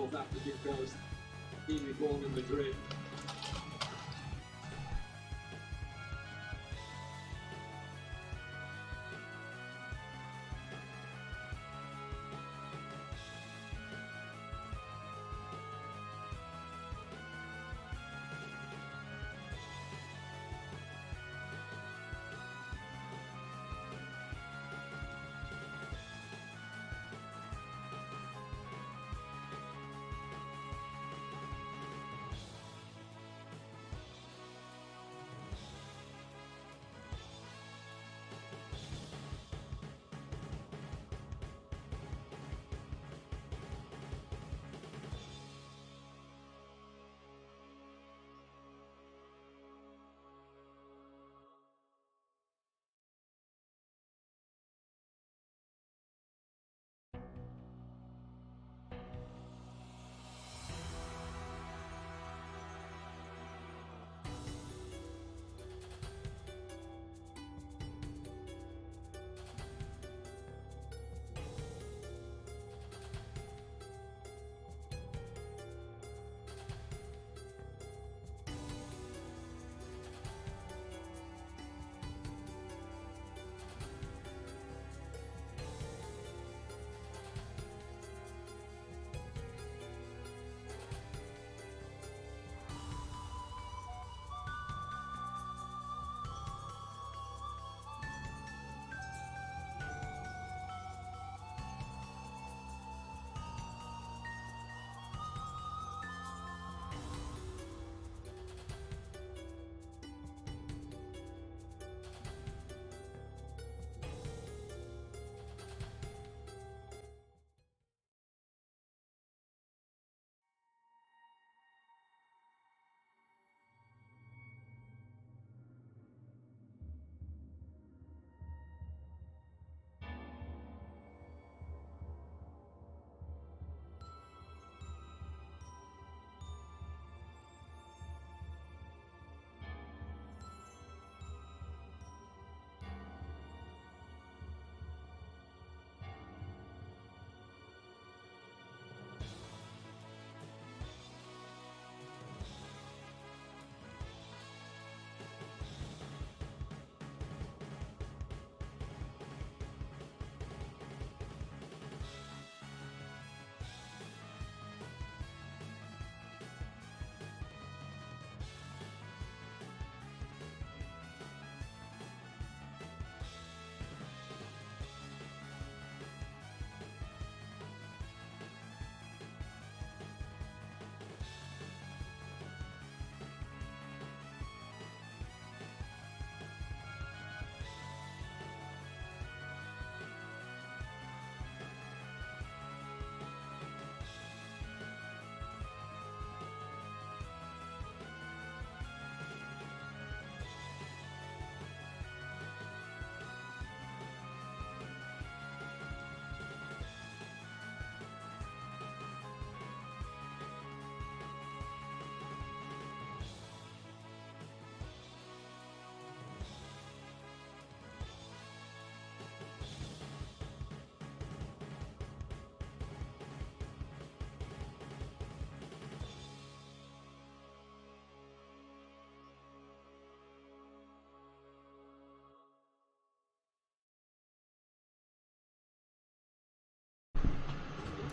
North African coast. He was born in Madrid.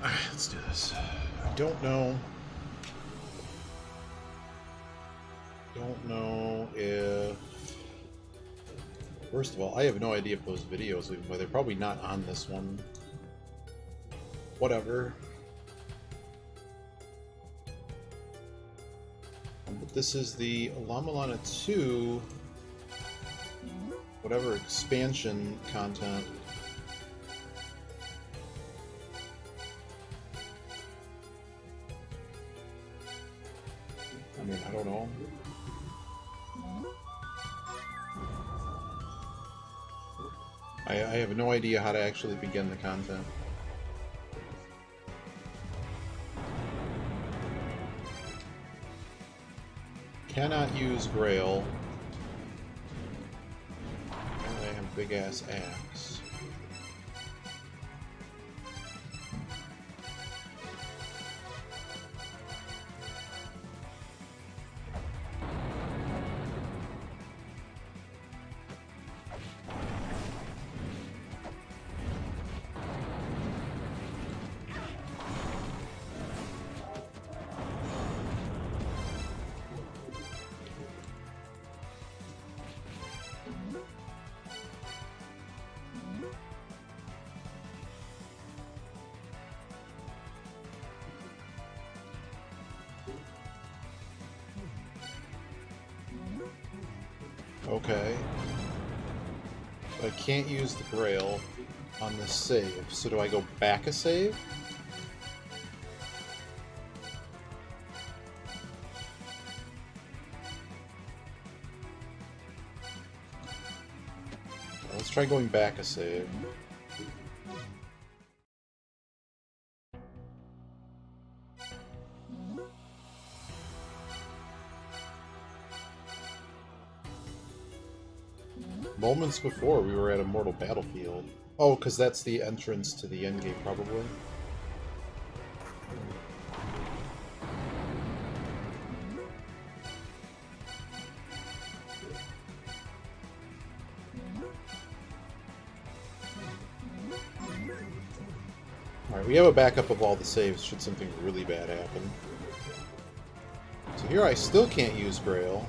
Alright, let's do this. I don't know if... First of all, I have no idea if those videos, even though they're probably not on this one. Whatever. But this is the Mulana 2, whatever expansion content. I mean, I don't know. I have no idea how to actually begin the content. Cannot use Grail. And I have big ass axe. Okay. But I can't use the Grail on this save, so do I go back a save? Let's try going back a save. Moments before, we were at a mortal battlefield. Oh, because that's the entrance to the endgame, probably. Alright, we have a backup of all the saves should something really bad happen. So here I still can't use Grail.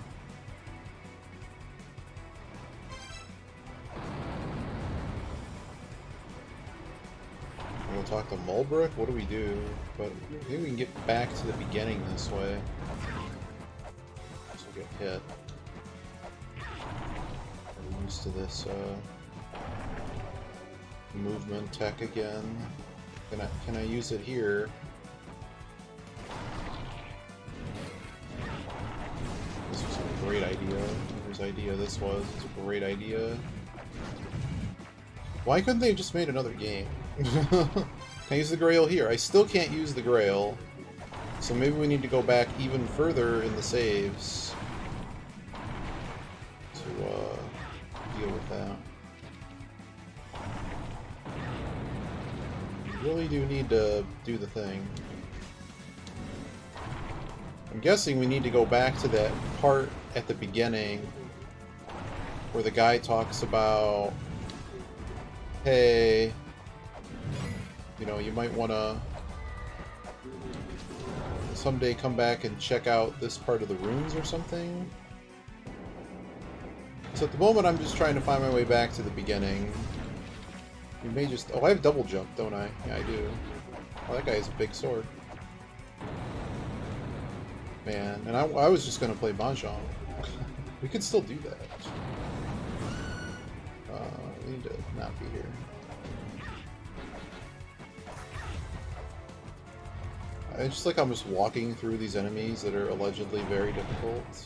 We'll talk to Mulbrick? What do we do? But maybe we can get back to the beginning this way. So we'll get hit. I'm used to this movement tech again. Can I use it here? This was a great idea. Whose idea this was? It's a great idea. Why couldn't they have just made another game? Can I use the Grail here? I still can't use the Grail. So maybe we need to go back even further in the saves to deal with that. We really do need to do the thing. I'm guessing we need to go back to that part at the beginning where the guy talks about, hey, you know, you might want to someday come back and check out this part of the runes or something. So at the moment I'm just trying to find my way back to the beginning. We may just... Oh, I have double jump, don't I? Yeah, I do. Oh, that guy has a big sword. Man, and I was just going to play Mahjong. We could still do that. We need to not be here. I just like I'm just walking through these enemies that are allegedly very difficult.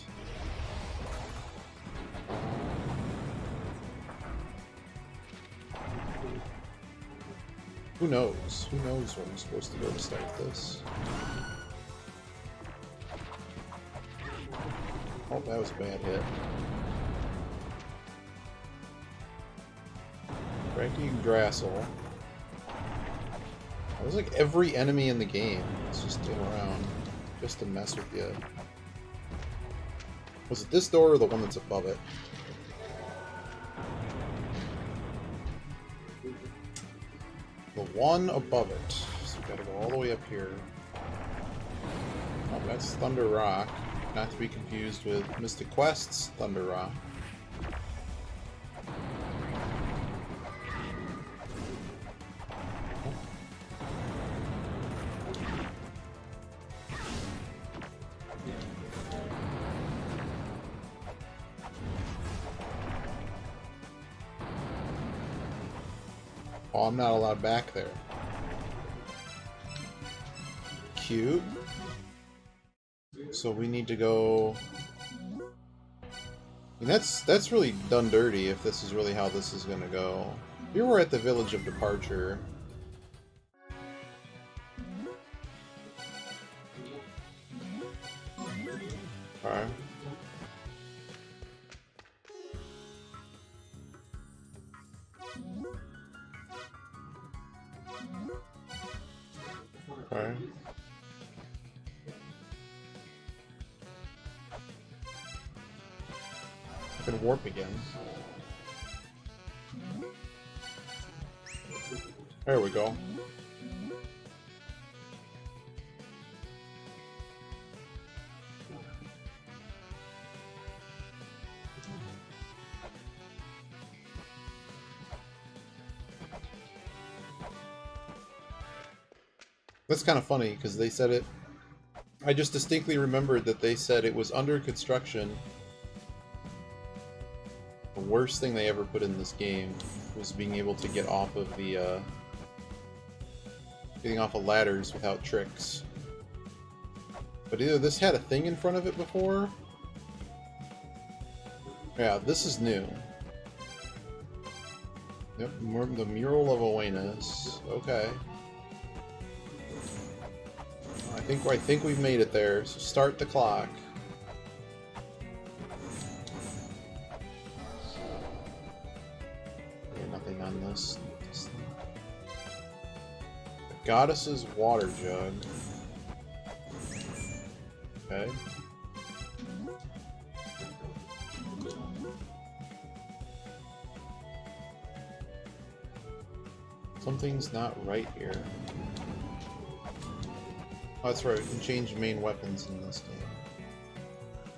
Who knows? Who knows where I'm supposed to go to start this? Oh, that was a bad hit. Frankie Grassel. It was like every enemy in the game. It's just in around just to mess with you. Was it this door or the one that's above it? The one above it. So we gotta go all the way up here. Oh, that's Thunder Rock. Not to be confused with Mystic Quest's Thunder Rock. Oh, I'm not allowed back there. Cute. So we need to go... I mean, that's really done dirty if this is really how this is gonna go. Here we're at the Village of Departure. Alright. Alright. I can warp again. There we go. That's kind of funny, because they said it... I just distinctly remembered that they said it was under construction. The worst thing they ever put in this game was being able to get off of the, getting off of ladders without tricks. But either this had a thing in front of it before... Yeah, this is new. Yep, the Mural of Awareness. Okay. I think we've made it there, so start the clock. Okay, nothing on this. The Goddess's Water Jug. Okay. Something's not right here. Oh, that's right, we can change main weapons in this game.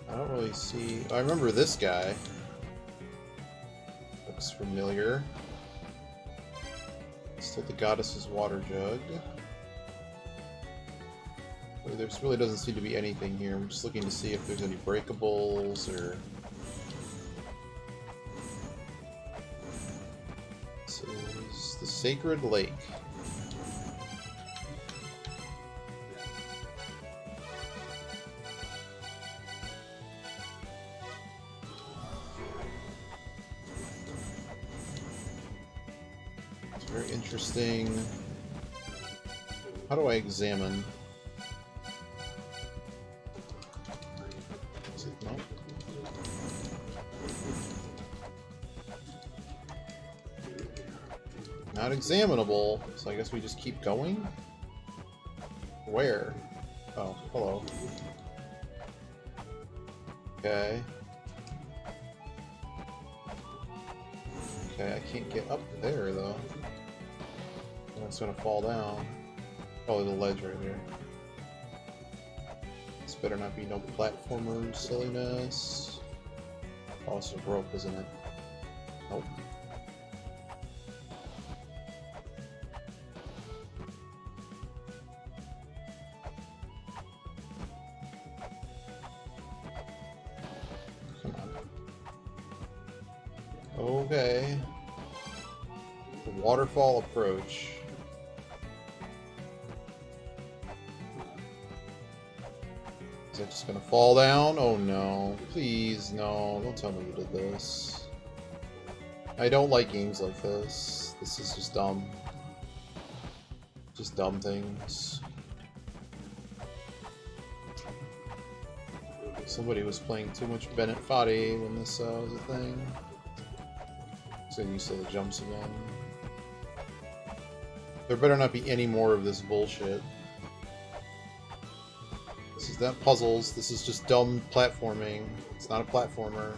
I don't really see... I remember this guy. Looks familiar. Still the Goddess's Water Jug. There really doesn't seem to be anything here. I'm just looking to see if there's any breakables or... This is the Sacred Lake. It's very interesting. How do I examine? Not examinable, so I guess we just keep going? Where? Oh, hello. Okay. Okay, I can't get up there, though. It's gonna fall down. Oh, there's a ledge right here. This better not be no platformer silliness. Oh, it's a rope, isn't it? Nope. Okay. The waterfall approach. Is that just gonna fall down? Oh no. Please, no. Don't tell me you did this. I don't like games like this. This is just dumb. Just dumb things. Somebody was playing too much Bennett Foddy when this was a thing. So used to the jumps again. There better not be any more of this bullshit. This is not puzzles, this is just dumb platforming. It's not a platformer.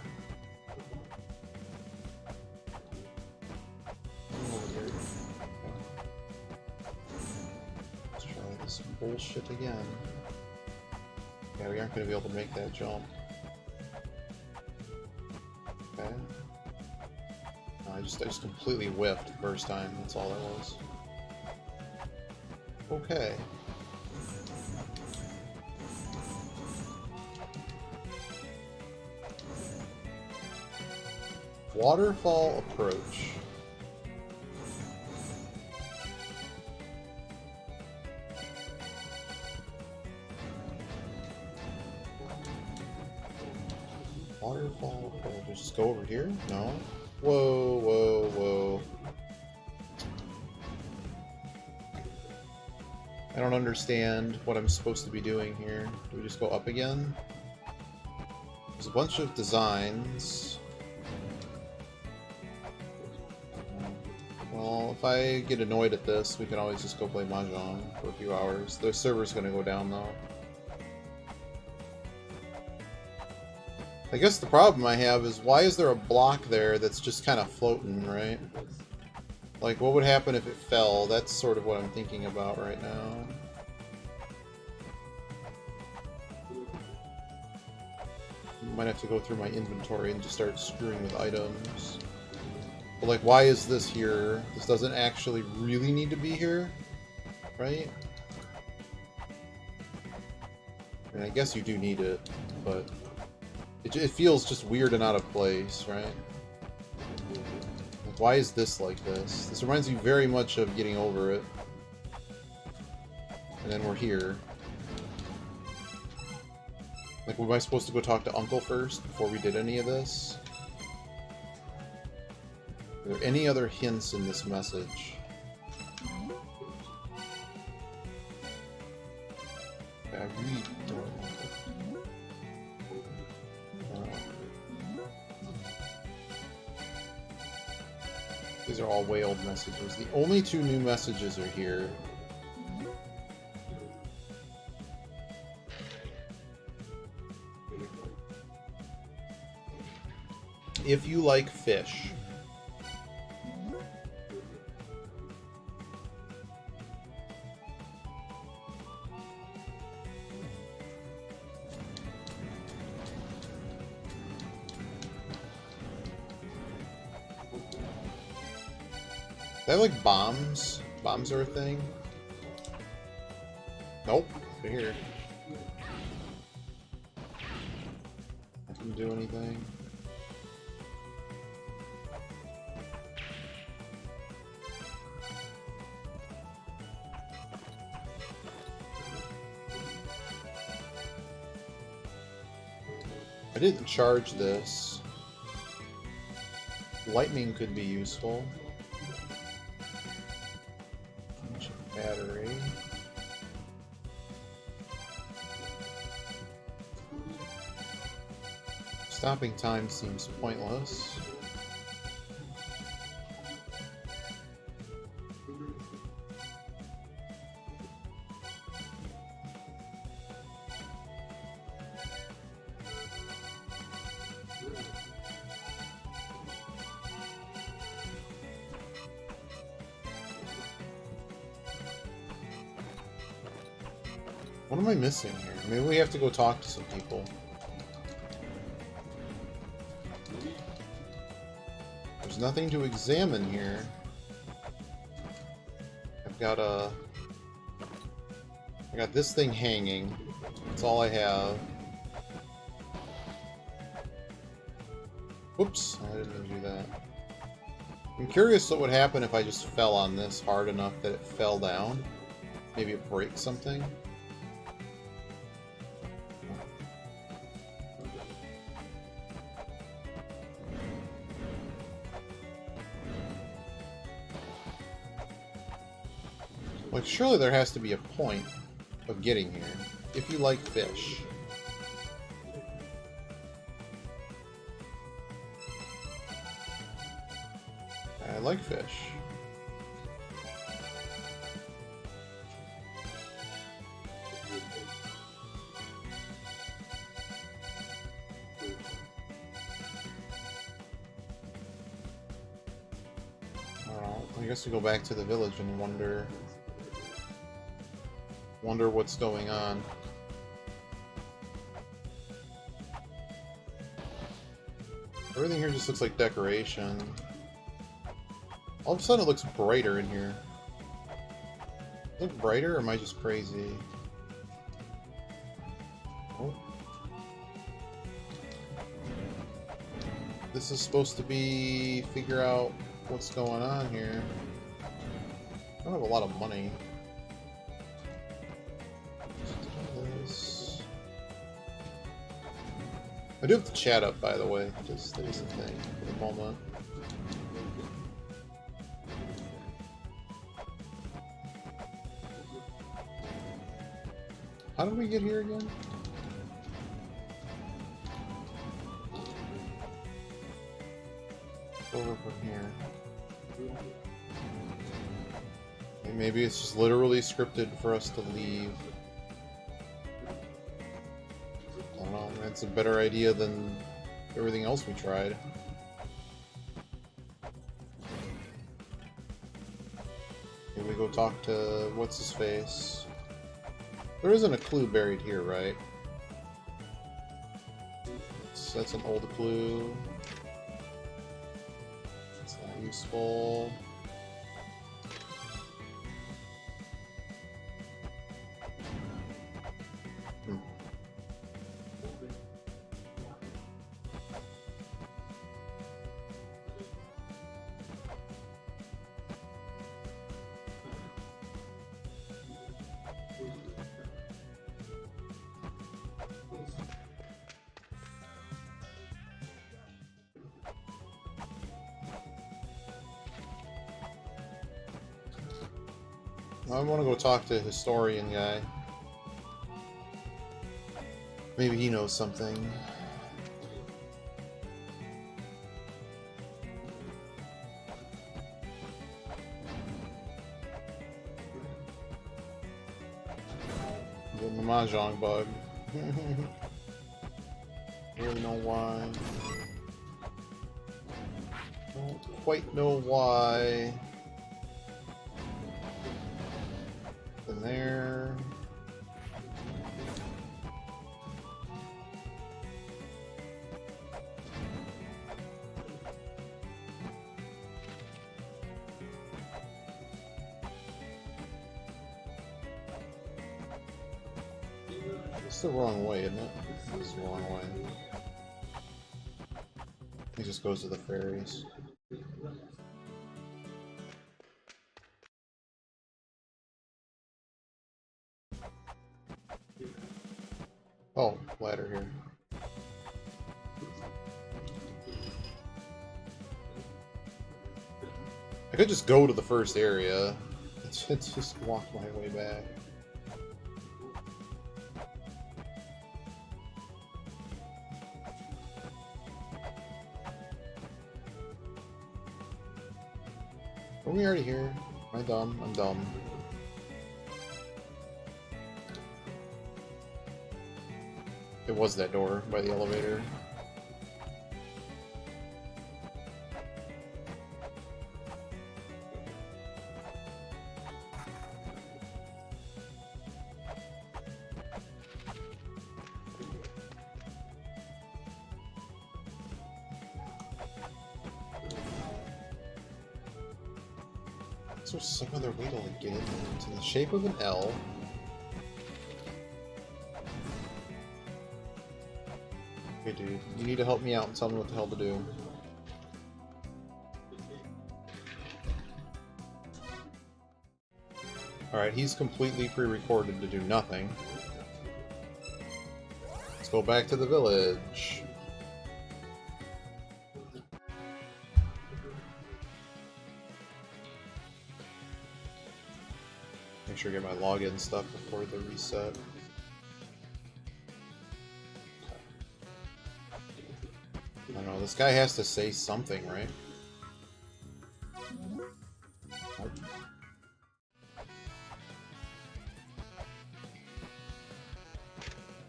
Let's try this bullshit again. Yeah, we aren't going to be able to make that jump. Okay. No, I just completely whiffed the first time, that's all that was. Okay. Waterfall approach. Waterfall approach. Just go over here? No. Whoa, whoa, whoa. I don't understand what I'm supposed to be doing here. Do we just go up again? There's a bunch of designs. Well, if I get annoyed at this, we can always just go play Mahjong for a few hours. The server's gonna go down, though. I guess the problem I have is, why is there a block there that's just kind of floating, right? Like, what would happen if it fell? That's sort of what I'm thinking about right now. Might have to go through my inventory and just start screwing with items. But, like, why is this here? This doesn't actually really need to be here, right? I mean, I guess you do need it, but it feels just weird and out of place, right? Why is this like this? This reminds me very much of Getting Over It. And then we're here. Like, was I supposed to go talk to Uncle first before we did any of this? Are there any other hints in this message? I really don't know. These are all wailed messages. The only two new messages are here. If you like fish. They have like bombs. Bombs are a thing. Nope. They're here. I didn't do anything. I didn't charge this. Lightning could be useful. Battery. Stopping time seems pointless. What am I missing here? Maybe we have to go talk to some people. There's nothing to examine here. I got this thing hanging. That's all I have. Whoops, I didn't mean to do that. I'm curious what would happen if I just fell on this hard enough that it fell down. Maybe it breaks something. Like, surely there has to be a point of getting here, if you like fish. I like fish. I guess we go back to the village and wonder what's going on. Everything here just looks like decoration. All of a sudden it looks brighter in here. Look brighter, or am I just crazy? Oh. This is supposed to be figure out what's going on here. I don't have a lot of money. I do have the chat up, by the way. Just that is a thing for the moment. How did we get here again? Over from here. And maybe it's just literally scripted for us to leave. I don't know, that's a better idea than everything else we tried. Maybe we go talk to what's-his-face. There isn't a clue buried here, right? That's an old clue. It's not useful. I want to go talk to the historian guy. Maybe he knows something. Getting the Mahjong bug. Really know why. Don't quite know why. In there. It's the wrong way, isn't it? It's the wrong way. He just goes to the ferries. Oh, ladder here. I could just go to the first area. It's just walk my way back. Are we already here? Am I dumb? I'm dumb. It was that door by the elevator. Is there some other way to like, get into the shape of an L? Okay, dude, you need to help me out and tell me what the hell to do. Alright, he's completely pre-recorded to do nothing. Let's go back to the village. Make sure I get my login stuff before the reset. I don't know, this guy has to say something, right?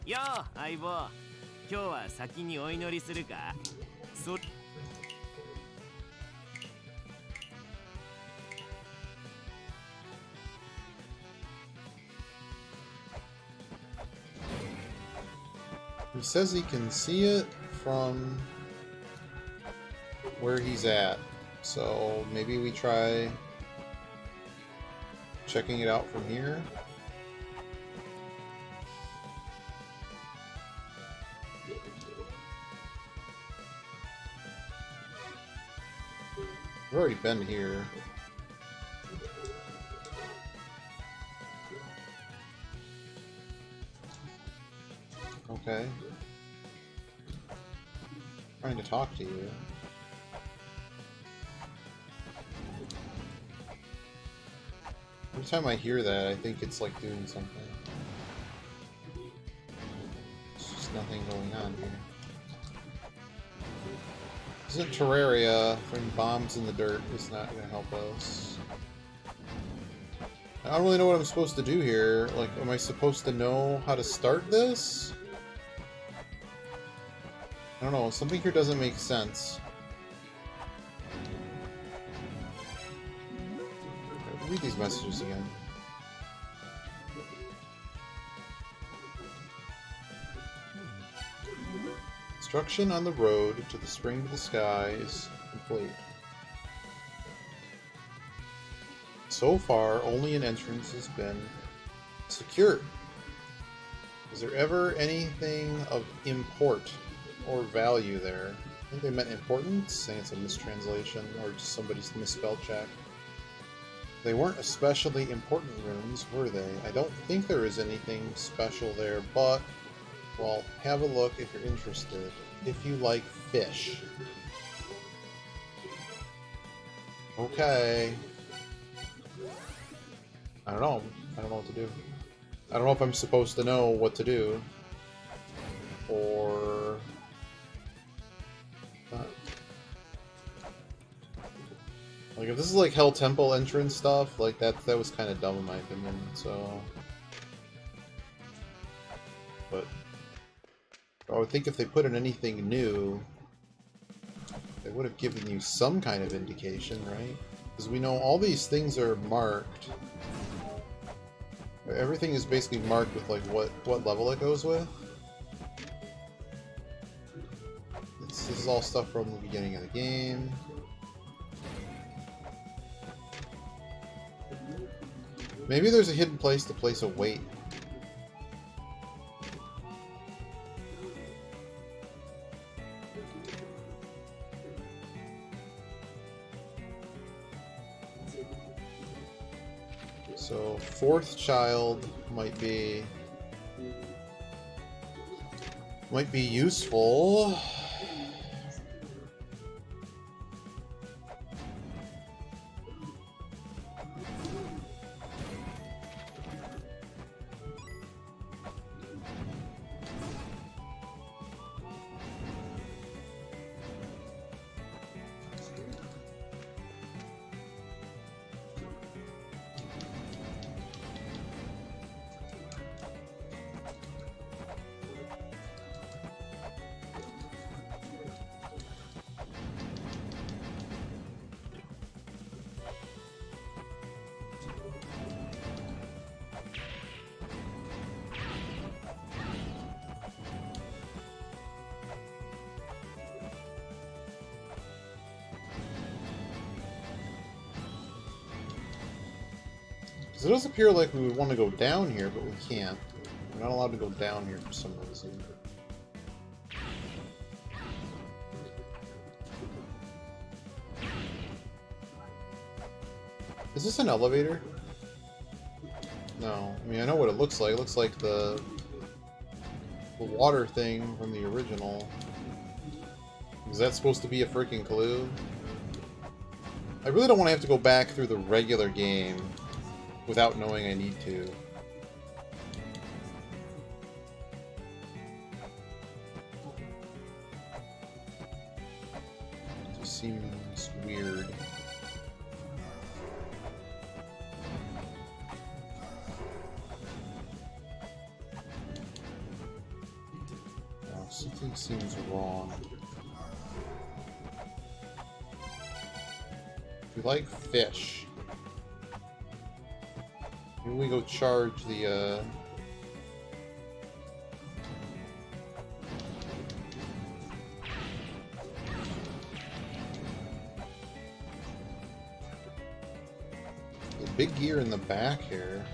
Yo, 相棒。今日は先にお祈りするか? He says he can see it from where he's at, so maybe we try checking it out from here. We've already been here. Okay. Trying to talk to you. Every time I hear that, I think it's like doing something. There's just nothing going on here. Isn't Terraria throwing bombs in the dirt is not going to help us? I don't really know what I'm supposed to do here. Like, am I supposed to know how to start this? I don't know. Something here doesn't make sense. Read these messages again. Construction on the road to the spring to the sky is complete. So far, only an entrance has been secured. Is there ever anything of import or value there? I think they meant importance. I think it's a mistranslation or just somebody's misspelled check. They weren't especially important rooms, were they? I don't think there is anything special there, but, well, have a look if you're interested. If you like fish. Okay. I don't know. I don't know what to do. I don't know if I'm supposed to know what to do. Or... Like, if this is like Hell Temple entrance stuff, like that was kind of dumb in my opinion, so... But... I would think if they put in anything new, they would have given you some kind of indication, right? Because we know all these things are marked. Everything is basically marked with like what level it goes with. This is all stuff from the beginning of the game. Maybe there's a hidden place to place a weight. So, fourth child might be useful. Because it does appear like we would want to go down here, but we can't. We're not allowed to go down here for some reason. Is this an elevator? No. I mean, I know what it looks like. It looks like the water thing from the original. Is that supposed to be a freaking clue? I really don't want to have to go back through the regular game without knowing I need to. It just seems weird. Oh, something seems wrong. We like fish. Maybe we go charge the big gear in the back here.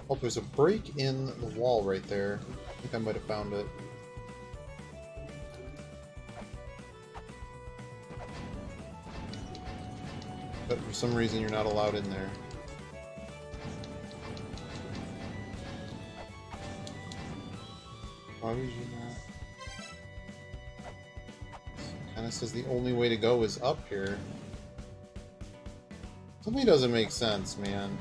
Oh, there's a break in the wall right there. I think I might have found it. But for some reason you're not allowed in there. Why would you not? Kinda says the only way to go is up here. Something doesn't make sense, man.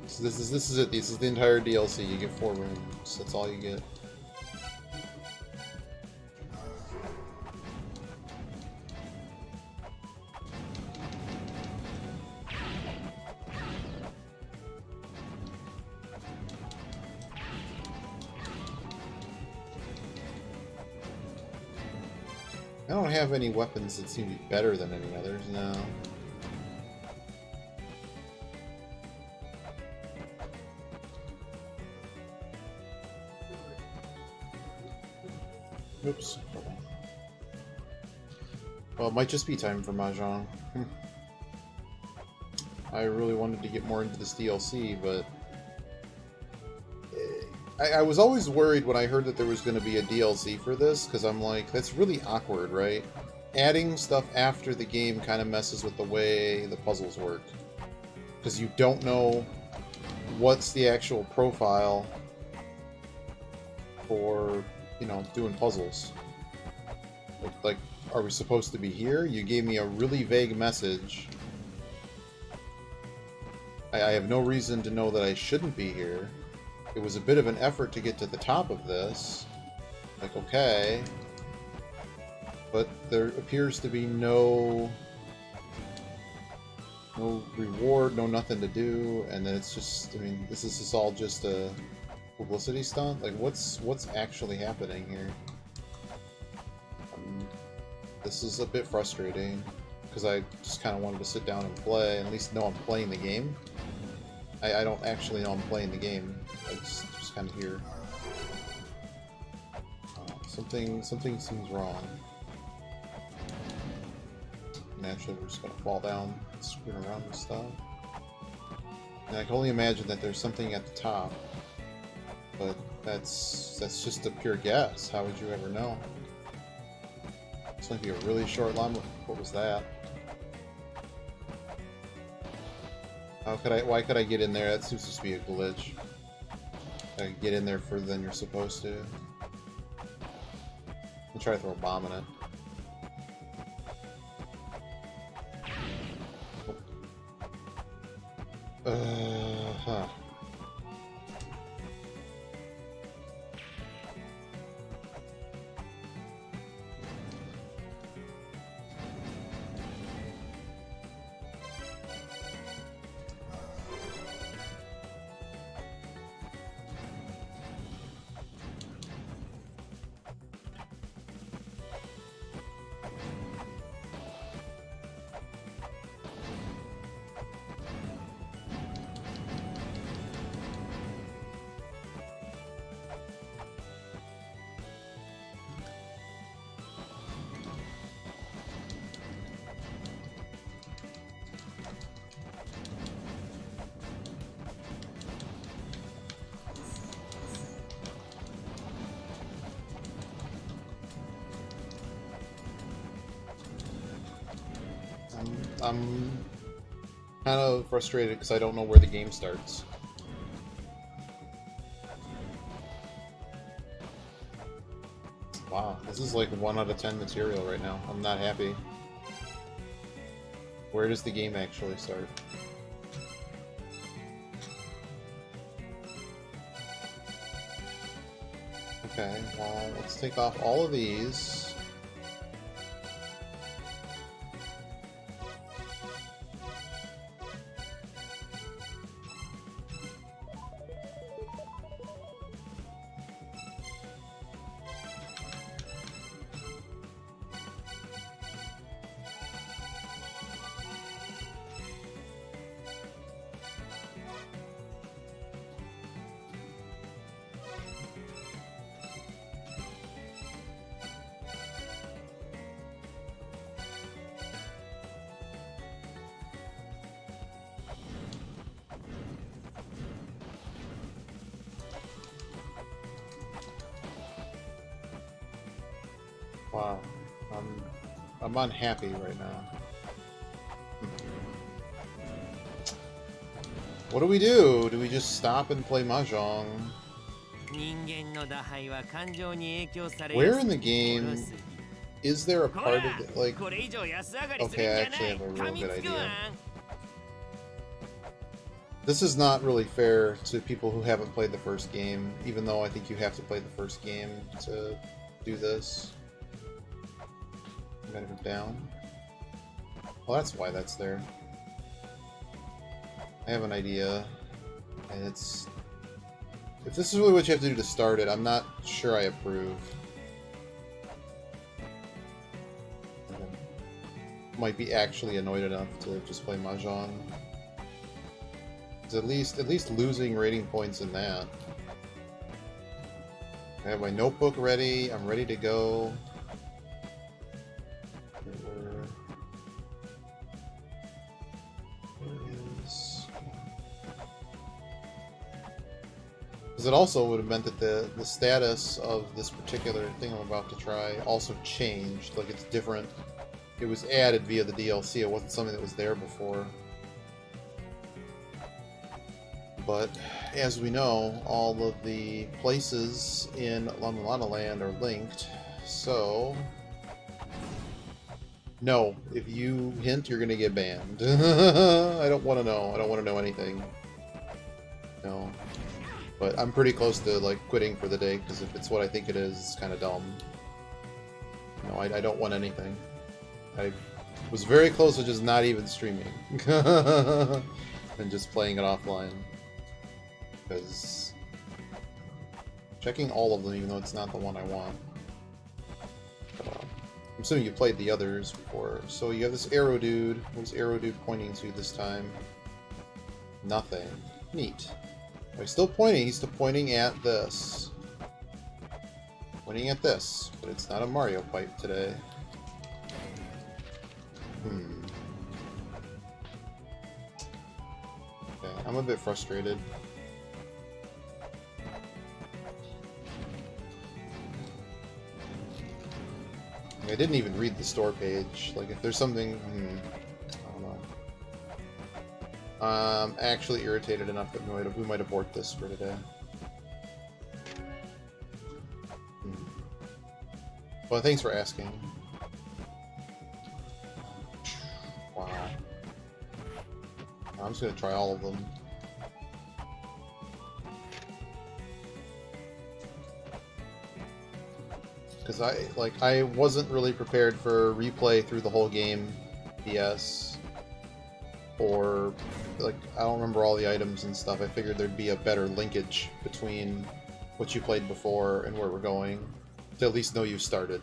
So this is it. This is the entire DLC. You get 4 rooms. That's all you get. I don't have any weapons that seem to be better than any others, no. Oops. Well, it might just be time for Mahjong. I really wanted to get more into this DLC, but... I was always worried when I heard that there was going to be a DLC for this, because I'm like, that's really awkward, right? Adding stuff after the game kind of messes with the way the puzzles work. Because you don't know what's the actual profile for, you know, doing puzzles. Like are we supposed to be here? You gave me a really vague message. I have no reason to know that I shouldn't be here. It was a bit of an effort to get to the top of this. Like, okay. But there appears to be no reward, no nothing to do, and then it's just, I mean, is this all just a publicity stunt? Like, what's actually happening here? This is a bit frustrating, because I just kind of wanted to sit down and play, and at least know I'm playing the game. I don't actually know I'm playing the game. I just kind of hear. Something seems wrong. Naturally, we're just going to fall down, screwing around with stuff. And I can only imagine that there's something at the top, but that's just a pure guess. How would you ever know? This might be a really short line. What was that? Why could I get in there? That seems to be a glitch. I could get in there further than you're supposed to. I'll try to throw a bomb in it. Huh. I'm kind of frustrated because I don't know where the game starts. Wow, this is like 1 out of 10 material right now. I'm not happy. Where does the game actually start? Okay, well, let's take off all of these. Wow, I'm unhappy right now. What do we do? Do we just stop and play mahjong? Where in the game is there a part of it, like, okay, I actually have a real good idea. This is not really fair to people who haven't played the first game, even though I think you have to play the first game to do this. Gotta go down. Well, that's why that's there. I have an idea, and it's... If this is really what you have to do to start it, I'm not sure I approve. I might be actually annoyed enough to just play mahjong. It's at least losing rating points in that. I have my notebook ready. I'm ready to go. Because it also would have meant that the status of this particular thing I'm about to try also changed. Like, it's different. It was added via the DLC. It wasn't something that was there before. But, as we know, all of the places in Mulana land are linked. So, No, if you hint, you're gonna get banned. I don't want to know. I don't want to know anything. No. But I'm pretty close to, like, quitting for the day, because if it's what I think it is, it's kind of dumb. No, I don't want anything. I was very close to just not even streaming. And just playing it offline. Because checking all of them, even though it's not the one I want. I'm assuming you played the others before. So you have this arrow dude. What's arrow dude pointing to this time? Nothing. Neat. Oh, he's still pointing. He's still pointing at this. Pointing at this. But it's not a Mario pipe today. Okay, I'm a bit frustrated. I didn't even read the store page. Like, if there's something... I don't know. I'm actually irritated enough that we might abort this for today. Well, thanks for asking. Wow. I'm just gonna try all of them. Because I wasn't really prepared for a replay through the whole game, PS. Or, like, I don't remember all the items and stuff. I figured there'd be a better linkage between what you played before and where we're going, to at least know you started.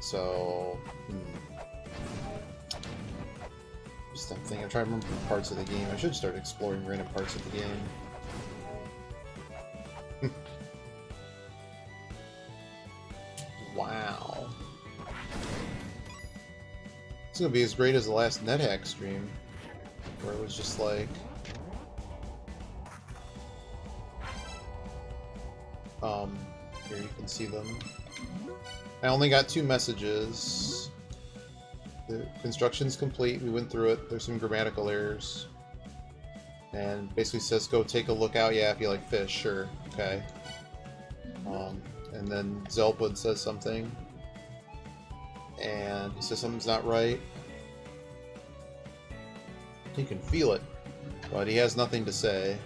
So, just I'm thinking, I'm trying to remember parts of the game. I should start exploring random parts of the game. Wow. It's gonna be as great as the last NetHack stream, where it was just like... here you can see them. I only got 2 messages. The construction's complete, we went through it, there's some grammatical errors. And basically says, go take a look out, yeah, if you like fish, sure, okay. And then Zelpwood says something. And he says something's not right. He can feel it, but he has nothing to say.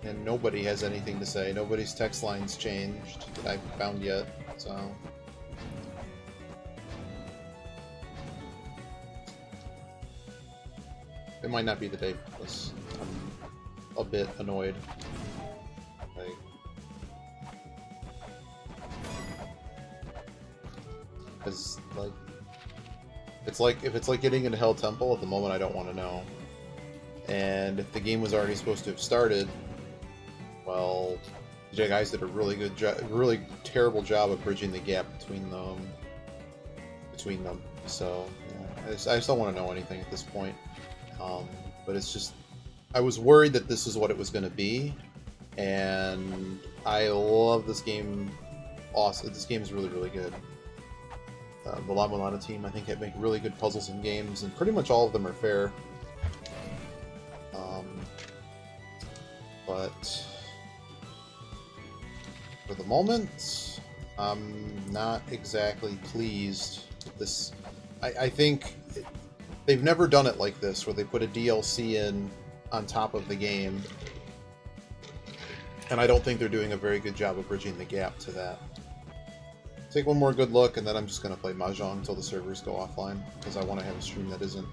And nobody has anything to say. Nobody's text line's changed that I've found yet, so... It might not be the day for this. I'm a bit annoyed. Because, like, if it's like getting into Hell Temple, at the moment I don't want to know. And if the game was already supposed to have started, well, the guys did a really good job, really terrible job of bridging the gap between them. So, yeah, I just don't want to know anything at this point. But it's just, I was worried that this is what it was going to be, and I love this game. Awesome, this game is really, really good. The Mulana team, I think, make really good puzzles and games, and pretty much all of them are fair. But for the moment, I'm not exactly pleased with this. I think they've never done it like this, where they put a DLC in on top of the game, and I don't think they're doing a very good job of bridging the gap to that. Take one more good look, and then I'm just going to play Mahjong until the servers go offline, because I want to have a stream that isn't...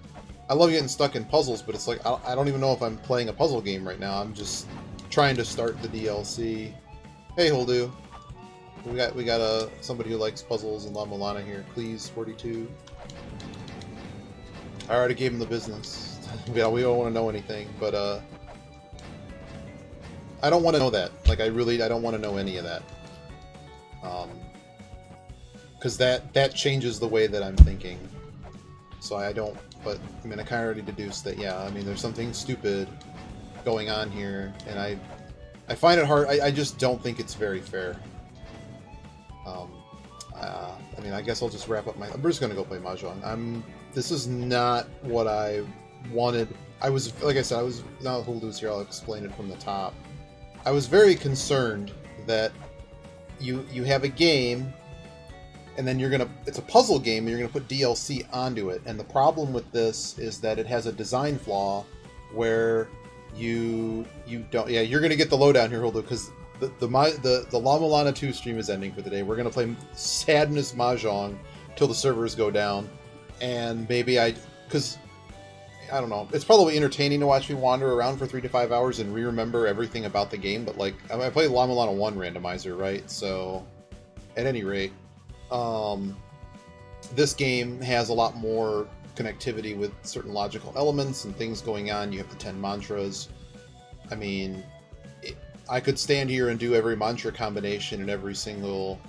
I love getting stuck in puzzles, but it's like, I don't even know if I'm playing a puzzle game right now. I'm just trying to start the DLC. Hey, Holdu. We got somebody who likes puzzles and La Mulana here. Please, 42. I already gave him the business. Yeah, we don't want to know anything, but I don't want to know that. Like, I don't want to know any of that. Because that changes the way that I'm thinking. So I don't, but I mean, I kind of already deduced that, yeah, I mean, there's something stupid going on here, and I find it hard. I just don't think it's very fair. I mean, I guess I'll just wrap up I'm just gonna go play Mahjong. This is not what I wanted. I was, like I said, now that Holdu's here, I'll explain it from the top. I was very concerned that you have a game and then it's a puzzle game, and you're gonna put DLC onto it. And the problem with this is that it has a design flaw where you don't. Yeah, you're gonna get the lowdown here, Holdo, because the La Mulana 2 stream is ending for the day. We're gonna play Sadness Mahjong till the servers go down, and maybe because I don't know. It's probably entertaining to watch me wander around for 3 to 5 hours and re-remember everything about the game, but like, I played La Mulana 1 randomizer, right? So, at any rate, this game has a lot more connectivity with certain logical elements and things going on. You have the 10 mantras. I mean, I could stand here and do every mantra combination and every single...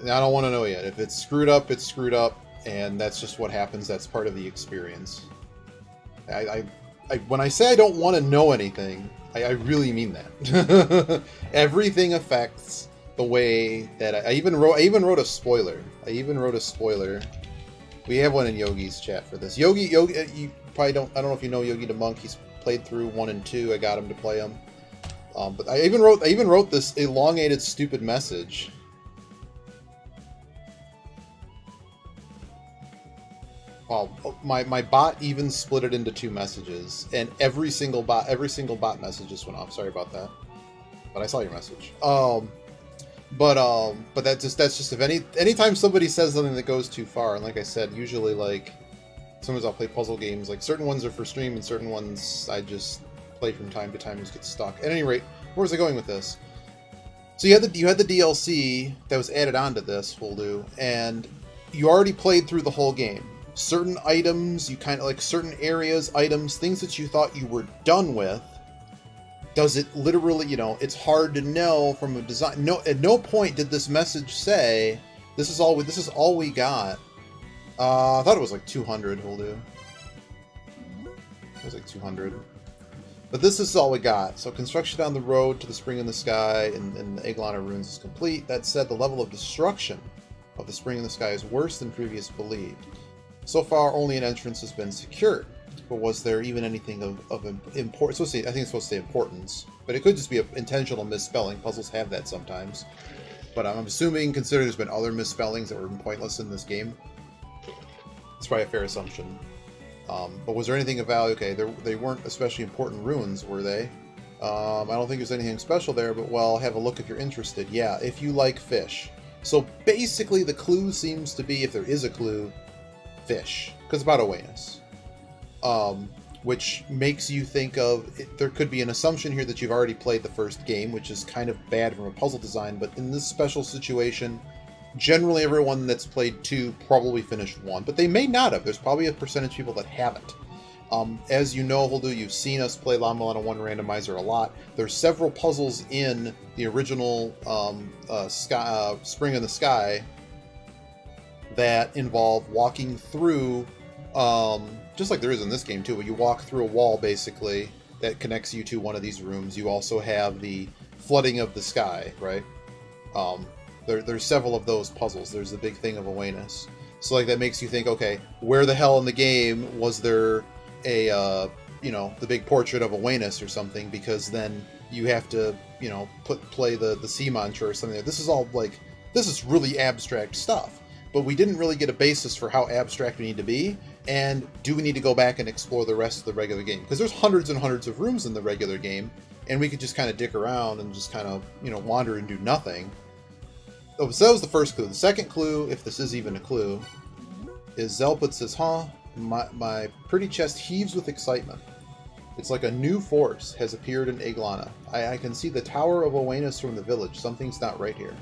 I don't want to know yet. If it's screwed up, it's screwed up, and that's just what happens. That's part of the experience. When I say I don't want to know anything, I really mean that. Everything affects the way that I even wrote a spoiler. We have one in Yogi's chat for this. Yogi, you probably don't. I don't know if you know Yogi the Monk. He's played through 1 and 2. I got him to play them. But I even wrote this elongated, stupid message. Well, my bot even split it into 2 messages, and every single bot message just went off. Sorry about that, but I saw your message. But that's just if anytime somebody says something that goes too far, and like I said, usually like sometimes I'll play puzzle games. Like certain ones are for stream, and certain ones I just play from time to time and just get stuck. At any rate, where was I going with this? So you had the DLC that was added onto this, Holdo, and you already played through the whole game. Certain items, you kind of like certain areas, items, things that you thought you were done with. Does it literally, it's hard to know from a design. No, at no point did this message say, this is all we got. I thought it was like 200, Holdo. It was like 200. But this is all we got. So construction down the road to the spring in the sky and the Eglana ruins is complete. That said, the level of destruction of the spring in the sky is worse than previous believed. So far, only an entrance has been secured. But was there even anything of importance? I think it's supposed to say importance. But it could just be an intentional misspelling. Puzzles have that sometimes. But I'm assuming, considering there's been other misspellings that were pointless in this game, it's probably a fair assumption. But was there anything of value? Okay, they weren't especially important ruins, were they? I don't think there's anything special there, but well, have a look if you're interested. Yeah, if you like fish. So basically the clue seems to be, if there is a clue, fish. Because it's about awareness. Which makes you think of... There could be an assumption here that you've already played the first game, which is kind of bad from a puzzle design, but in this special situation, generally everyone that's played 2 probably finished 1, but they may not have. There's probably a percentage of people that haven't. As you know, Holdo, you've seen us play La Mulana 1 randomizer a lot. There's several puzzles in the original Spring in the Sky that involve walking through, just like there is in this game too, where you walk through a wall basically that connects you to one of these rooms. You also have the flooding of the sky, right? There's several of those puzzles. There's the big thing of awareness. So like that makes you think, okay, where the hell in the game was there a the big portrait of awareness or something? Because then you have to play the sea mantra or something. This is really abstract stuff. But we didn't really get a basis for how abstract we need to be, and do we need to go back and explore the rest of the regular game? Because there's hundreds and hundreds of rooms in the regular game, and we could just kind of dick around and just kind of, wander and do nothing. Oh, so that was the first clue. The second clue, if this is even a clue, is Zelput says, my pretty chest heaves with excitement. It's like a new force has appeared in Eglana. I can see the Tower of awareness from the village. Something's not right here.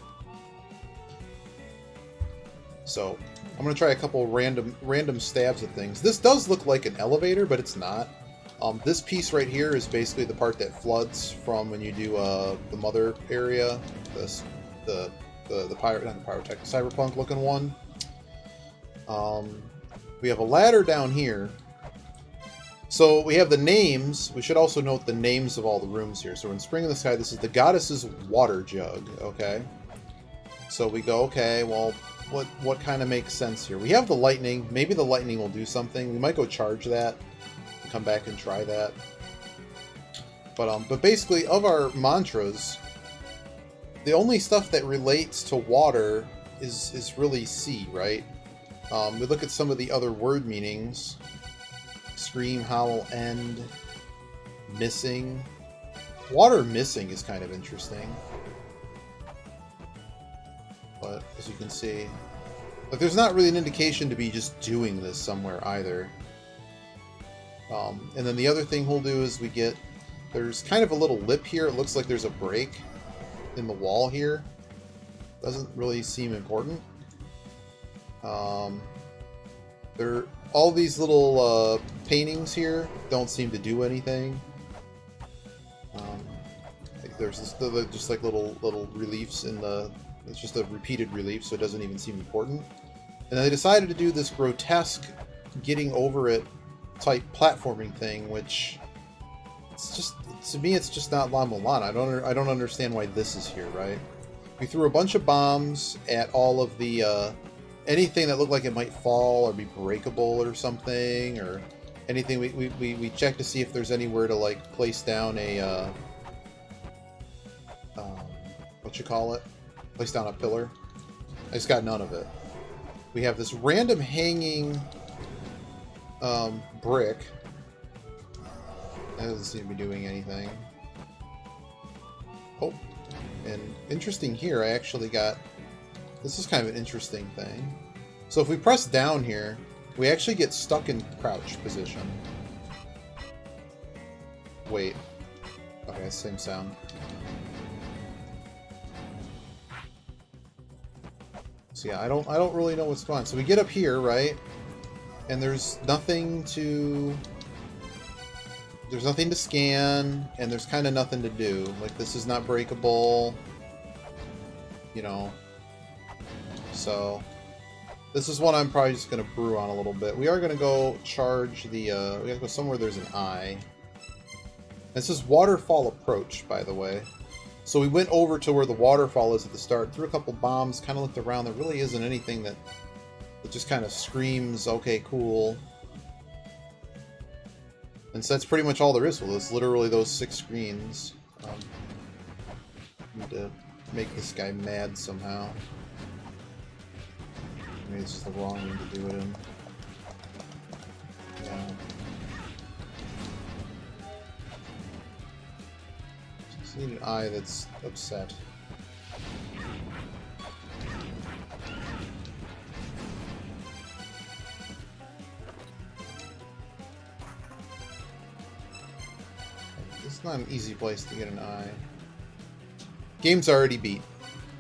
So, I'm going to try a couple random stabs at things. This does look like an elevator, but it's not. This piece right here is basically the part that floods from when you do the mother area, the pyrotech, cyberpunk looking one. We have a ladder down here. So we have the names. We should also note the names of all the rooms here. So in Spring in the Sky, this is the goddess's water jug. Okay. So we go, okay, well, what kind of makes sense here? We have the lightning. Maybe the lightning will do something. We might go charge that and come back and try that. But basically, of our mantras, the only stuff that relates to water is really C, right? We look at some of the other word meanings. Scream, howl, end, missing. Water missing is kind of interesting. But, as you can see... But there's not really an indication to be just doing this somewhere either. And then the other thing we'll do is we get... There's kind of a little lip here. It looks like there's a break in the wall here. Doesn't really seem important. All these little paintings here don't seem to do anything. There's just like little reliefs in the... It's just a repeated relief, so it doesn't even seem important. And they decided to do this grotesque getting over it type platforming thing, which it's just, to me, it's just not La Mulana. I don't understand why this is here, right? We threw a bunch of bombs at all of the anything that looked like it might fall or be breakable or something, or anything. We checked to see if there's anywhere to like place down a what you call it? Place down a pillar. I just got none of it. We have this random hanging brick. That doesn't seem to be doing anything. Oh, and interesting here, I actually got... This is kind of an interesting thing. So if we press down here, we actually get stuck in crouch position. Wait. Okay, same sound. So yeah, I don't really know what's going on. So we get up here, right? And there's nothing to scan, and there's kind of nothing to do. Like, this is not breakable, you know. So this is one I'm probably just gonna brew on a little bit. We are gonna go charge the we gotta go somewhere there's an eye. This is waterfall approach, by the way. So we went over to where the waterfall is at the start, threw a couple bombs, kind of looked around. There really isn't anything that just kind of screams, okay, cool. And so that's pretty much all there is with this. Literally those 6 screens. Need to make this guy mad somehow. Maybe this is the wrong one to do it in. Yeah. Just need an eye that's upset. It's not an easy place to get an eye. Game's already beat.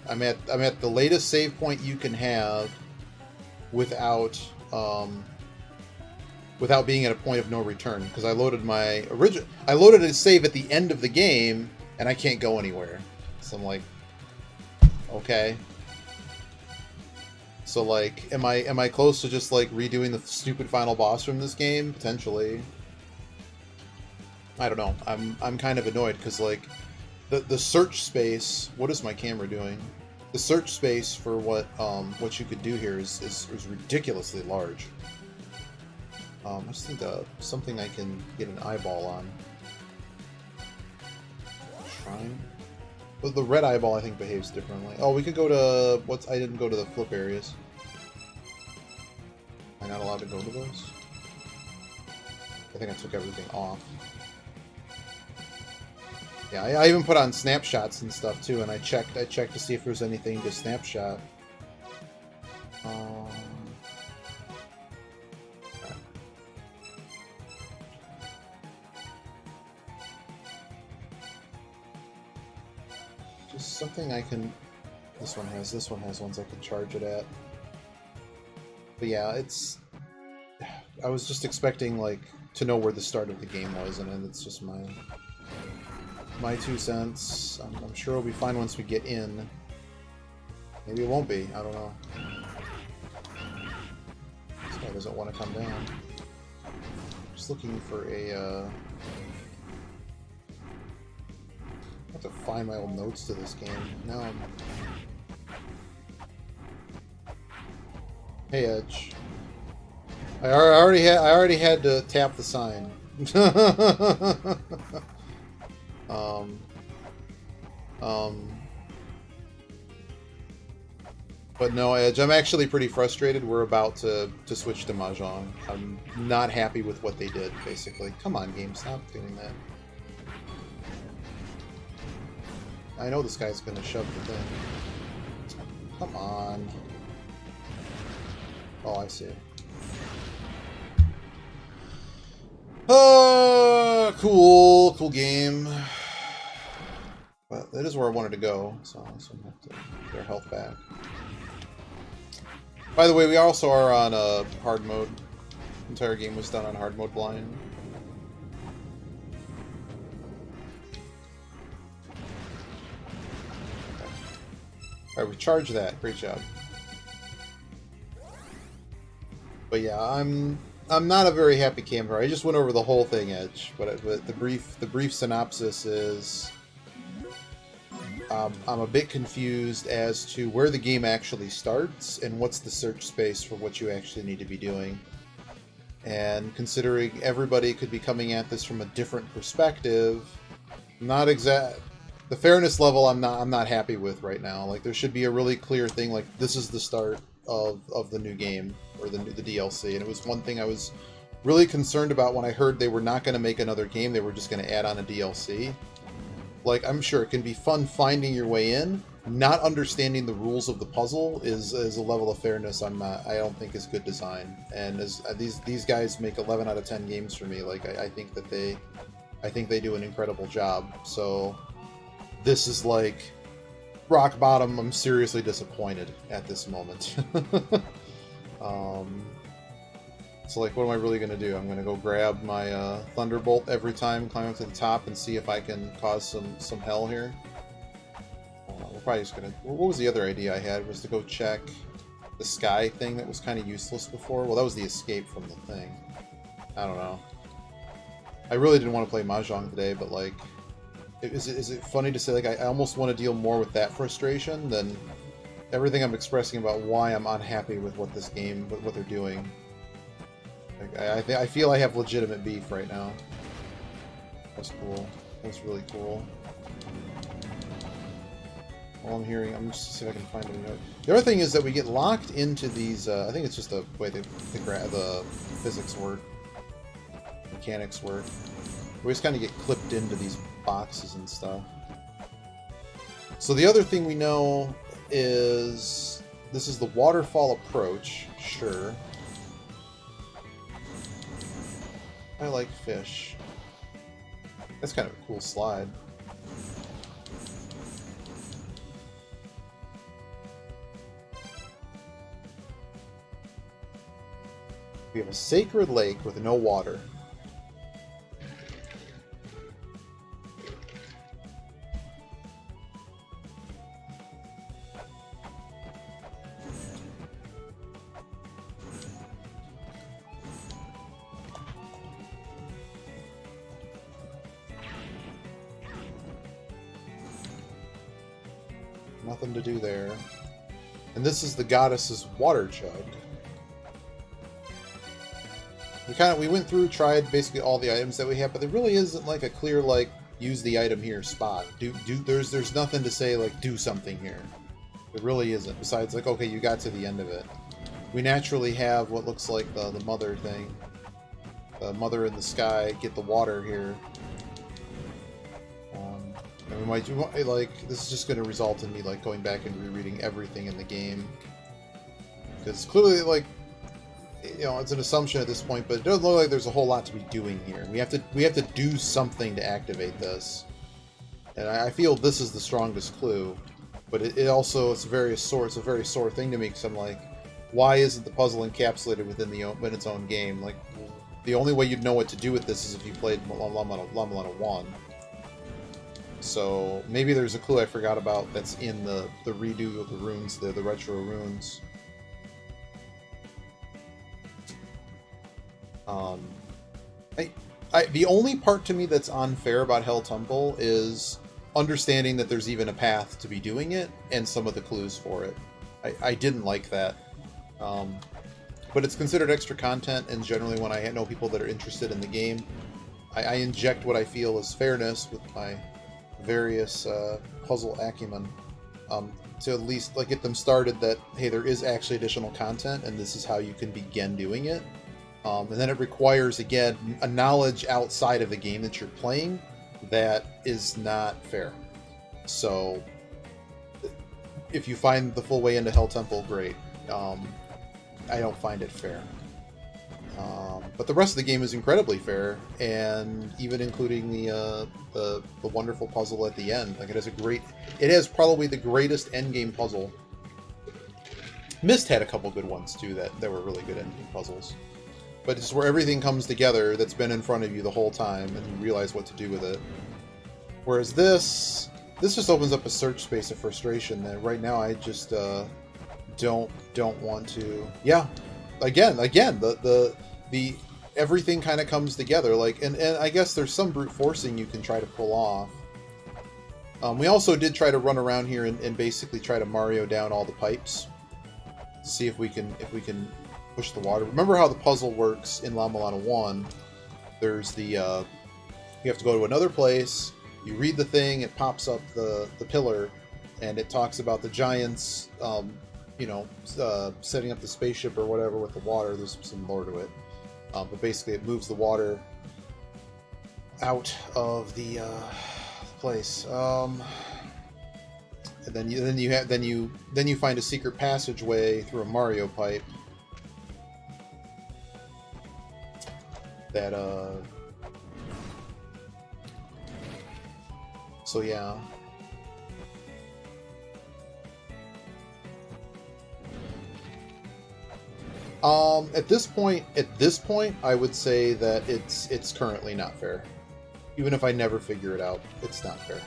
I'm at the latest save point you can have without without being at a point of no return, because I loaded a save at the end of the game and I can't go anywhere. So I'm like, okay. So like, am I close to just like redoing the stupid final boss from this game? Potentially. I don't know. I'm kind of annoyed because like the search space. What is my camera doing? The search space for what you could do here is ridiculously large. I just think something I can get an eyeball on. Shrine. But the red eyeball I think behaves differently. Oh, we could go to I didn't go to the flip areas. Am I not allowed to go to those? I think I took everything off. Yeah, I even put on snapshots and stuff too, and I checked to see if there's anything to snapshot. Just something I can. This one has ones I can charge it at. But yeah, it's. I was just expecting like to know where the start of the game was, and then it's just my 2 cents. I'm sure it'll be fine once we get in. Maybe it won't be. I don't know. This guy doesn't want to come down. Just looking for a. I have to find my old notes to this game. No. Hey, Edge. I already had to tap the sign. But no, Edge, I'm actually pretty frustrated. We're about to switch to Mahjong. I'm not happy with what they did, basically. Come on, game, stop doing that. I know this guy's going to shove the thing. Come on. Oh, I see. Cool game. But that is where I wanted to go, so I'm going to have to get our health back. By the way, we also are on hard mode. The entire game was done on hard mode blind. Okay. Alright, we charged that. Great job. But yeah, I'm not a very happy camper. I just went over the whole thing, Edge. But the brief synopsis is I'm a bit confused as to where the game actually starts and what's the search space for what you actually need to be doing. And considering everybody could be coming at this from a different perspective, the fairness level I'm not happy with right now. Like, there should be a really clear thing, like this is the start of the new game or the DLC. And it was one thing I was really concerned about when I heard they were not going to make another game, they were just going to add on a DLC. Like, I'm sure it can be fun finding your way in. Not understanding the rules of the puzzle is a level of fairness I don't think is good design. And as these guys make 11 out of 10 games for me, like I think they do an incredible job. So this is like rock bottom. I'm seriously disappointed at this moment. So, like, what am I really going to do? I'm going to go grab my Thunderbolt every time, climb up to the top, and see if I can cause some hell here. We're probably just going to... What was the other idea I had? Was to go check the sky thing that was kind of useless before? Well, that was the escape from the thing. I don't know. I really didn't want to play Mahjong today, but, like... Is it funny to say, like, I almost want to deal more with that frustration than everything I'm expressing about why I'm unhappy with what this game... what they're doing. Like, I feel I have legitimate beef right now. That's cool. That's really cool. All I'm hearing, I'm just see if I can find any. The other thing is that we get locked into these. I think it's just the way the physics work, mechanics work. We just kind of get clipped into these boxes and stuff. So the other thing we know is this is the waterfall approach. Sure. I like fish. That's kind of a cool slide. We have a sacred lake with no water. Nothing to do there. And this is the goddess's water jug. We went through, tried basically all the items that we have, but there really isn't like a clear, like, use the item here spot. There's nothing to say, like, do something here. There really isn't, besides, like, okay, you got to the end of it. We naturally have what looks like the mother thing. The mother in the sky, get the water here. And we might, like, this is just going to result in me, like, going back and rereading everything in the game. Because clearly, like, you know, it's an assumption at this point, but it doesn't look like there's a whole lot to be doing here. We have to do something to activate this. And I feel this is the strongest clue. But it also, it's a very sore thing to me, because I'm like, why isn't the puzzle encapsulated within its own game? Like, the only way you'd know what to do with this is if you played Mulana 1. So maybe there's a clue I forgot about that's in the redo of the runes, the retro runes. The only part to me that's unfair about Hell Tumble is understanding that there's even a path to be doing it and some of the clues for it. I didn't like that. But it's considered extra content, and generally when I know people that are interested in the game, I inject what I feel is fairness with my various puzzle acumen. to at least like get them started that, hey, there is actually additional content and this is how you can begin doing it. And then it requires, again, a knowledge outside of the game that you're playing that is not fair. So if you find the full way into Hell Temple, great. I don't find it fair. But the rest of the game is incredibly fair, and even including the wonderful puzzle at the end. Like, it has probably the greatest endgame puzzle. Myst had a couple good ones too that were really good endgame puzzles. But it's where everything comes together that's been in front of you the whole time, and you realize what to do with it. Whereas this just opens up a search space of frustration that right now I just don't want to. Yeah, again, the everything kind of comes together. Like, and I guess there's some brute forcing you can try to pull off. We also did try to run around here and basically try to Mario down all the pipes, see if we can push the water. Remember how the puzzle works in La Mulana 1? There's the you have to go to another place. You read the thing, it pops up the pillar, and it talks about the giants, setting up the spaceship or whatever with the water. There's some lore to it, but basically it moves the water out of the place. And then you find a secret passageway through a Mario pipe that so yeah. At this point, I would say that it's currently not fair. Even if I never figure it out, it's not fair.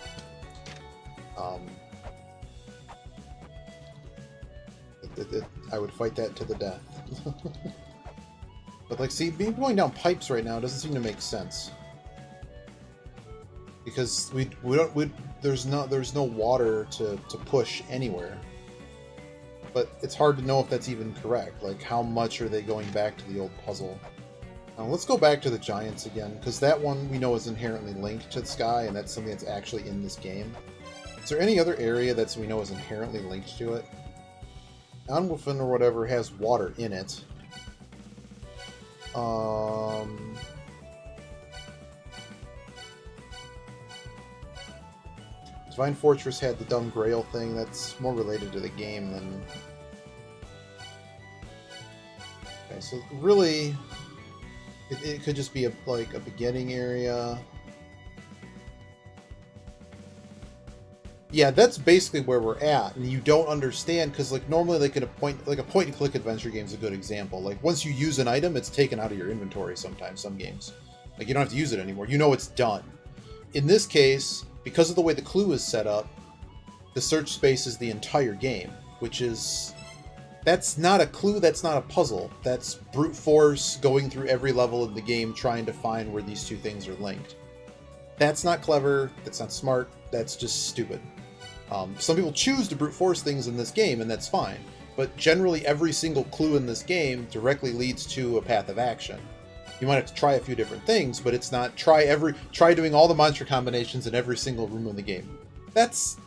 I would fight that to the death. But like, see, being going down pipes right now doesn't seem to make sense. Because there's no water to push anywhere. But it's hard to know if that's even correct. Like, how much are they going back to the old puzzle? Now, let's go back to the giants again, because that one we know is inherently linked to the sky, and that's something that's actually in this game. Is there any other area that we know is inherently linked to it? Anwolfen or whatever has water in it. Divine Fortress had the dumb Grail thing. That's more related to the game than... Okay, so really, it could just be like a beginning area. Yeah, that's basically where we're at, and you don't understand because, like, normally like a point-and-click adventure game is a good example. Like, once you use an item, it's taken out of your inventory. Sometimes, some games, like, you don't have to use it anymore. You know it's done. In this case, because of the way the clue is set up, the search space is the entire game, which is... That's not a clue, that's not a puzzle. That's brute force going through every level of the game trying to find where these two things are linked. That's not clever, that's not smart, that's just stupid. Some people choose to brute force things in this game, and that's fine. But generally every single clue in this game directly leads to a path of action. You might have to try a few different things, but it's not try doing all the monster combinations in every single room in the game. That's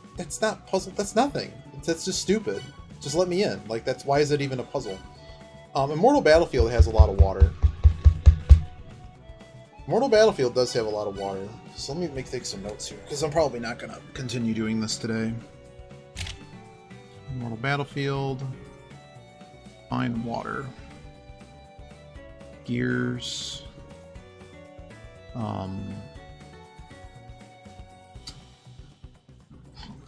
not puzzle, that's nothing. That's just stupid. Just let me in. Like, why is it even a puzzle? Immortal Battlefield has a lot of water. Immortal Battlefield does have a lot of water. So let me take some notes here, because I'm probably not going to continue doing this today. Immortal Battlefield. Find water. Gears.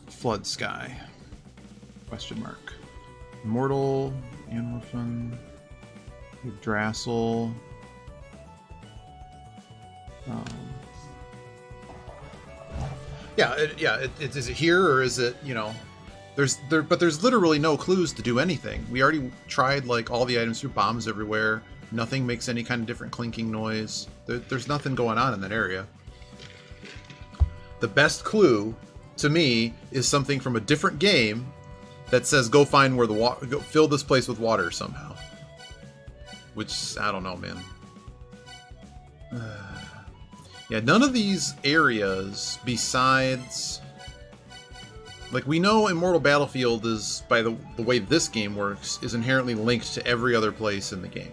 Flood Sky. Question mark. Immortal, Anwolfen, Yggdrasil. Is it here, or is it, but there's literally no clues to do anything. We already tried, like, all the items through bombs everywhere. Nothing makes any kind of different clinking noise. There's nothing going on in that area. The best clue, to me, is something from a different game that says go find where the water, go fill this place with water somehow. Which, I don't know, man. Yeah, none of these areas besides Like, we know Immortal Battlefield is, by the way this game works, is inherently linked to every other place in the game.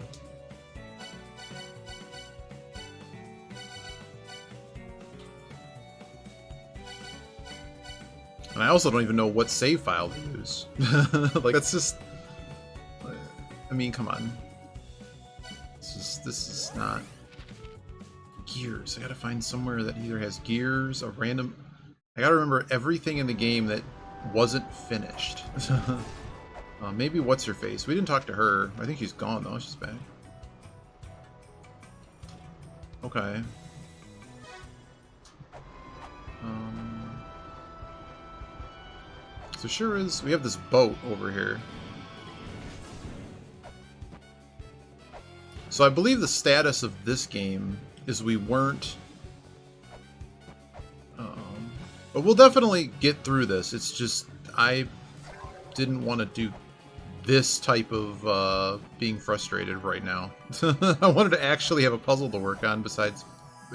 And I also don't even know what save file to use. Like, that's just... I mean, come on. This is not... Gears. I gotta find somewhere that either has gears, a random... I gotta remember everything in the game that wasn't finished. Maybe What's-Her-Face. We didn't talk to her. I think she's gone, though. She's back. Okay. So sure is... We have this boat over here. So I believe the status of this game is we weren't... but we'll definitely get through this. It's just, I didn't want to do this type of being frustrated right now. I wanted to actually have a puzzle to work on besides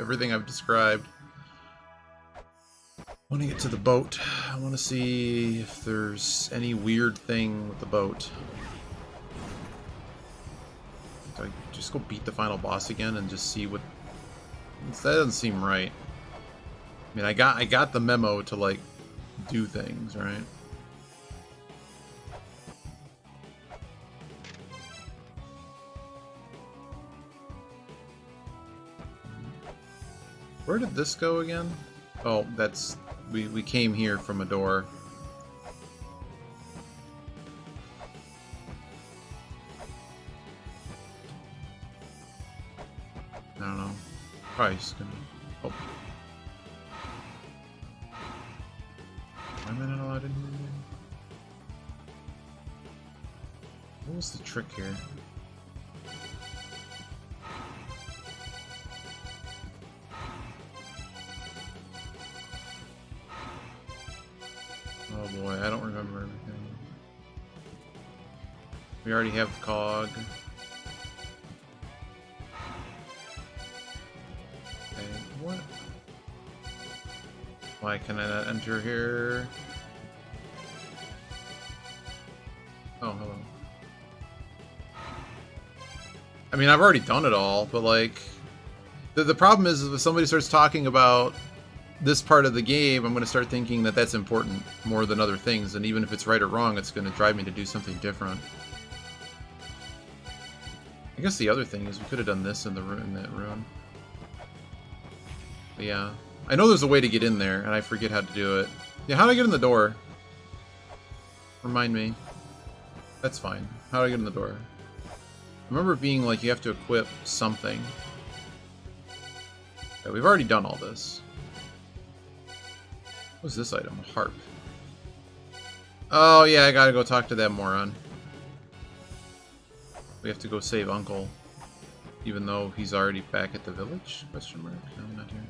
everything I've described. I want to get to the boat. I want to see if there's any weird thing with the boat. Do I just go beat the final boss again and just see what... That doesn't seem right. I mean, I got the memo to, like, do things, right? Where did this go again? Oh, that's... We came here from a door. I don't know. Probably just gonna... Oh. Why am I not allowed in here again? What was the trick here? Oh boy, I don't remember everything. We already have the cog. Okay, what? Why can I not enter here? Oh, hello. I mean, I've already done it all, but like... The problem is if somebody starts talking about this part of the game, I'm going to start thinking that that's important more than other things, and even if it's right or wrong, it's going to drive me to do something different. I guess the other thing is we could have done this in that room. But yeah. I know there's a way to get in there, and I forget how to do it. Yeah, how do I get in the door? Remind me. That's fine. How do I get in the door? I remember it being like you have to equip something. Okay, we've already done all this. What's this item? A harp. Oh yeah, I gotta go talk to that moron. We have to go save Uncle. Even though he's already back at the village? Question mark? No, not here.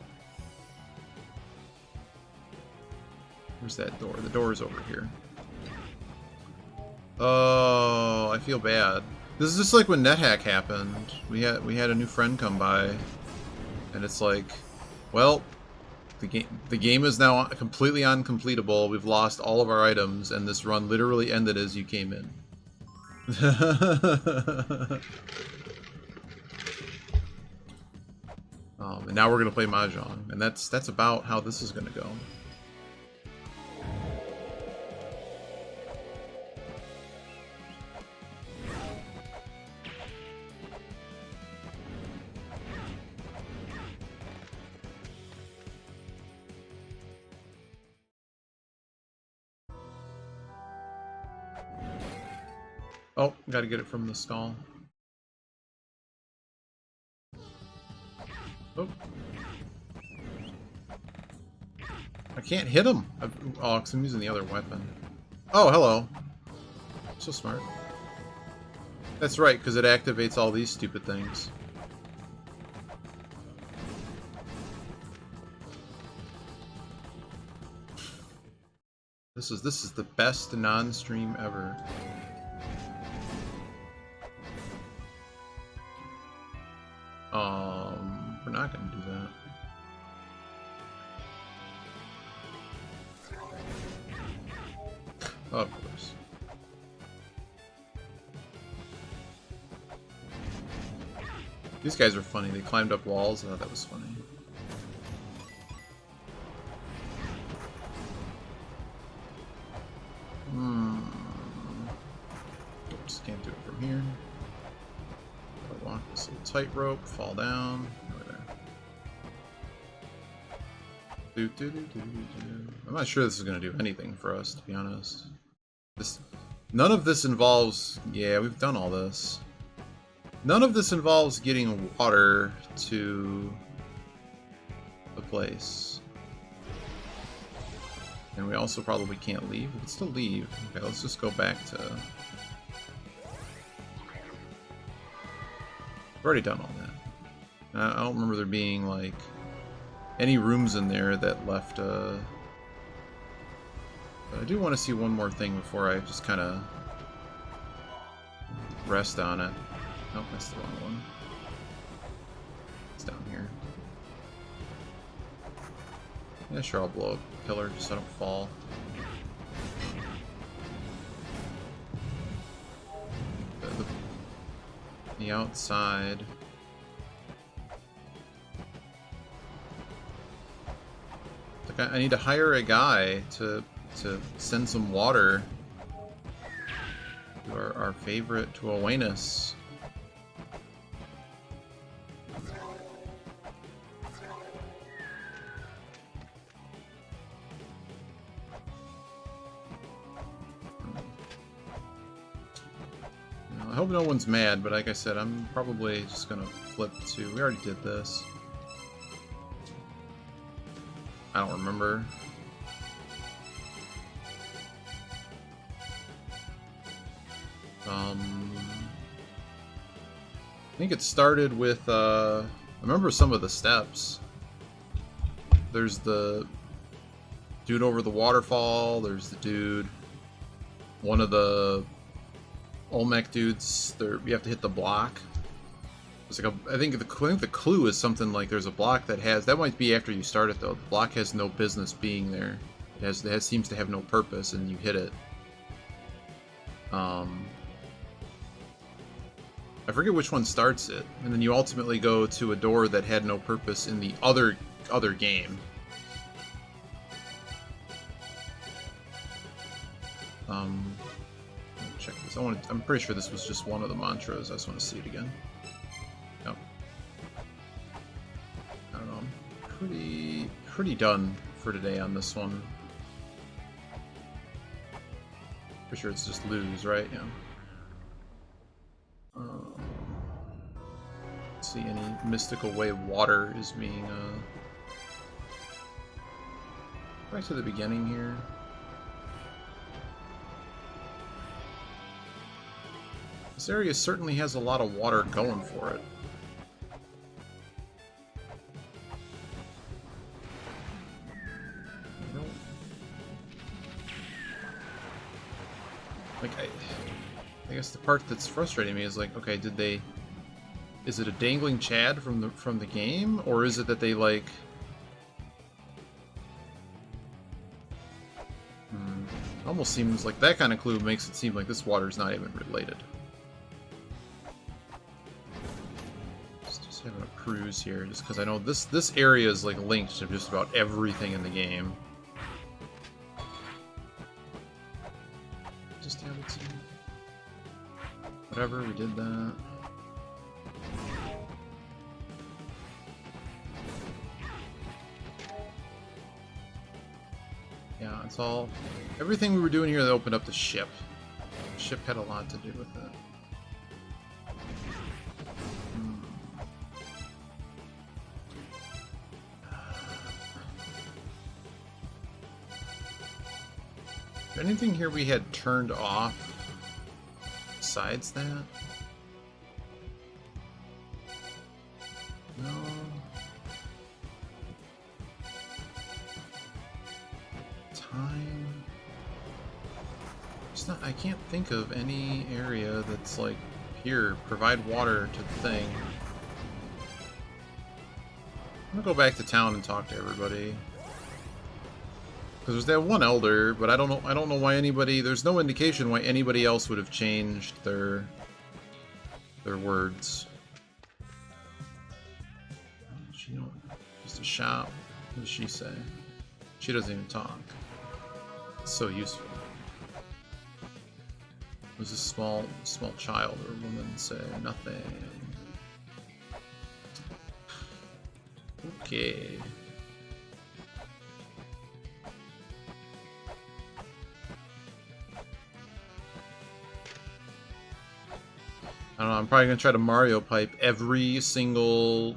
Where's that door? The door is over here. Oh, I feel bad. This is just like when NetHack happened. We had a new friend come by, and it's like, well, the game is now completely uncompletable. We've lost all of our items, and this run literally ended as you came in. And now we're gonna play Mahjong, and that's about how this is gonna go. Oh, gotta get it from the skull. Oh. I can't hit him! Oh, because I'm using the other weapon. Oh, hello. So smart. That's right, because it activates all these stupid things. This is the best non-stream ever. We're not gonna do that. Of course. These guys are funny. They climbed up walls. I thought that was funny. Oops, can't do it from here. Gotta walk this little tightrope, fall down. Over there. I'm not sure this is going to do anything for us, to be honest. None of this involves... Yeah, we've done all this. None of this involves getting water to the place. And we also probably can't leave. We can still leave. Okay, let's just go back to... We've already done all that. I don't remember there being, like, any rooms in there that left, But I do want to see one more thing before I just kind of rest on it. Nope, that's the wrong one. It's down here. Yeah, sure, I'll blow up a pillar just so I don't fall. The outside. Like I need to hire a guy to send some water to our favorite, to Awareness. I hope no one's mad, but like I said, I'm probably just gonna flip to... We already did this. I don't remember. I think it started with, I remember some of the steps. There's the dude over the waterfall, there's the dude... One of the Olmec dudes, you have to hit the block. It's like I think the clue is something like there's a block that has... That might be after you start it, though. The block has no business being there. It seems to have no purpose, and you hit it. I forget which one starts it, and then you ultimately go to a door that had no purpose in the other game. Check this. I'm pretty sure this was just one of the mantras. I just want to see it again. Nope. I don't know. I'm pretty done for today on this one. Pretty sure it's just lose, right? Yeah. Let's see any mystical way water is being back to the beginning here. This area certainly has a lot of water going for it. Like, I guess the part that's frustrating me is like, okay, is it a dangling Chad from the game, or is it that they like... Almost seems like that kind of clue makes it seem like this water's not even related. Just having a cruise here, just because I know this area is like linked to just about everything in the game. Just have it see. Whatever, we did that. Yeah, it's all... Everything we were doing here that opened up the ship. The ship had a lot to do with it. Is there anything here we had turned off besides that? No. Time. It's not. I can't think of any area that's like here. Provide water to the thing. I'm gonna go back to town and talk to everybody. Because there's that one elder, but I don't know why anybody. There's no indication why anybody else would have changed their words. She don't. Just a shop. What does she say? She doesn't even talk. It's so useful. What does a small child or woman say? Nothing. Okay. I don't know, I'm probably gonna try to Mario pipe every single...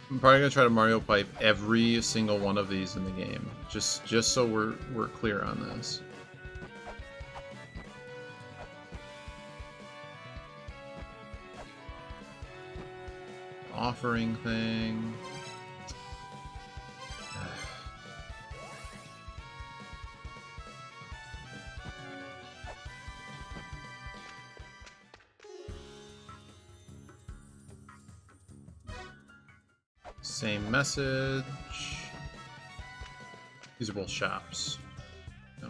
I'm probably gonna try to Mario pipe every single one of these in the game. Just so we're clear on this. Offering thing. Same message. These are both shops. No.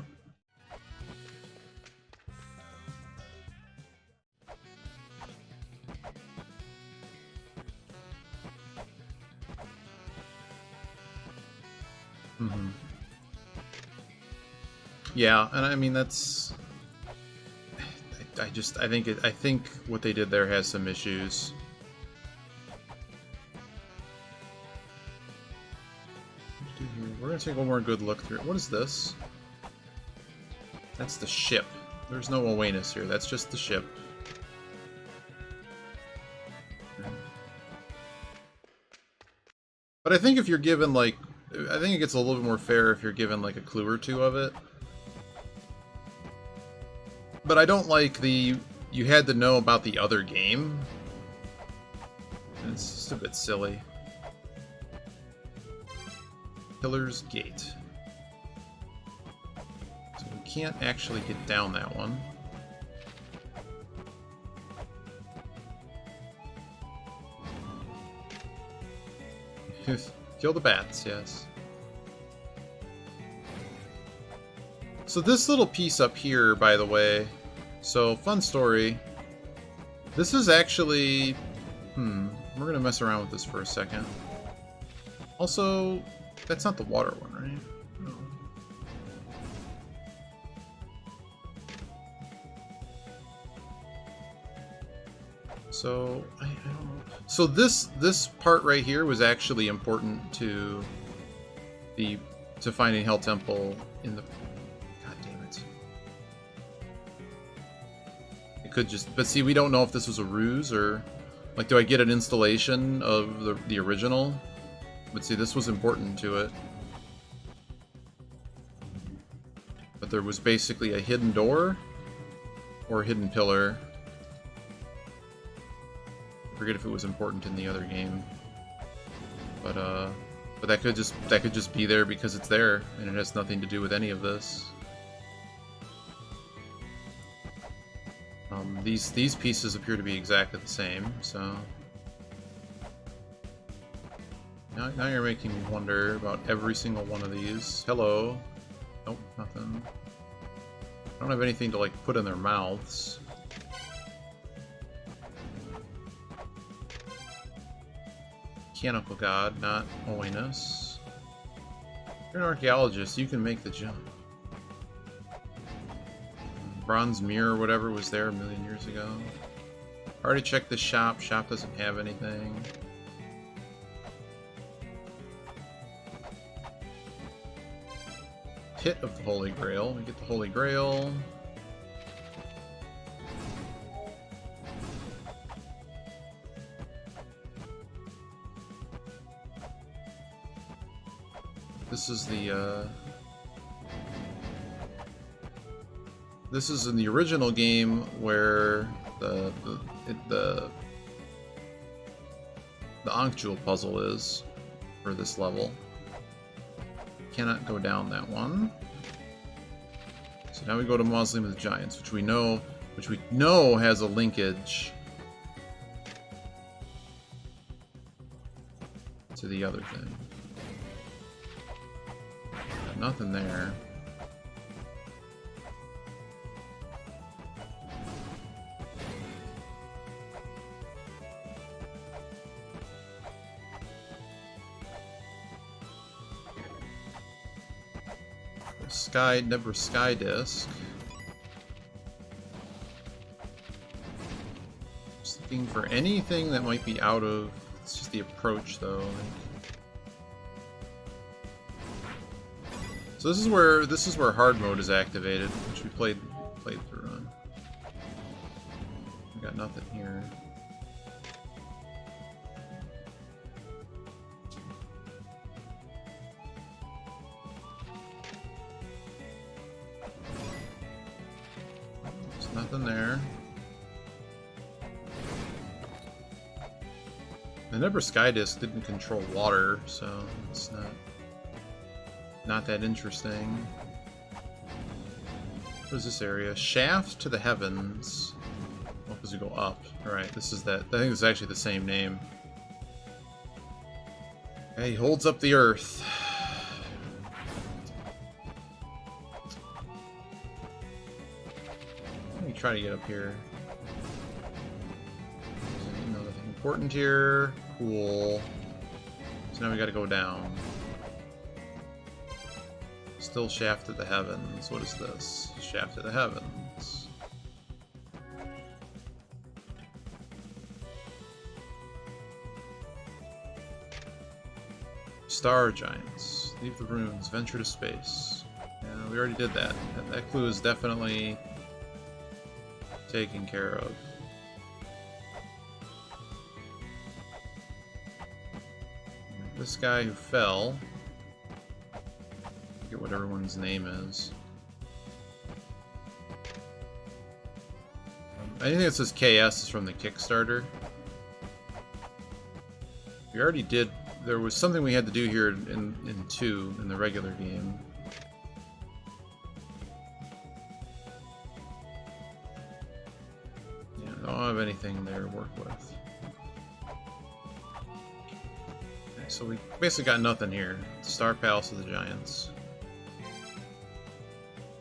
Mm-hmm. Yeah, and I mean that's. I think what they did there has some issues. We're gonna take one more good look through it. What is this? That's the ship. There's no awareness here. That's just the ship. But I think if you're given like, I think it gets a little bit more fair if you're given like a clue or two of it. But I don't like the you had to know about the other game. It's just a bit silly. Pillar's Gate. So we can't actually get down that one. Kill the bats, yes. So this little piece up here, by the way, so fun story. This is actually... we're gonna mess around with this for a second. Also... That's not the water one, right? No. So I don't know. So this part right here was actually important to finding Hell Temple in the. God damn it! It could just, but see, we don't know if this was a ruse or like, do I get an installation of the original? But see, this was important to it. But there was basically a hidden door or a hidden pillar. I forget if it was important in the other game. But that could just be there because it's there and it has nothing to do with any of this. These pieces appear to be exactly the same, so Now you're making me wonder about every single one of these. Hello. Nope, nothing. I don't have anything to, like, put in their mouths. Mechanical God, not holiness. You're an archaeologist, you can make the jump. Bronze mirror or whatever was there a million years ago. Already checked the shop. Shop doesn't have anything. Pit of the Holy Grail. We get the Holy Grail. This is the this is in the original game where the Ankh Jewel puzzle is for this level. Cannot go down that one. So now we go to Mausoleum of the Giants, which we know has a linkage to the other thing. Got nothing there. Never sky disc. Just looking for anything that might be out of. It's just the approach, though. So this is where hard mode is activated, which we played through on. We got nothing here. Nothing there. The Never Sky Disc didn't control water, so it's not that interesting. What is this area? Shaft to the Heavens. Oh, because we go up. Alright, this is that. I think it's actually the same name. Okay, he holds up the earth. Try to get up here. Nothing important here. Cool. So now we gotta go down. Still Shaft to the Heavens. What is this? Shaft to the Heavens. Star Giants. Leave the ruins. Venture to space. Yeah, we already did that. That clue is definitely taken care of. This guy who fell. I forget what everyone's name is. Anything that says KS is from the Kickstarter. We already did. There was something we had to do here in 2 in the regular game. I don't have anything there to work with. Okay, so we basically got nothing here. Star Palace of the Giants.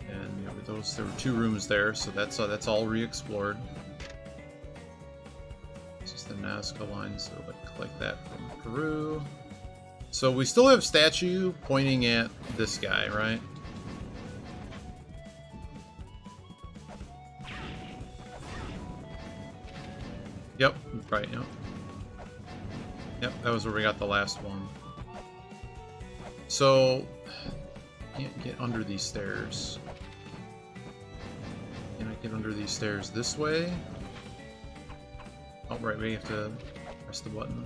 And there were 2 rooms there, so that's all re-explored. This is the Nazca line, so like that from Peru. So we still have statue pointing at this guy, right? Yep, right, yep. Yep, that was where we got the last one. So, can't get under these stairs. Can I get under these stairs this way? Oh, right, we have to press the button.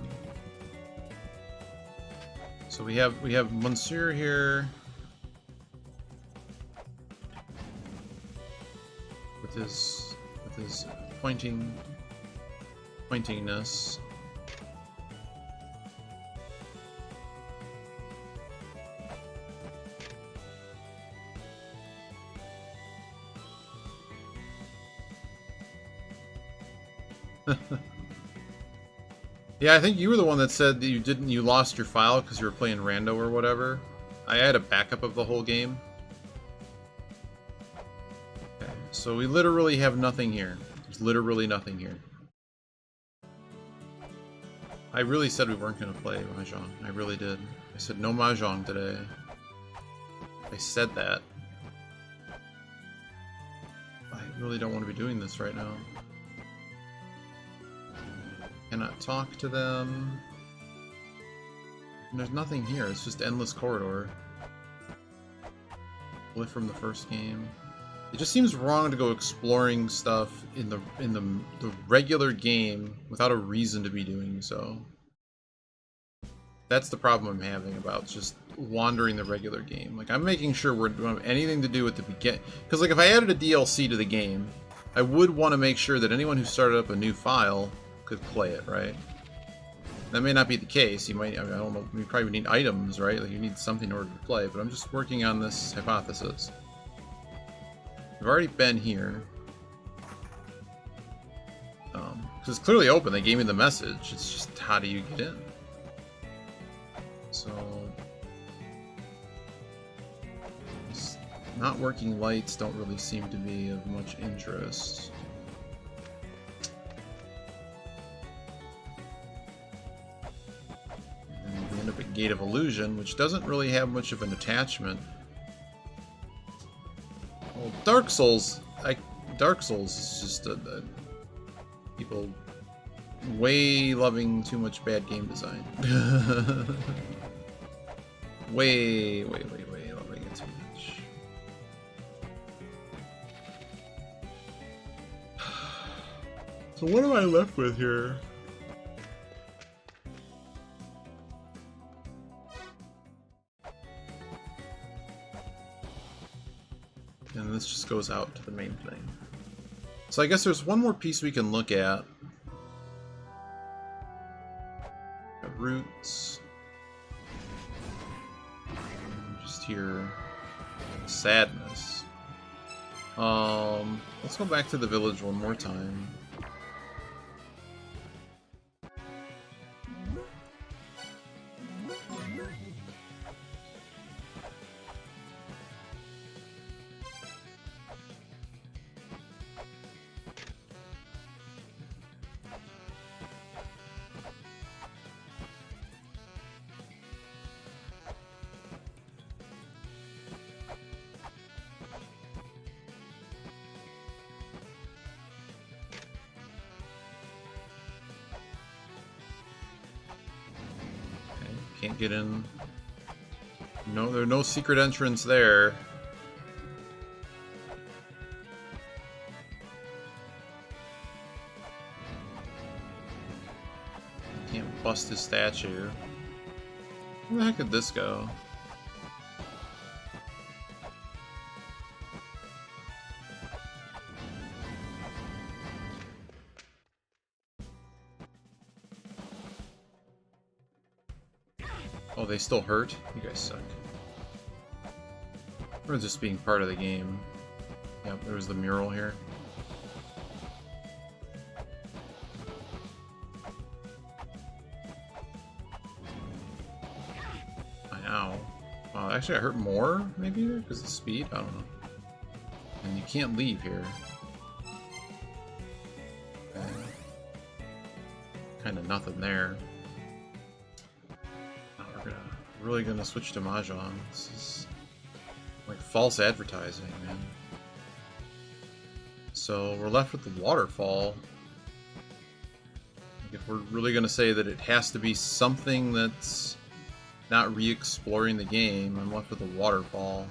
So we have Monsieur here. With his pointingness. Yeah, I think you were the one that said that you lost your file because you were playing rando or whatever. I had a backup of the whole game. Okay, so we literally have nothing here. There's literally nothing here. I really said we weren't going to play Mahjong. I really did. I said no Mahjong today. I said that. I really don't want to be doing this right now. Cannot talk to them. And there's nothing here. It's just endless corridor. Lift from the first game. It just seems wrong to go exploring stuff in the regular game without a reason to be doing so. That's the problem I'm having about just wandering the regular game. Like, I'm making sure we don't have anything to do with the beginning. Because, like, if I added a DLC to the game, I would want to make sure that anyone who started up a new file could play it, right? That may not be the case. You might, I don't know, you probably need items, right? Like, you need something in order to play, but I'm just working on this hypothesis. We've already been here. Because it's clearly open. They gave me the message. It's just, how do you get in? So, not working lights don't really seem to be of much interest. And we end up at Gate of Illusion, which doesn't really have much of an attachment. Well, Dark Souls is just people way loving too much bad game design. way loving it too much. So what am I left with here? And this just goes out to the main thing. So I guess there's one more piece we can look at. Got roots. Just here. Sadness. Let's go back to the village one more time. Can't get in. No, there's no secret entrance there. Can't bust his statue. Where the heck did this go? Oh, they still hurt? You guys suck. Or just being part of the game. Yep, there's the mural here. Ow. Actually, I hurt more, maybe, because of speed? I don't know. And you can't leave here. Okay. Kind of nothing there. Really gonna switch to Mahjong. This is like false advertising, man. So we're left with the waterfall. Like if we're really gonna say that it has to be something that's not re-exploring the game, I'm left with the waterfall.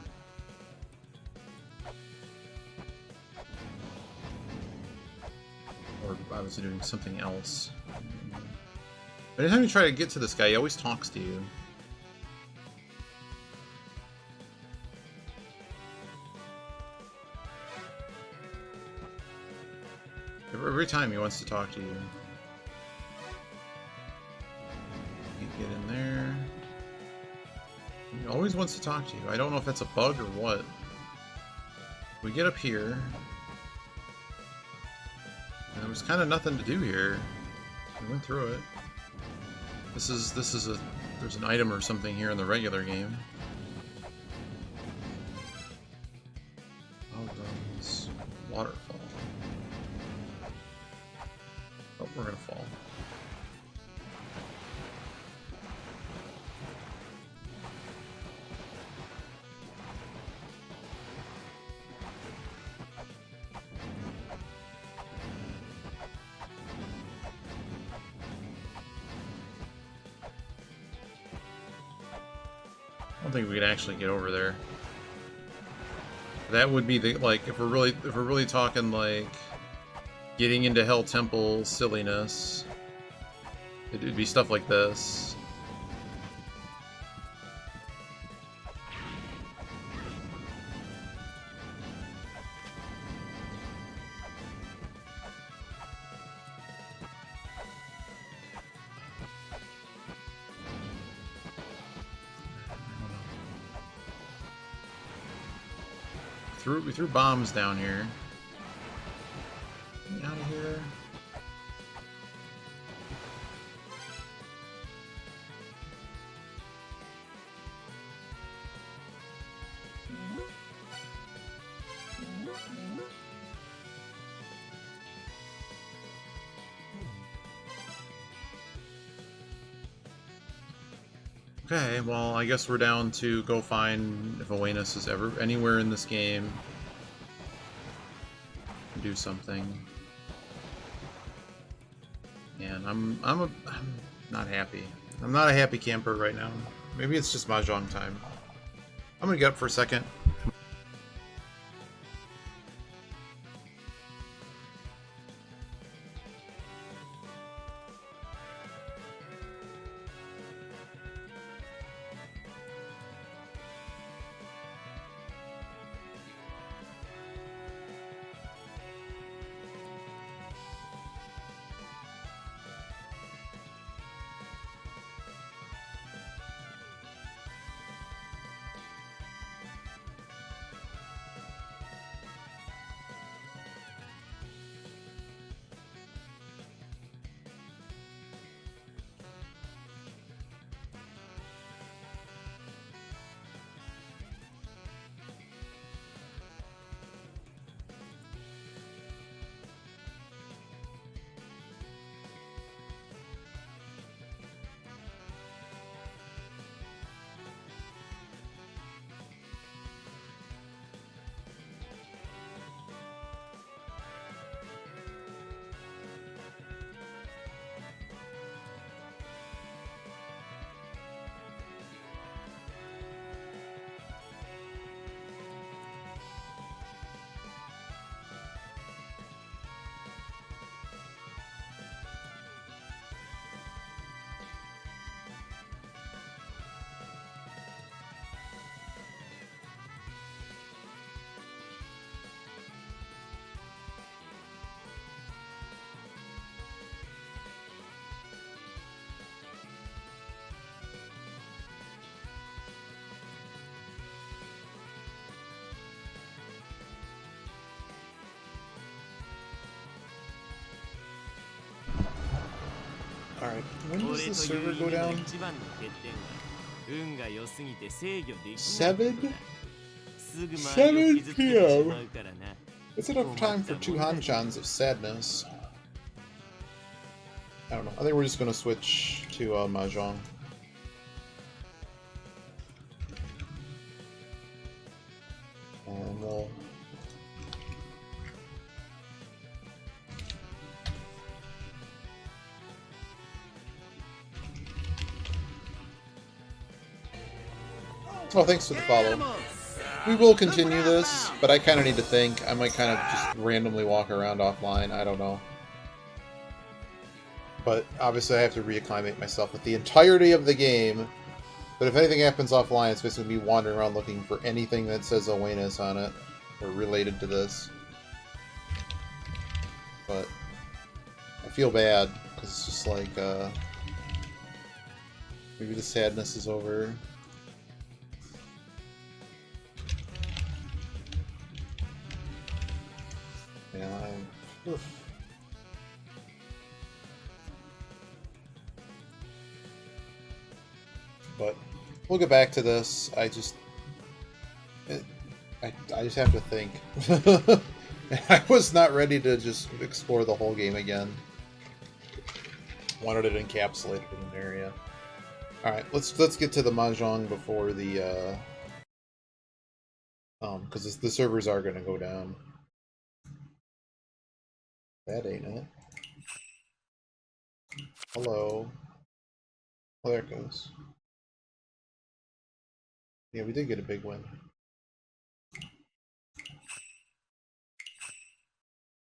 Or I was doing something else. But anytime you try to get to this guy, he always talks to you. Every time he wants to talk to you. You get in there. He always wants to talk to you. I don't know if that's a bug or what. We get up here. And there was kind of nothing to do here. We went through it. This is there's an item or something here in the regular game. Albums, waterfall. Oh, we're gonna fall. I don't think we can actually get over there. That would be the if we're really talking like getting into Hell Temple silliness, it'd be stuff like this. We threw bombs down here. Get me out of here. Okay, well, I guess we're down to go find if Awareness is ever anywhere in this game. Do something. And I'm not happy. I'm not a happy camper right now. Maybe it's just Mahjong time. I'm gonna get up for a second. Alright, when does the server go down? 7? 7 p.m. It's enough time for 2 Hanchans of sadness. I don't know. I think we're just going to switch to Mahjong. And we'll... Oh, thanks for the follow. We will continue this, but I kind of need to think. I might kind of just randomly walk around offline. I don't know. But obviously I have to reacclimate myself with the entirety of the game. But if anything happens offline, it's basically me wandering around looking for anything that says Awareness on it, or related to this. But I feel bad, because it's just like, maybe the sadness is over. Yeah, but we'll get back to this. I just have to think. I was not ready to just explore the whole game again. Wanted it encapsulated in an area. All right, let's get to the Mahjong before the because the servers are going to go down. That ain't it. Hello. Oh, there it goes. Yeah, we did get a big win.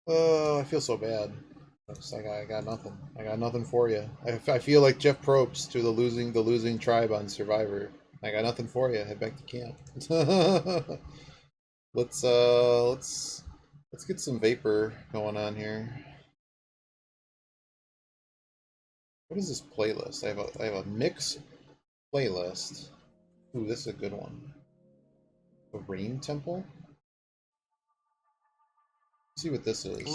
Oh, I feel so bad. It's like I got nothing. I got nothing for you. I feel like Jeff Probst to the losing tribe on Survivor. I got nothing for you. Head back to camp. Let's get some vapor going on here. What is this playlist? I have a mix playlist. Ooh, this is a good one. The Rain Temple? Let's see what this is. But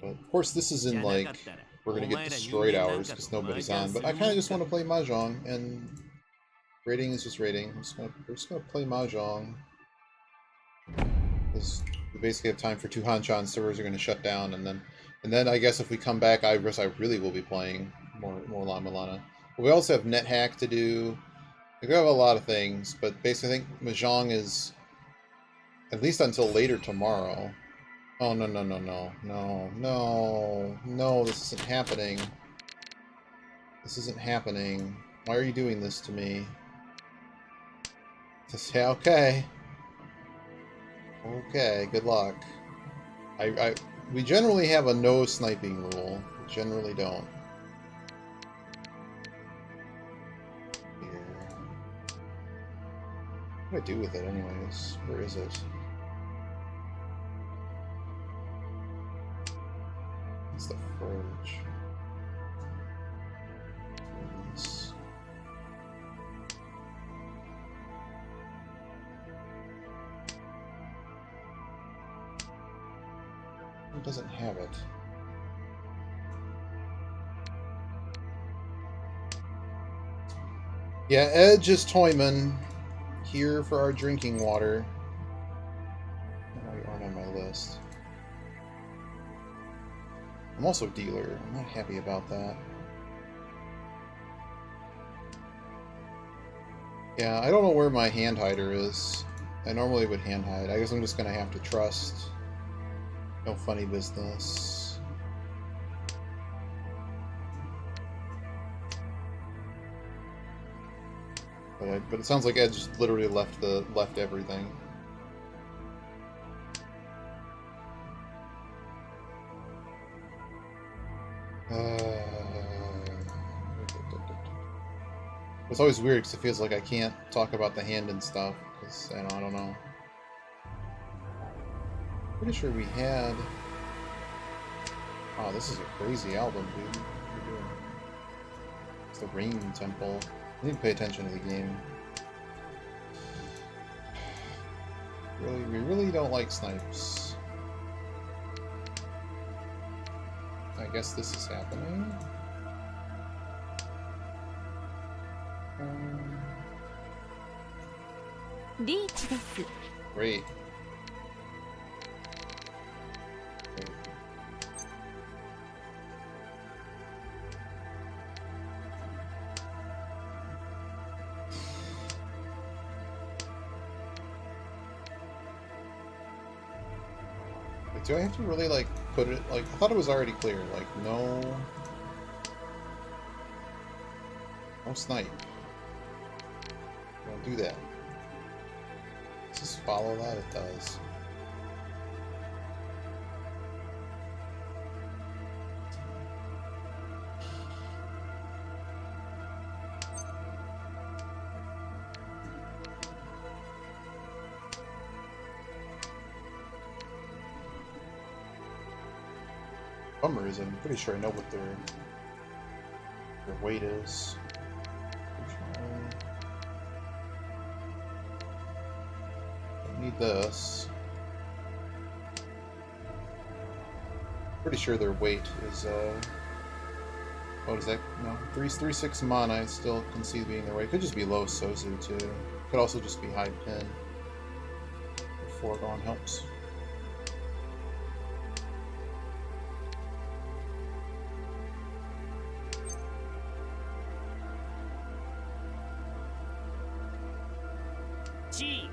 of course, this is in like we're gonna get destroyed hours because nobody's on. But I kind of just want to play Mahjong, and rating is just rating. We're just gonna play Mahjong. Because we basically have time for 2 Hanchan servers are gonna shut down, and then I guess if we come back, I guess I really will be playing more Mulana. We also have NetHack to do. We have a lot of things, but basically I think Mahjong is at least until later tomorrow. Oh, no, no, no, no, no, no, no, this isn't happening. This isn't happening. Why are you doing this to me? Yeah, okay. Okay, good luck. We generally have a no sniping rule. We generally don't. Here. What do I do with it anyways? Where is it? It's the fridge. Please. It doesn't have it. Yeah, Edge is Toyman. Here for our drinking water. Why aren't on my list? I'm also dealer. I'm not happy about that. Yeah, I don't know where my hand hider is. I normally would hand hide. I guess I'm just gonna have to trust. No funny business. But it sounds like Ed just literally left everything. It's always weird because it feels like I can't talk about the hand and stuff because I don't know. Pretty sure we had. Oh, this is a crazy album, dude. What are you doing? It's the Rain Temple. I need to pay attention to the game. We really don't like snipes. I guess this is happening. Great. Do I have to really, like, put it, like, I thought it was already clear, like, no snipe. Don't do that. Let's just follow that, it does. Bummer is I'm pretty sure I know what their weight is. I need this. Pretty sure their weight is what is that? No, 3-6 mana. I still can see being their weight. Could just be low Sozu too. Could also just be high pin. Foregone helps. G.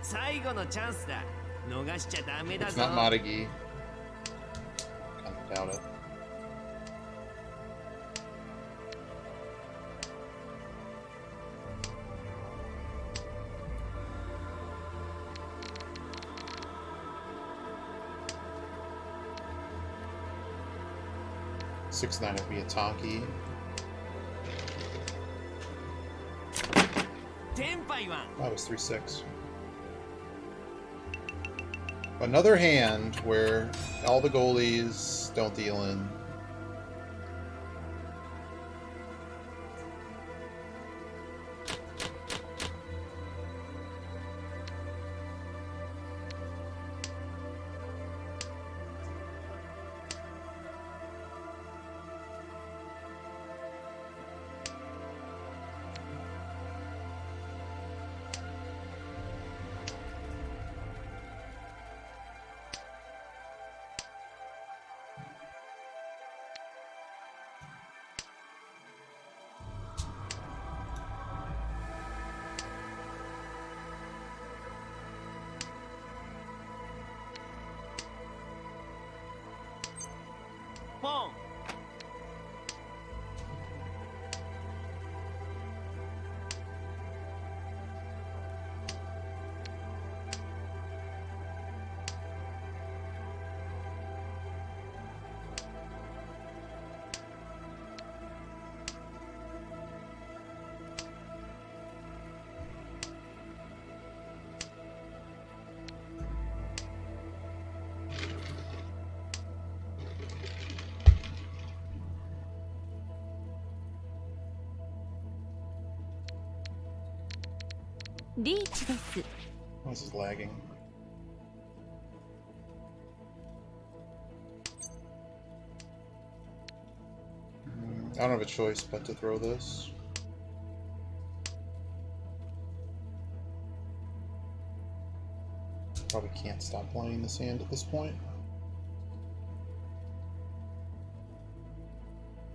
最後のチャンスだ。逃しちゃダメだ It's ぞ。 not Madagi. Kind of doubt it. Six nine would be a Tonki. テンパイワン。 That was 3-6. Another hand where all the goalies don't deal in. リーチです。 Oh, this is lagging. I don't have a choice but to throw this. Probably can't stop playing this hand at this point.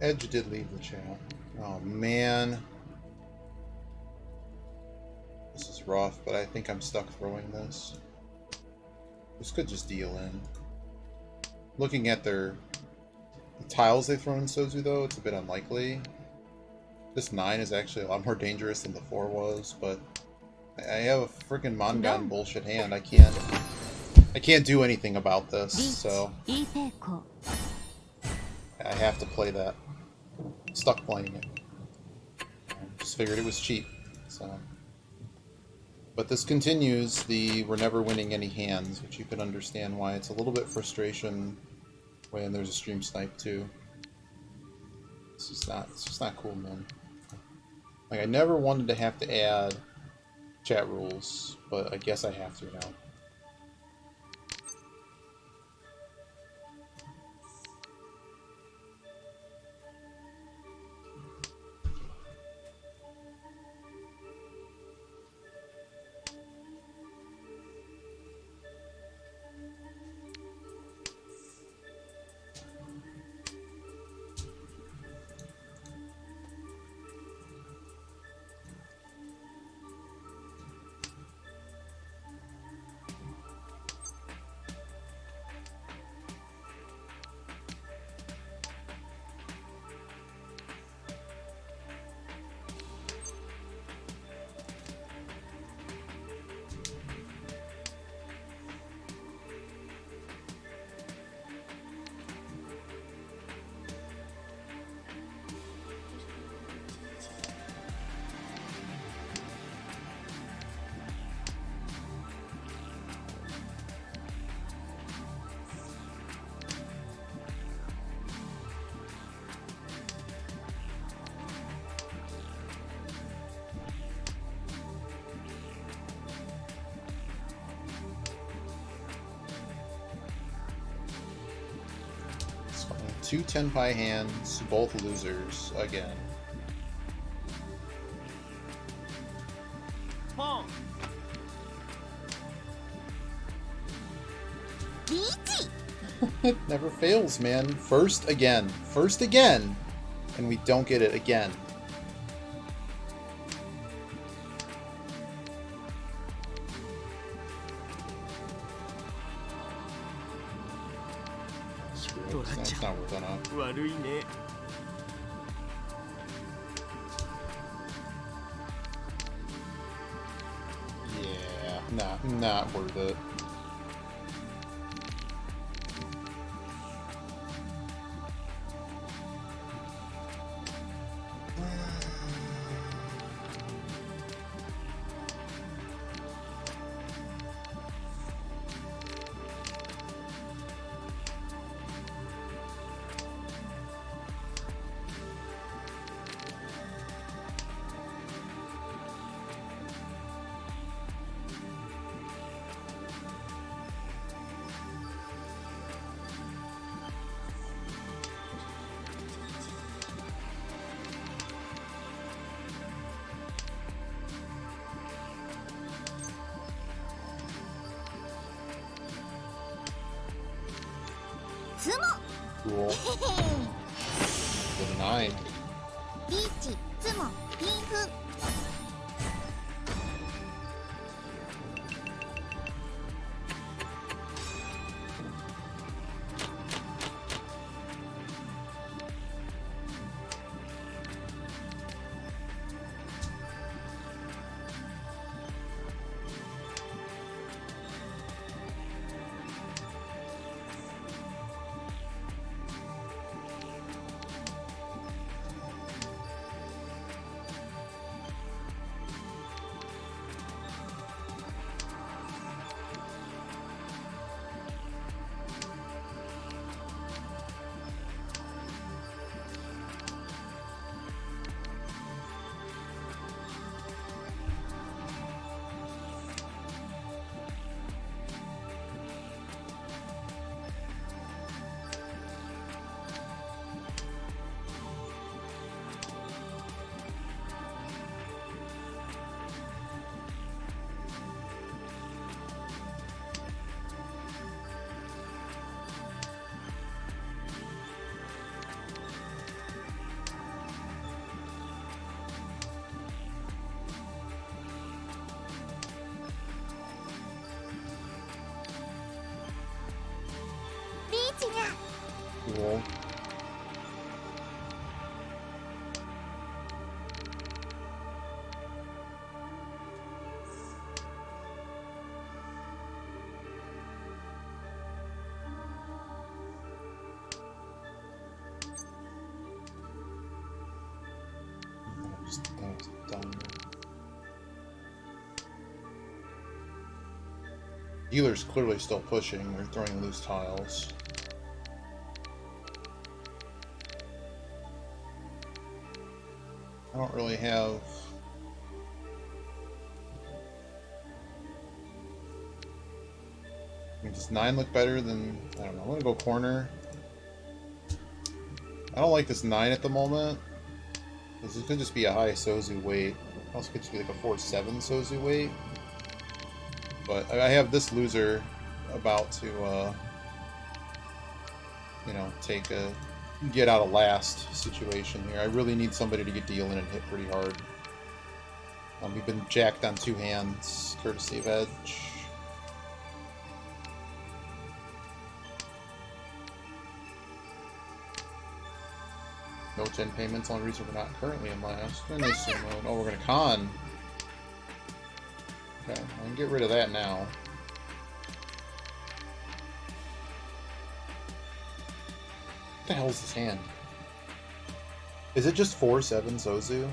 Edge did leave the chat. Oh man. This is rough, but I think I'm stuck throwing this. This could just deal in. Looking at the tiles they throw in Sozu though, it's a bit unlikely. This 9 is actually a lot more dangerous than the 4 was, but I have a freaking Mangan bullshit hand. I can't do anything about this, so I have to play that. Stuck playing it. Just figured it was cheap, so. But this continues the we're never winning any hands, which you can understand why it's a little bit frustration when there's a stream snipe too. It's just not cool, man. Like I never wanted to have to add chat rules, but I guess I have to now. Two 10-pie hands, both losers again. It never fails, man. First again, and we don't get it again. That's not worth enough. Yeah, not worth it. Cool. With a 9. Cool. Dealer's clearly still pushing. They're throwing loose tiles. I don't really have... I mean, does 9 look better than... I don't know. I'm going to go corner. I don't like this 9 at the moment. This could just be a high Sozu weight. It also could just be like a 4-7 Sozu weight. But I have this loser about to, you know, take a get out of last situation here. I really need somebody to get dealing and hit pretty hard. We've been jacked on 2 hands, courtesy of Edge. No 10 payments, only reason we're not currently in last. And they assume, oh, we're gonna con. Okay, I can get rid of that now. What the hell is this hand? Is it just 4-7 Sozu?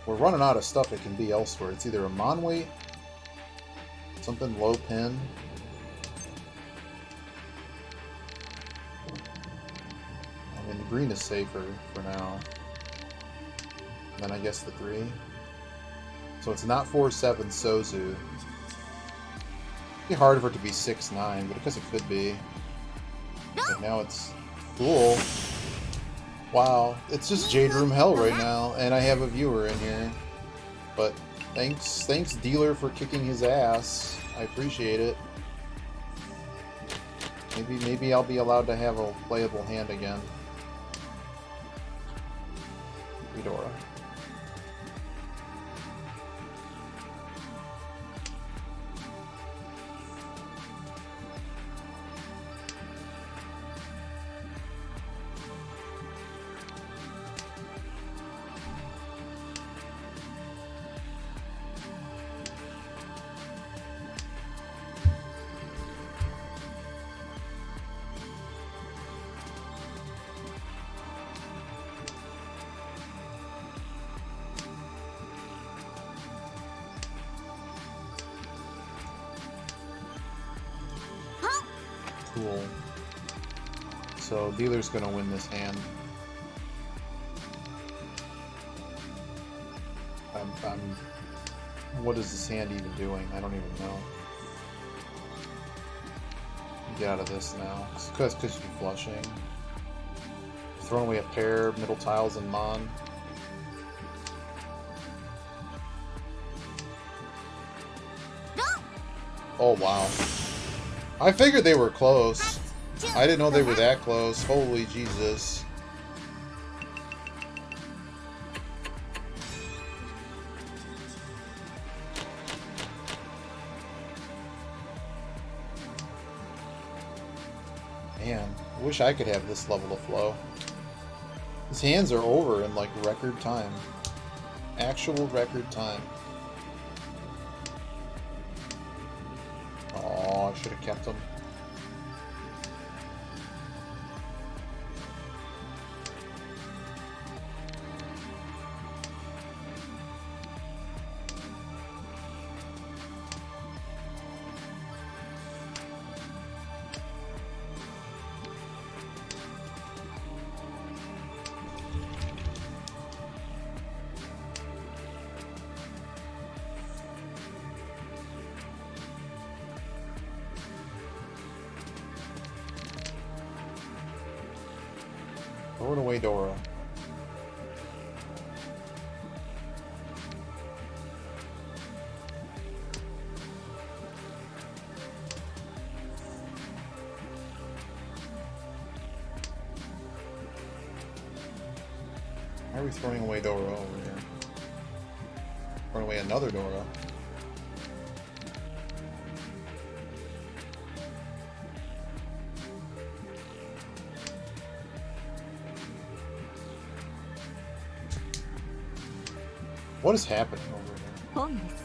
We're running out of stuff it can be elsewhere. It's either a Mon weight, something low pin. I mean, the green is safer for now. And then I guess the 3. So it's not 4-7 Sozu. It'd be hard for it to be 6-9, but I guess it could be. But now it's cool. Wow, it's just Jade Room hell right now, and I have a viewer in here. But thanks dealer for kicking his ass. I appreciate it. Maybe I'll be allowed to have a playable hand again. Ghidorah. Cool. So dealer's gonna win this hand. What is this hand even doing? I don't even know. Get out of this now. Because she's flushing. Throwing away a pair, middle tiles, and Mon. Oh wow. I figured they were close. I didn't know they were that close. Holy Jesus. Man, I wish I could have this level of flow. His hands are over in like record time. Actual record time. Oh, I should have kept him. Throwing away Dora. Why are we throwing away Dora over here? Throwing away another Dora. What is happening over here? 本です。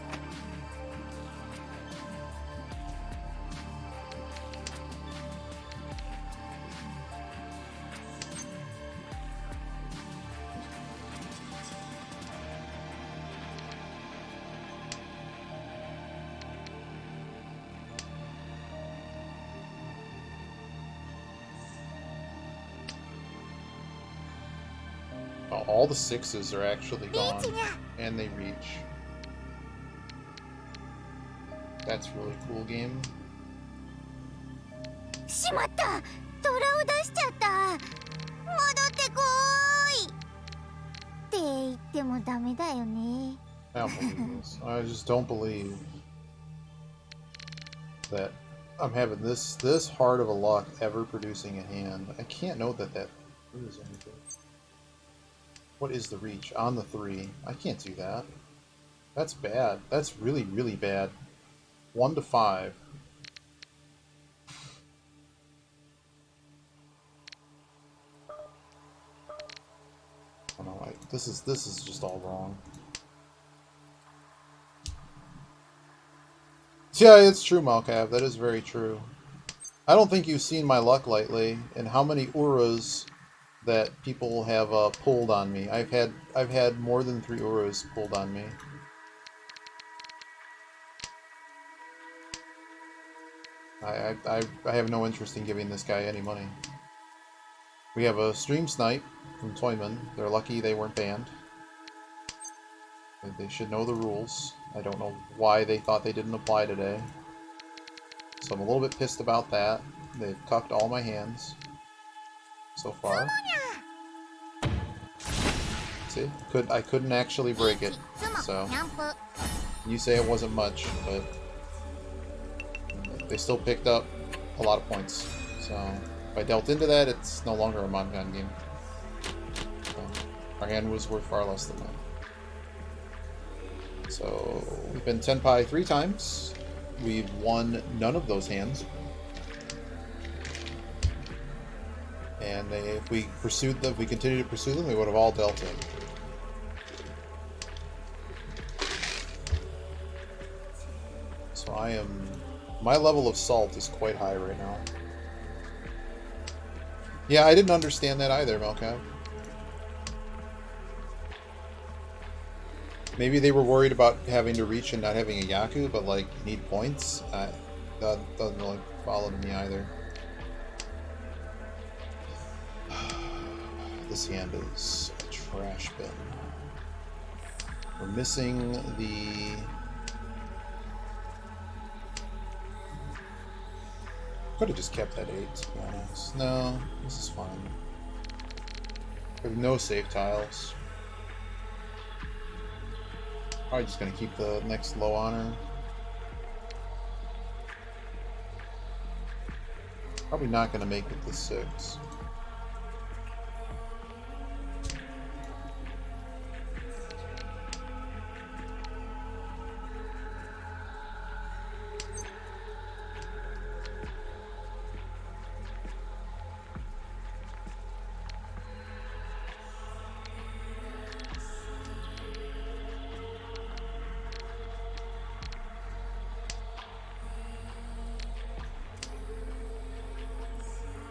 Oh, all the 6s are actually gone, and they reach. That's really cool game. しまった。虎を出しちゃった。戻ってこーい。って言ってもダメだよね。 I don't believe this. I just don't believe that I'm having this hard of a luck ever producing a hand. I can't know that is anything. What is the reach? On the 3. I can't do that. That's bad. That's really, really bad. 1 to 5. Oh no, this is just all wrong. Yeah, it's true, Malkav. That is very true. I don't think you've seen my luck lately, and how many Uras that people have pulled on me. I've had more than 3 Uras pulled on me. I have no interest in giving this guy any money. We have a stream snipe from Toyman. They're lucky they weren't banned. They should know the rules. I don't know why they thought they didn't apply today. So I'm a little bit pissed about that. They've cucked all my hands so far. See? I couldn't actually break it. So you say it wasn't much, but they still picked up a lot of points. So if I dealt into that, it's no longer a Mangan game. So our hand was worth far less than that. So we've been Tenpai 3 times. We've won none of those hands. And if we pursued them, if we continued to pursue them, we would have all dealt in. So my level of salt is quite high right now. Yeah, I didn't understand that either, Melcab. Maybe they were worried about having to reach and not having a Yaku, but like need points. That doesn't really follow to me either. This hand is a trash bin. We're missing the... Could have just kept that 8, to be honest. No, this is fine. We have no save tiles. Probably just gonna keep the next low honor. Probably not gonna make it to 6.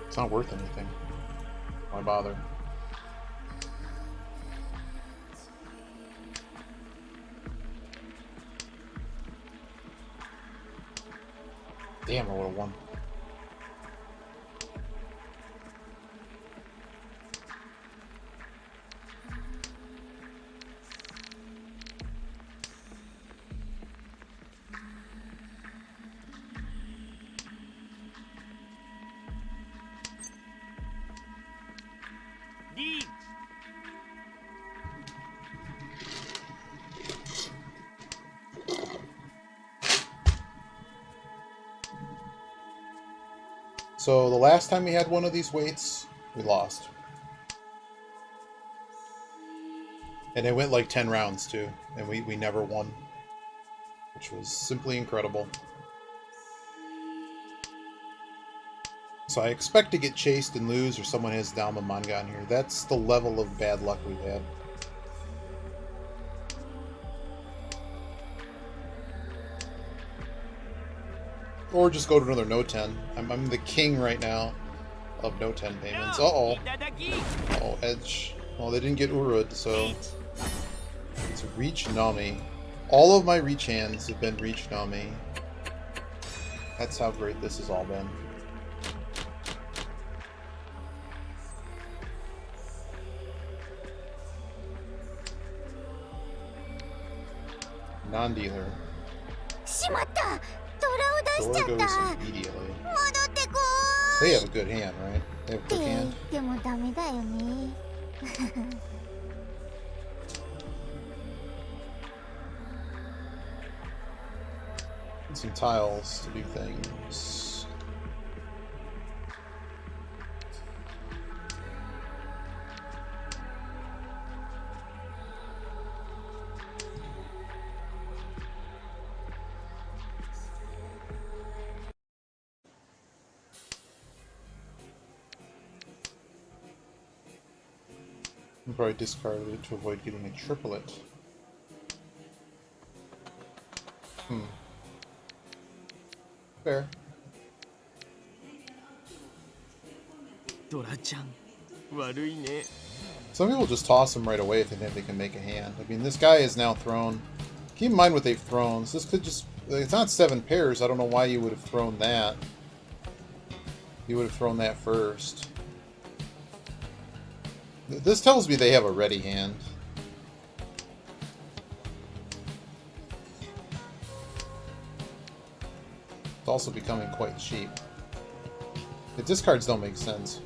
It's not worth anything. Why bother? Damn, I would have won. So the last time we had one of these weights, we lost. And it went like 10 rounds too, and we never won. Which was simply incredible. So I expect to get chased and lose, or someone has Dalma Mangan here. That's the level of bad luck we've had. Or just go to another no 10. I'm the king right now of no 10 payments. Uh-oh. Uh-oh, edge. Well, they didn't get Urud, so... It's Reach Nami. All of my Reach hands have been Reach Nami. That's how great this has all been. Non-dealer. Dora goes immediately. They have a good hand, right? They have a good hand. And some tiles to do things. I'll probably discard it to avoid getting a triplet. Fair. Some people just toss them right away if they think they can make a hand. I mean, this guy is now thrown. Keep in mind what they've thrown. So this could just... It's not 7 pairs. I don't know why you would have thrown that. You would have thrown that first. This tells me they have a ready hand. It's also becoming quite cheap. The discards don't make sense.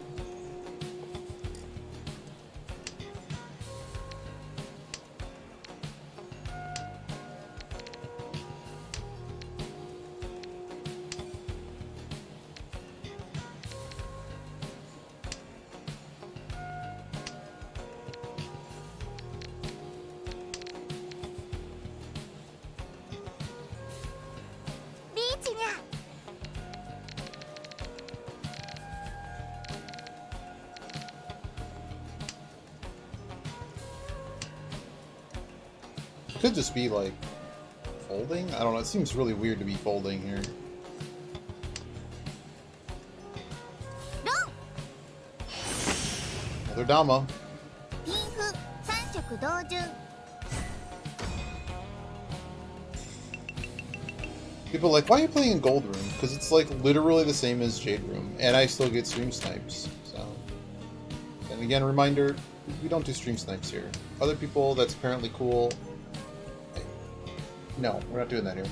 Could just be like folding? I don't know, it seems really weird to be folding here. Another Dama. People are like, why are you playing in Gold Room? Because it's like literally the same as Jade Room, and I still get stream snipes. So, and again, reminder, we don't do stream snipes here. Other people, that's apparently cool. No, we're not doing that here.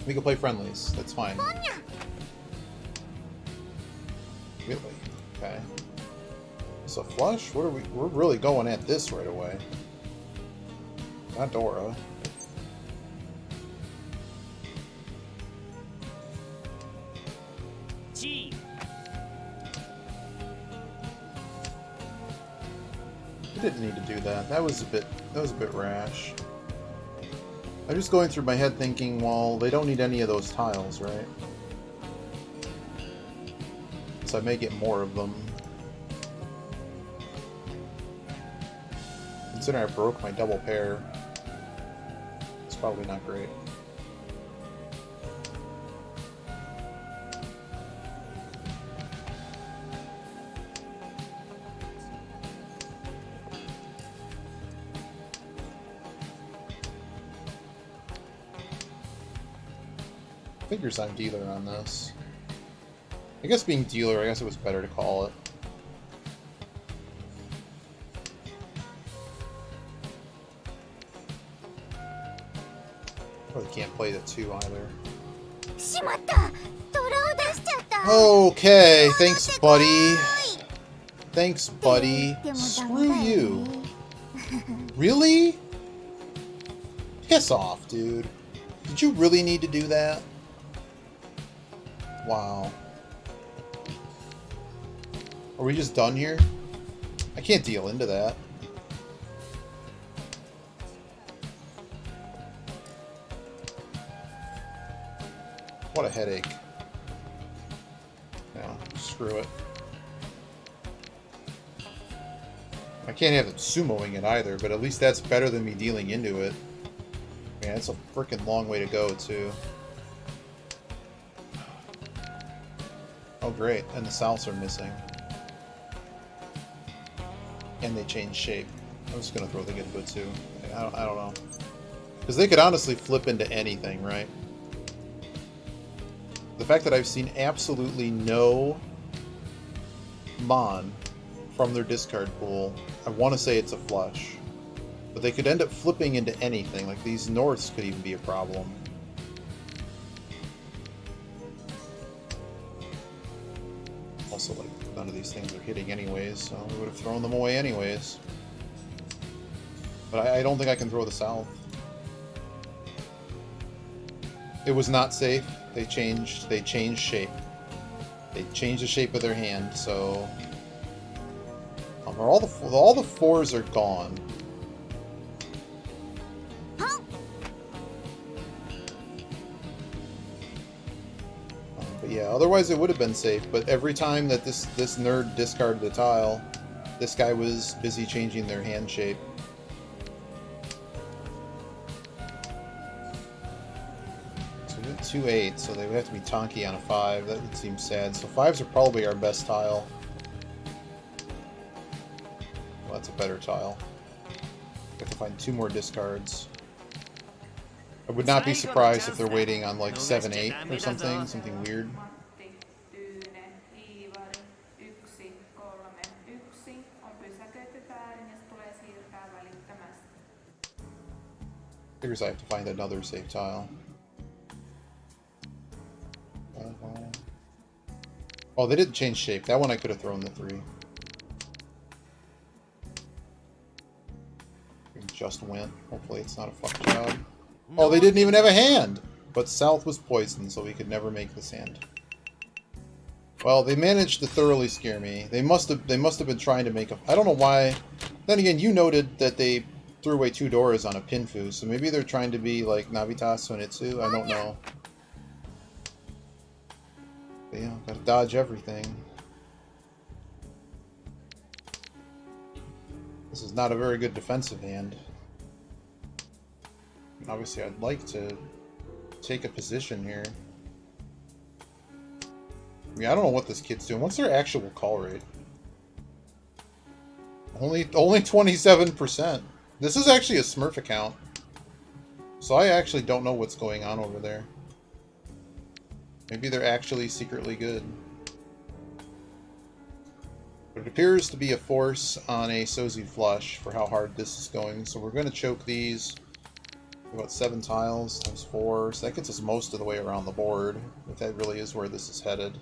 We can play friendlies. That's fine. Really? Okay. So flush? What are we? We're really going at this right away. Not Dora. G. We didn't need to do that. That was a bit rash. I'm just going through my head thinking, well, they don't need any of those tiles, right? So I may get more of them. Considering I broke my double pair, it's probably not great. Figures I'm dealer on this. I guess being dealer, I guess it was better to call it. Probably can't play the 2 either. Okay, thanks, buddy. Thanks, buddy. Screw you. Really? Piss off, dude. Did you really need to do that? Wow. Are we just done here? I can't deal into that. What a headache. Yeah, screw it. I can't have it sumoing it either, but at least that's better than me dealing into it. Man, it's a freaking long way to go, too. Oh, great. And the souths are missing. And they change shape. I'm just going to throw the Genbutsu. I don't know. Because they could honestly flip into anything, right? The fact that I've seen absolutely no Mon from their discard pool, I want to say it's a flush. But they could end up flipping into anything. Like, these Norths could even be a problem. Also, like, none of these things are hitting anyways, so we would have thrown them away anyways. But I don't think I can throw the south. It was not safe. They changed shape. They changed the shape of their hand, so all the fours are gone. But yeah, otherwise it would have been safe. But every time that this nerd discarded a tile, this guy was busy changing their hand shape. So we went 2-8, so they would have to be Tonki on a 5. That would seem sad. So 5s are probably our best tile. Well, that's a better tile. We have to find 2 more discards. I would not be surprised if they're waiting on like 7-8 or something weird. Figures I have to find another safe tile. Oh, they didn't change shape. That one I could have thrown the 3. It just went. Hopefully it's not a fuck job. Oh, they didn't even have a hand! But south was poisoned, so we could never make this hand. Well, they managed to thoroughly scare me. They must have been trying to make a... I don't know why... Then again, you noted that they threw away 2 doors on a Pinfu, so maybe they're trying to be like Navitas Sonitsu? I don't know. But yeah, gotta dodge everything. This is not a very good defensive hand. Obviously, I'd like to take a position here. I mean, I don't know what this kid's doing. What's their actual call rate? Only 27%. This is actually a Smurf account. So I actually don't know what's going on over there. Maybe they're actually secretly good. But it appears to be a force on a Sozu flush for how hard this is going. So we're going to choke these. About 7 tiles times 4, so that gets us most of the way around the board, if that really is where this is headed.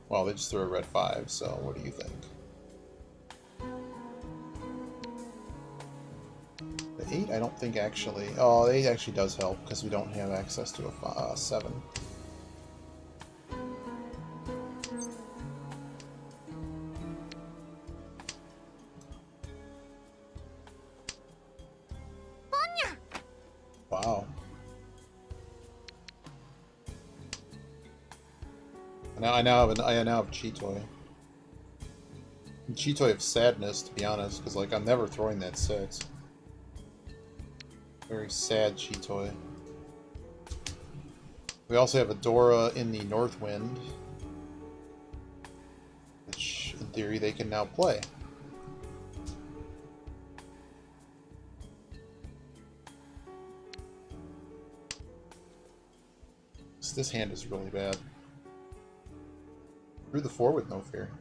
Well, they just threw a red 5, so what do you think? The 8, I don't think actually... Oh, the 8 actually does help, because we don't have access to a 7. Wow. I now have Chitoy. Chitoy of sadness, to be honest, because like I'm never throwing that 6. Very sad Chitoy. We also have a Dora in the North Wind, which in theory they can now play. This hand is really bad. Through the 4 with no fear.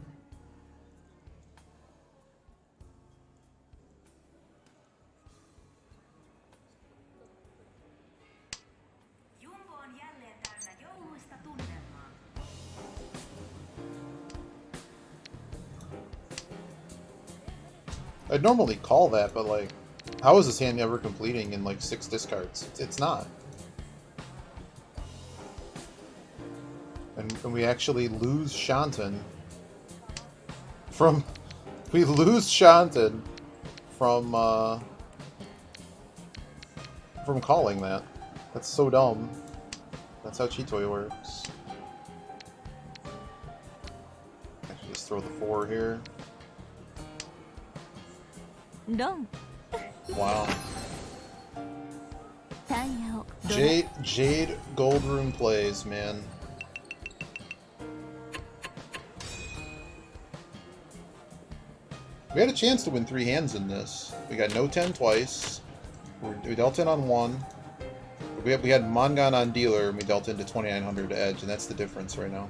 I'd normally call that, but like, how is this hand ever completing in like 6 discards? It's not. And we actually lose Shantan from... We lose Shantan from calling that. That's so dumb. That's how Chitoy works. Actually, just throw the 4 here. Wow. Jade Goldroom plays, man. We had a chance to win 3 hands in this. We got no 10 twice. We dealt in on 1. We had Mangan on dealer, and we dealt into 2900 edge, and that's the difference right now.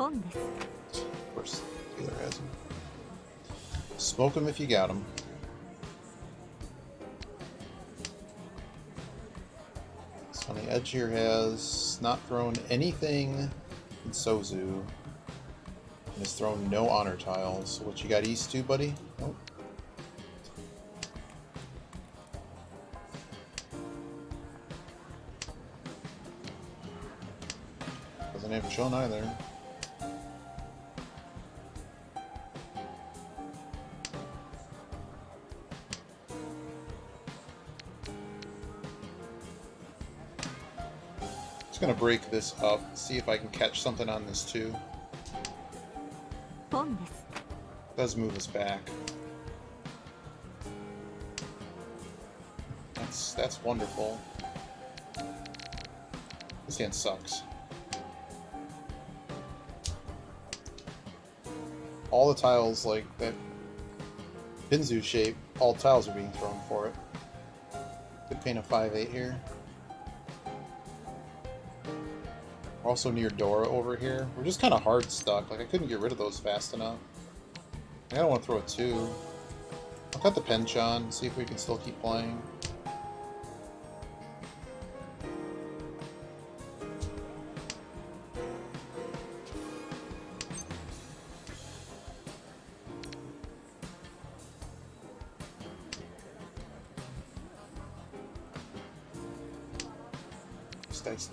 Of course, dealer has him. Smoke him if you got him. So on the edge here has not thrown anything in Sozu. And has thrown no honor tiles. So what you got east to, buddy? Nope. Doesn't have a shown either. Gonna break this up, see if I can catch something on this too. Does move us back. That's wonderful. This hand sucks. All the tiles like that Pinzu shape, all tiles are being thrown for it. Could paint a 5/8 here. We're also near Dora over here. We're just kind of hard stuck. Like, I couldn't get rid of those fast enough. I don't want to throw a 2. I'll cut the Penchon, see if we can still keep playing.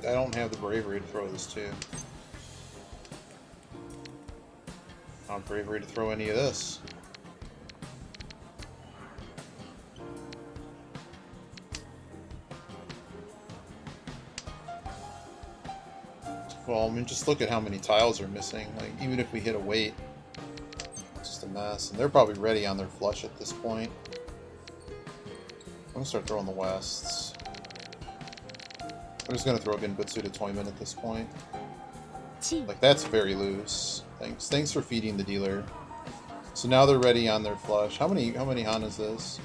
I don't have the bravery to throw this too. I don't have bravery to throw any of this. Well, I mean, just look at how many tiles are missing. Like, even if we hit a weight, it's just a mess. And they're probably ready on their flush at this point. I'm gonna start throwing the Wests. I'm just gonna throw Genbutsu to Toyman at this point. Like, that's very loose. Thanks for feeding the dealer. So now they're ready on their flush. How many Han is this?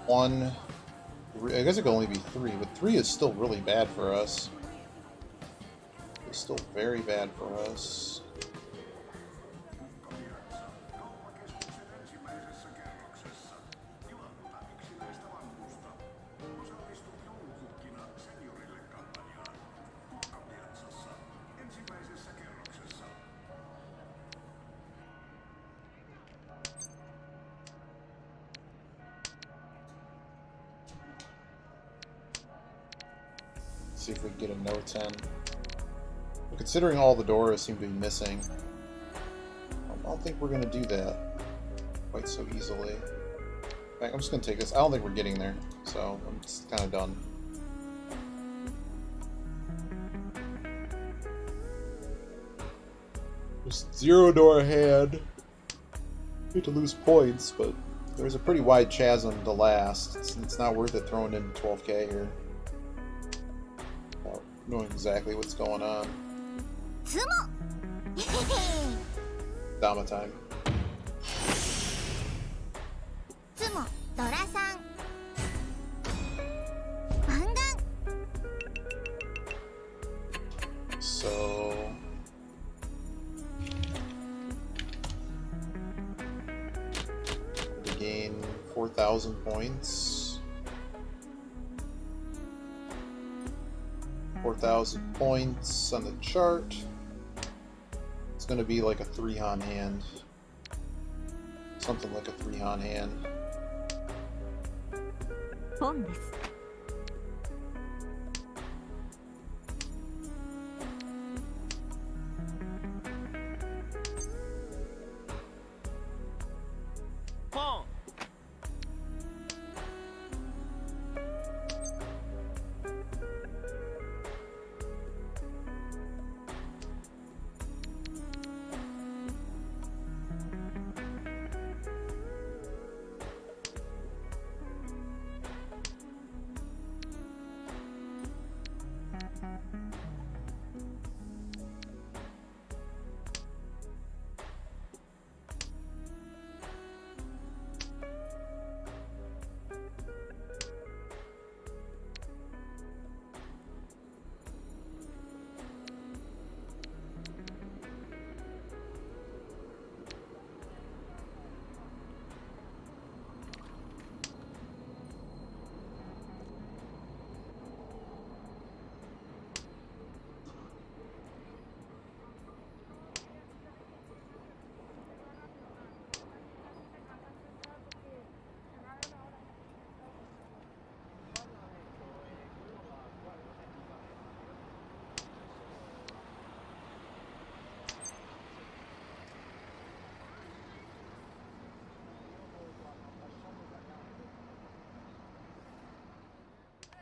1. I guess it could only be 3, but 3 is still really bad for us. It's still very bad for us. See if we can get a no 10. But considering all the Doras seem to be missing, I don't think we're going to do that quite so easily. In fact, I'm just going to take this. I don't think we're getting there, so I'm just kind of done. Just 0 Dora hand. Hate to lose points, but there's a pretty wide chasm to last. It's not worth it throwing in 12k here. Knowing exactly what's going on. Dama time. So we gain 4,000 points. 4,000 points on the chart. It's going to be like a 3 Han hand. Something like a 3 Han hand.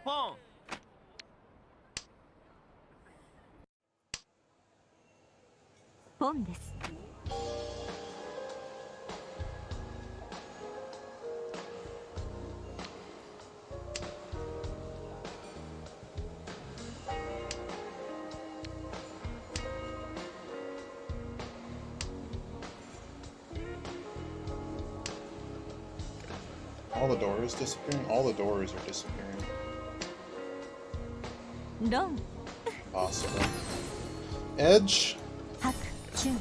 ポン。ポンです。All the doors disappearing? All the doors are disappearing. ロン、 Possible. Edge? ハク、チュン。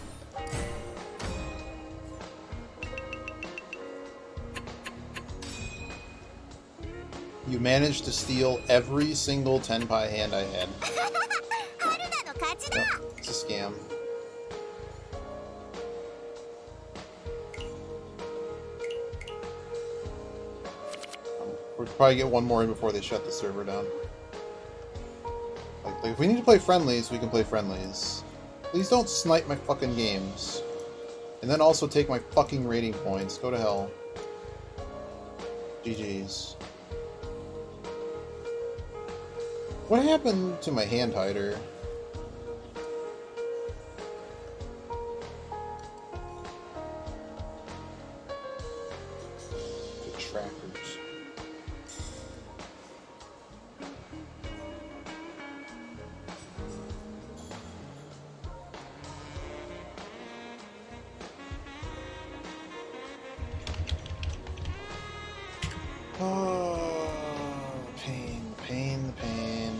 You managed to steal every single tenpai hand I had. 春菜の勝ちだ。 Yep, it's a scam. We'll probably get one more in before they shut the server down. Like, if we need to play friendlies, we can play friendlies. Please don't snipe my fucking games. And then also take my fucking rating points. Go to hell. GG's. What happened to my hand hider? The trackers. Oh, pain, pain, pain.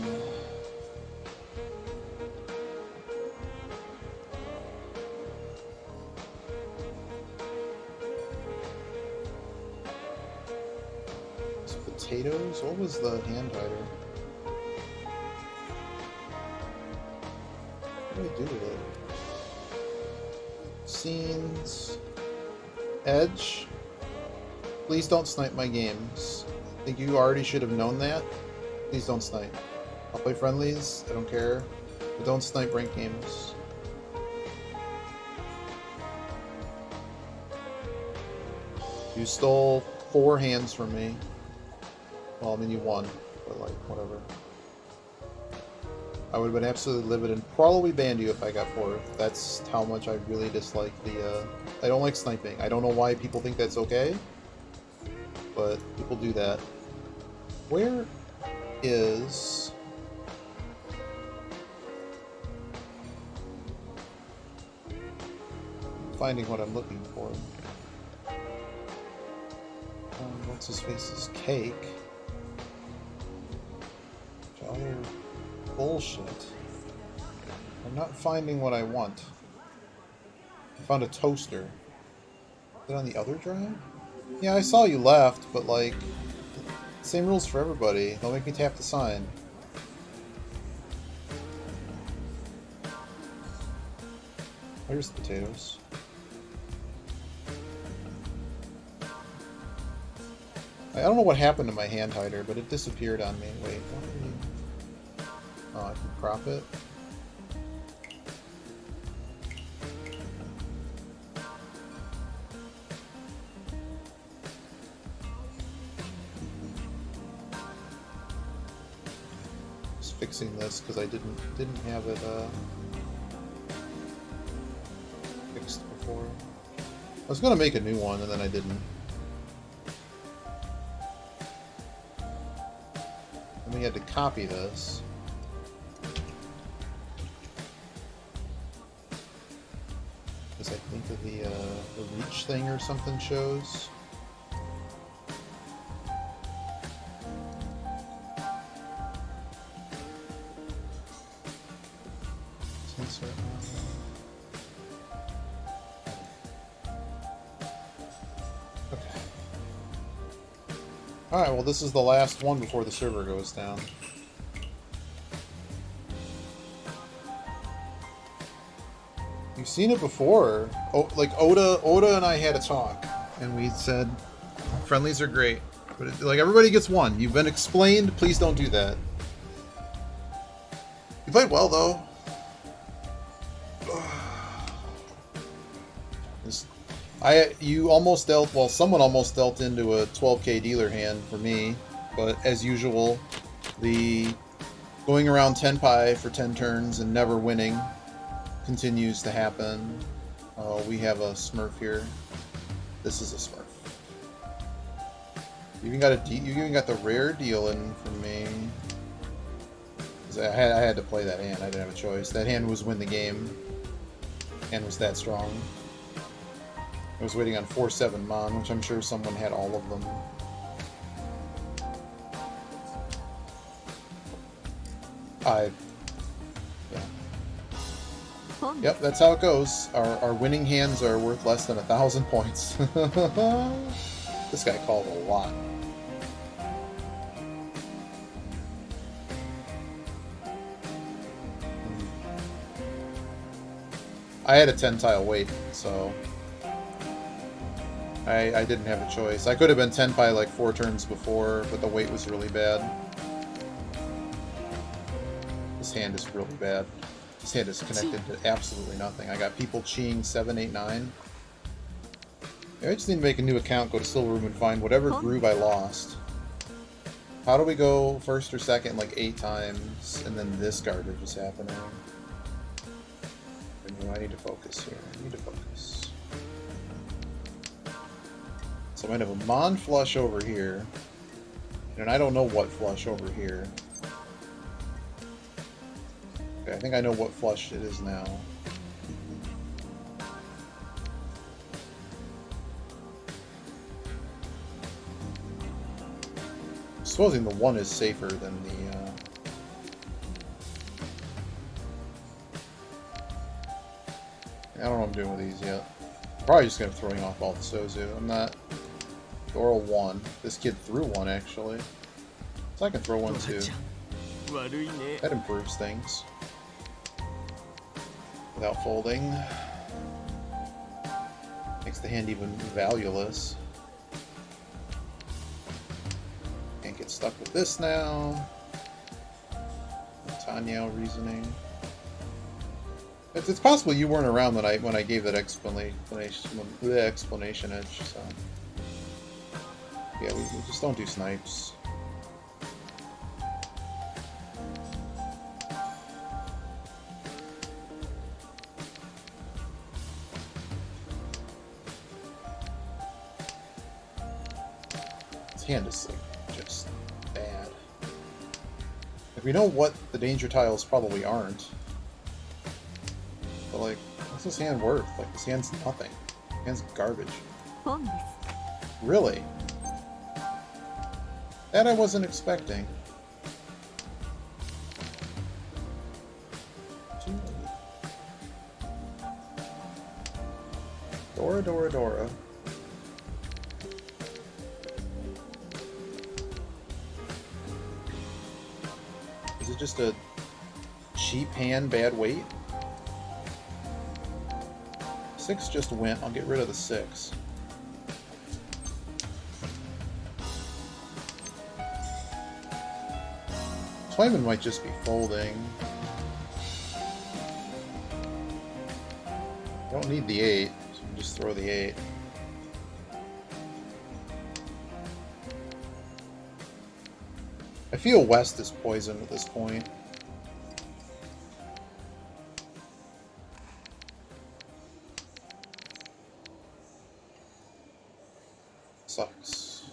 These potatoes? What was the hand hider? What do I do with it? Scenes. Edge. Please don't snipe my games. I think you already should have known that. Please don't snipe. I'll play friendlies, I don't care. But don't snipe ranked games. You stole 4 hands from me. Well, I mean you won, but like, whatever. I would have been absolutely livid and probably banned you if I got 4th. That's how much I really dislike the, I don't like sniping. I don't know why people think that's okay. But people do that. Where is... finding what I'm looking for. What's his face's cake? Which other bullshit. I'm not finding what I want. I found a toaster. Is it on the other drive? Yeah, I saw you left, but like, same rules for everybody. Don't make me tap the sign. Where's the potatoes? I don't know what happened to my hand hider, but it disappeared on me. Wait, what are you... Oh, I can crop it? Fixing this because I didn't have it fixed before. I was gonna make a new one and then I didn't. And we had to copy this. Because I think of the reach thing or something shows. Alright, well this is the last one before the server goes down. You've seen it before. Oh, like Oda and I had a talk, and we said friendlies are great, but like everybody gets one. You've been explained. Please don't do that. You played well though. You almost dealt, well, someone almost dealt into a 12k dealer hand for me, but as usual, The going around tenpai for 10 turns and never winning continues to happen. Oh, we have a Smurf here. This is a Smurf. You even got the rare deal in for me. 'Cause I had to play that hand. I didn't have a choice. That hand was win the game. And was that strong. I was waiting on 4/7 Mon, which I'm sure someone had all of them. Yeah. Yep, that's how it goes. Our winning hands are worth less than 1,000 points. This guy called a lot. I had a 10-tile wait, so I didn't have a choice. I could have been 10 by like 4 turns before, but the wait was really bad. This hand is really bad. This hand is connected to absolutely nothing. I got people cheating 7, 8, 9. I just need to make a new account, go to Silver Room, and find whatever groove I lost. How do we go first or second like 8 times, and then this garbage is happening? I need to focus here. I need to focus. So I'm going to have a Mon flush over here. And I don't know what flush over here. Okay, I think I know what flush it is now. Supposing the 1 is safer than the... I don't know what I'm doing with these yet. I'm probably just going to be throwing off all the Sozu. I'm not... Doral 1. This kid threw 1, actually. So I can throw 1 too. That improves things. Without folding. Makes the hand even valueless. Can't get stuck with this now. Tanya reasoning. It's possible you weren't around when I gave that explanation edge. So yeah, we just don't do snipes. This hand is like just bad. Like, we know what the danger tiles probably aren't. But like, what's this hand worth? Like, this hand's nothing. This hand's garbage. Really? That I wasn't expecting. Dora, Dora, Dora. Is it just a cheap hand, bad weight? 6 just went. I'll get rid of the 6. Flamin might just be folding. Don't need the 8, so we can just throw the 8. I feel West is poisoned at this point. Sucks.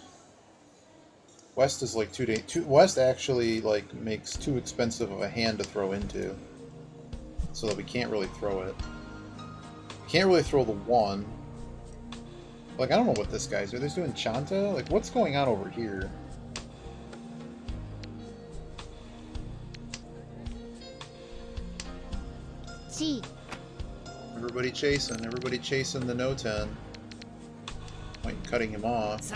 West is like West actually like makes too expensive of a hand to throw into, so that we can't really throw it. Can't really throw the 1. Like, I don't know what this guy's doing. They're doing Chanta? Like, what's going on over here? Everybody chasing the no 10. Like, cutting him off. Let's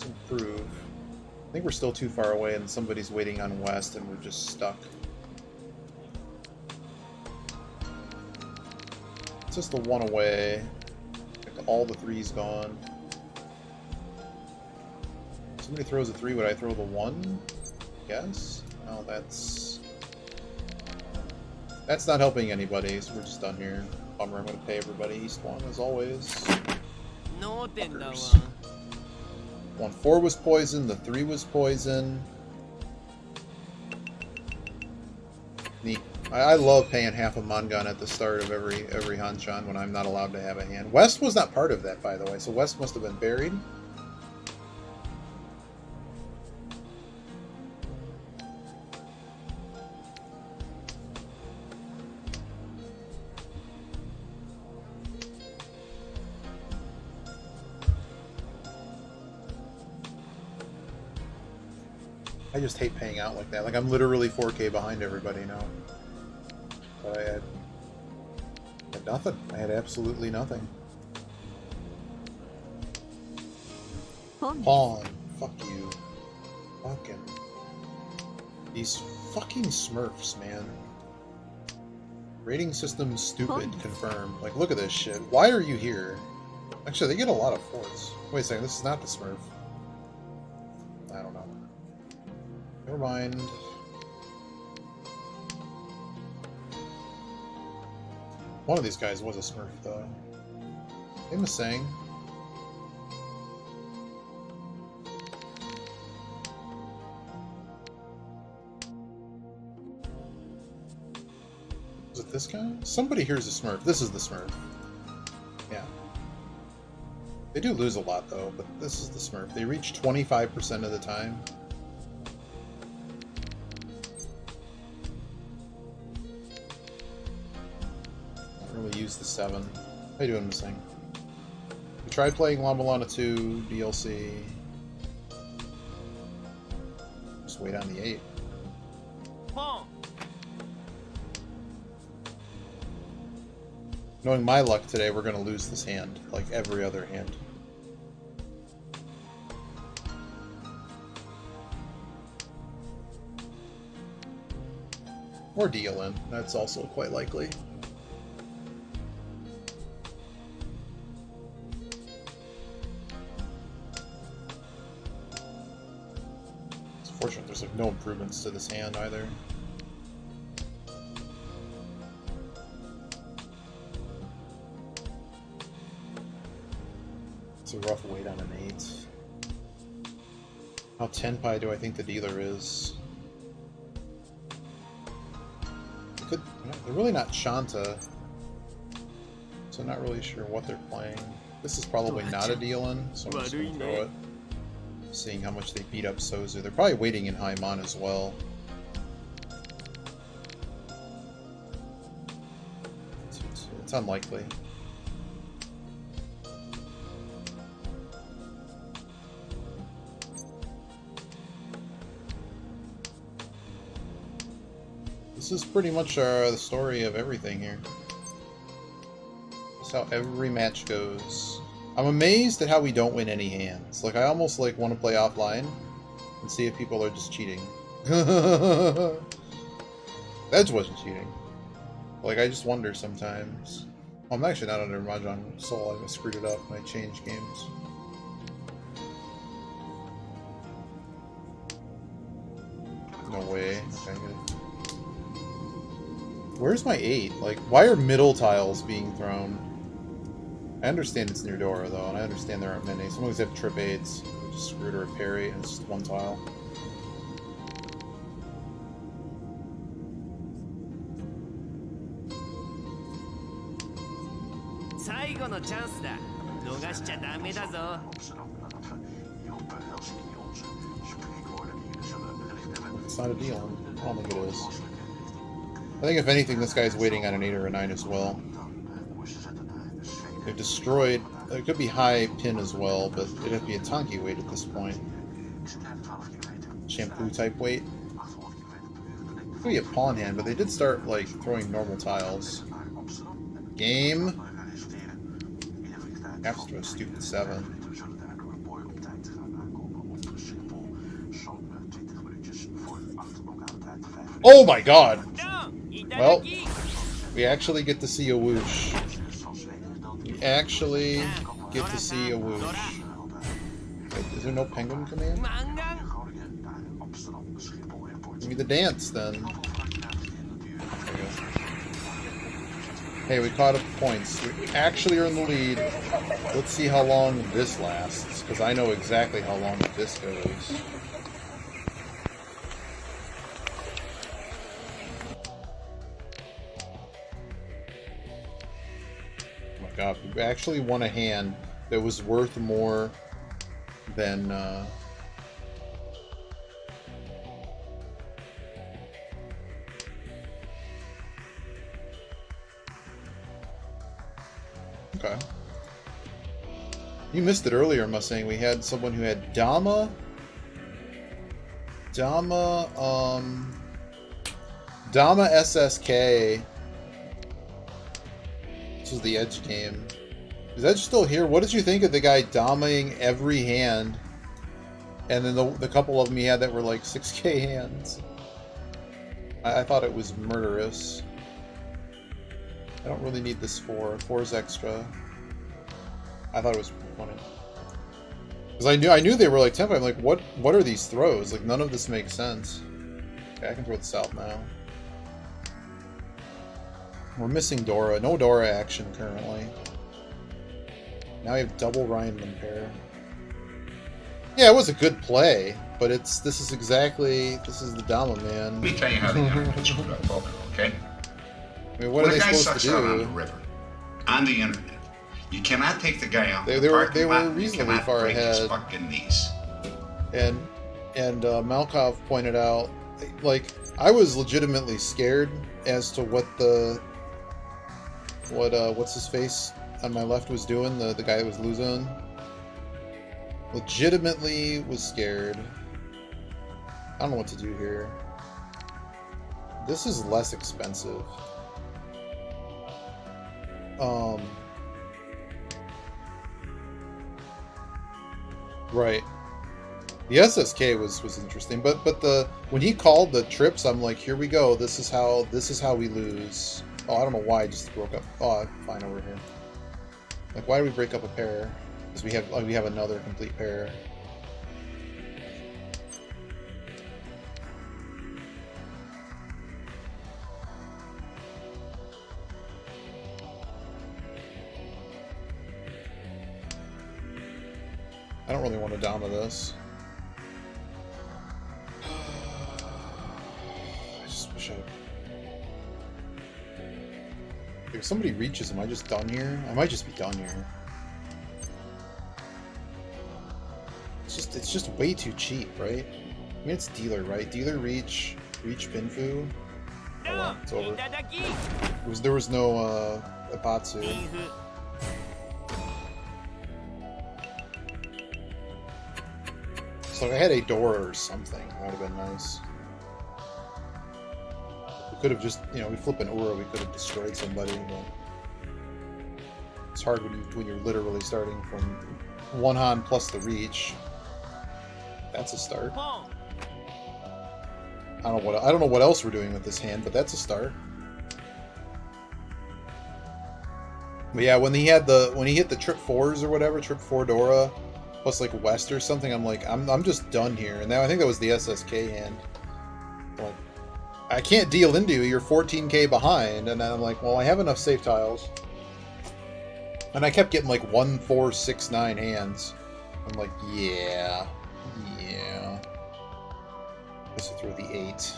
improve. I think we're still too far away and somebody's waiting on West and we're just stuck. It's just the 1 away. Like, all the 3's gone. If somebody throws a 3, would I throw the 1? Yes? No, that's not helping anybody, so we're just done here. Bummer, I'm going to pay everybody East 1 as always. 脳天だわ。 1-4 was poison, the 3 was poison. Neat. I love paying half a Mongun at the start of every Hanshan when I'm not allowed to have a hand. West was not part of that, by the way, so West must have been buried. I just hate paying out like that. Like, I'm literally 4K behind everybody now. But I had nothing. I had absolutely nothing. Pawn. Fuck you. Fucking. These fucking Smurfs, man. Rating system stupid, confirmed. Like, look at this shit. Why are you here? Actually, they get a lot of forts. Wait a second, this is not the Smurf. I don't know. Never mind. One of these guys was a Smurf, though. Hey, Miss Sang. Is it this guy? Somebody here's a Smurf. This is the Smurf. Yeah. They do lose a lot, though, but this is the Smurf. They reach 25% of the time. Really use the 7. How you doing, Miss Thing? We tried playing Mulana 2 DLC. Just wait on the 8. Knowing my luck today, we're going to lose this hand, like every other hand. Or DLN, that's also quite likely. It's fortunate there's like no improvements to this hand either. It's a rough weight on an 8. How tenpai do I think the dealer is? They're really not Shanta, so I'm not really sure what they're playing. This is probably not a deal-in, so I'm just going to throw it. Seeing how much they beat up Sozu. They're probably waiting in high mon as well. It's unlikely. This is pretty much the story of everything here. That's how every match goes. I'm amazed at how we don't win any hands. Like, I almost like want to play offline and see if people are just cheating. Edge wasn't cheating. Like, I just wonder sometimes. I'm actually not under Mahjong Soul. I screwed it up when I changed games. No way. Okay, where's my 8? Like, why are middle tiles being thrown? I understand it's near Dora, though, and I understand there aren't many. Some of these have trip 8s. Just screwed or a parry, and it's just one tile. It's not a deal. I don't think it is. I think if anything, this guy's waiting on an 8 or a 9 as well. They've destroyed... It could be high pin as well, but it'd have to be a Tonki weight at this point. Shampoo type weight. It could be a pawn hand, but they did start, like, throwing normal tiles. Game. After a stupid 7. Oh my god! Well, we actually get to see a whoosh. We actually get to see a whoosh. Wait, is there no penguin command? Give me the dance, then. Hey, we caught up points. We actually are in the lead. Let's see how long this lasts, because I know exactly how long this goes. Oh my god, we actually won a hand that was worth more than... Okay. You missed it earlier, Mustang. We had someone who had Dama, SSK. This was the Edge game. Is Edge still here? What did you think of the guy Damaing every hand? And then the couple of them he had that were like 6k hands. I thought it was murderous. I don't really need this 4. 4 is extra. I thought it was funny. Because I knew they were like tempo. I'm like, what are these throws? Like, none of this makes sense. Okay, I can throw this out now. We're missing Dora. No Dora action currently. Now we have double Rhineland pair. Yeah, it was a good play, but this is the Dama man. Let me tell you how the internet screwed up poker, okay? I mean, what are they supposed to When a guy sucks out on the do? river, on the internet, you cannot take the guy out. They the were parking lot, reasonably you cannot far break his ahead. fucking knees. And Malkov pointed out, like, I was legitimately scared as to what's his face on my left was doing, the guy that was losing. Legitimately was scared. I don't know what to do here. This is less expensive. Right. The SSK was interesting, but when he called the trips, I'm like, here we go. This is how we lose. Oh, I don't know why I just broke up. Oh, fine over here. Like, why do we break up a pair? Because we have another complete pair. I don't really want to Dama this. I just wish if somebody reaches, am I just done here? I might just be done here. It's just way too cheap, right? I mean, it's dealer, right? Dealer reach Pinfu. Oh well, it's over. There was no Apatsu. So if I had a Dora or something, that would have been nice. We could have just, we flip an Ura, we could have destroyed somebody, but it's hard when you're literally starting from one Han plus the reach. That's a start. I don't know what else we're doing with this hand, but that's a start. But yeah, when he hit the trip 4s or whatever, trip 4 Dora plus like West or something, I'm like, I'm just done here. And now I think that was the SSK hand. Like, I can't deal into you. You're 14k behind, and then I'm like, well, I have enough safe tiles. And I kept getting like 1, 4, 6, 9 hands. I'm like, yeah. Let's throw the 8.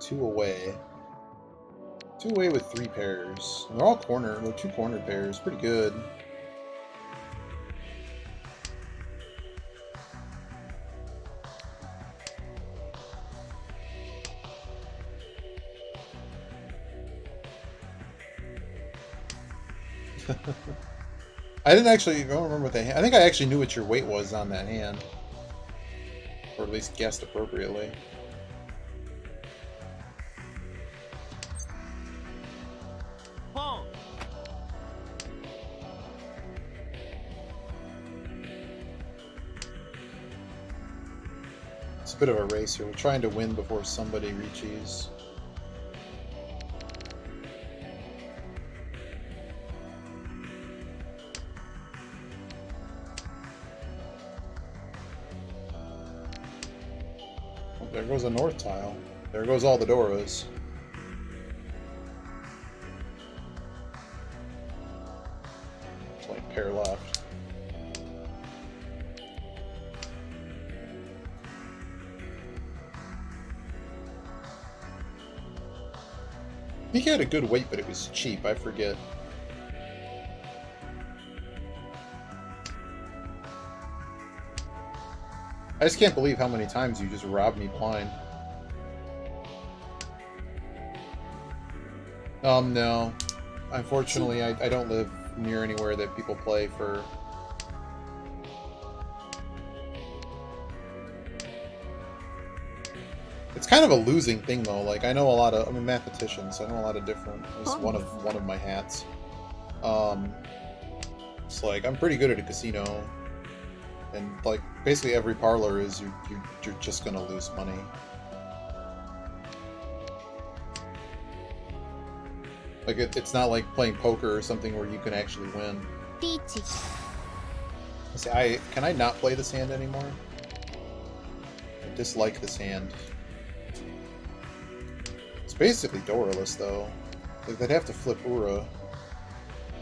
Two away with 3 pairs. And they're all corner. They're 2 corner pairs. Pretty good. I don't remember what that hand. I think I actually knew what your weight was on that hand. Or at least guessed appropriately. It's a bit of a race here. We're trying to win before somebody reaches. There goes a north tile. There goes all the Doras. It's like pair left. I think he had a good weight, but it was cheap. I forget. I just can't believe how many times you just robbed me blind. No. Unfortunately, I don't live near anywhere that people play for... It's kind of a losing thing, though. Like, I know a lot of... I'm a mathematician, so I know a lot of different... It's one of my hats. It's like, I'm pretty good at a casino. And, like, basically every parlor is you're just gonna lose money. Like, it's not like playing poker or something where you can actually win. See, can I not play this hand anymore? I dislike this hand. It's basically Doraless, though. Like, they'd have to flip Ura.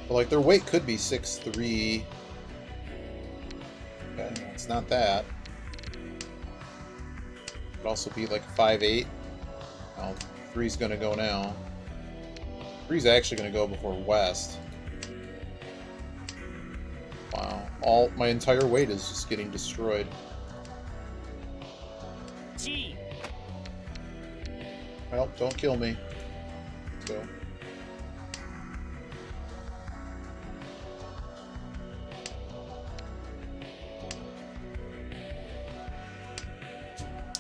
But, like, their weight could be 6'3". Okay, it's not that. Could also be like 5'8". Well, 3's gonna go now. 3's actually gonna go before West. Wow. My entire weight is just getting destroyed. Well, don't kill me. Let's go.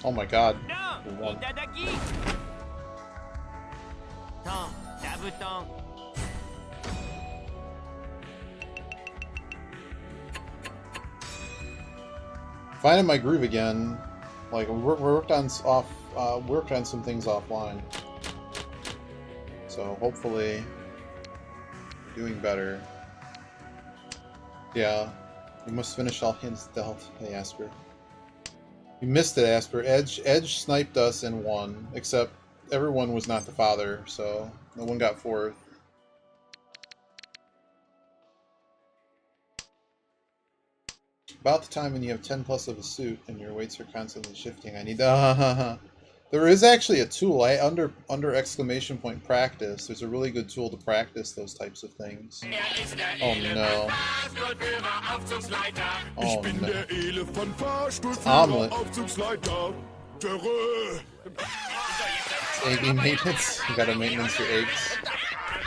Oh my god. One. Finding my groove again. Like, we worked on some things offline. So hopefully doing better. Yeah. You must finish all hints dealt. Hey, Asper. You missed it, Asper. Edge sniped us and won, except everyone was not the father, so no one got fourth. About the time when you have 10 plus of a suit and your weights are constantly shifting, I need the... There is actually a tool. Under exclamation point practice, there's a really good tool to practice those types of things. Oh no. Oh no. It's Omelet. Egg maintenance. You gotta maintenance your eggs.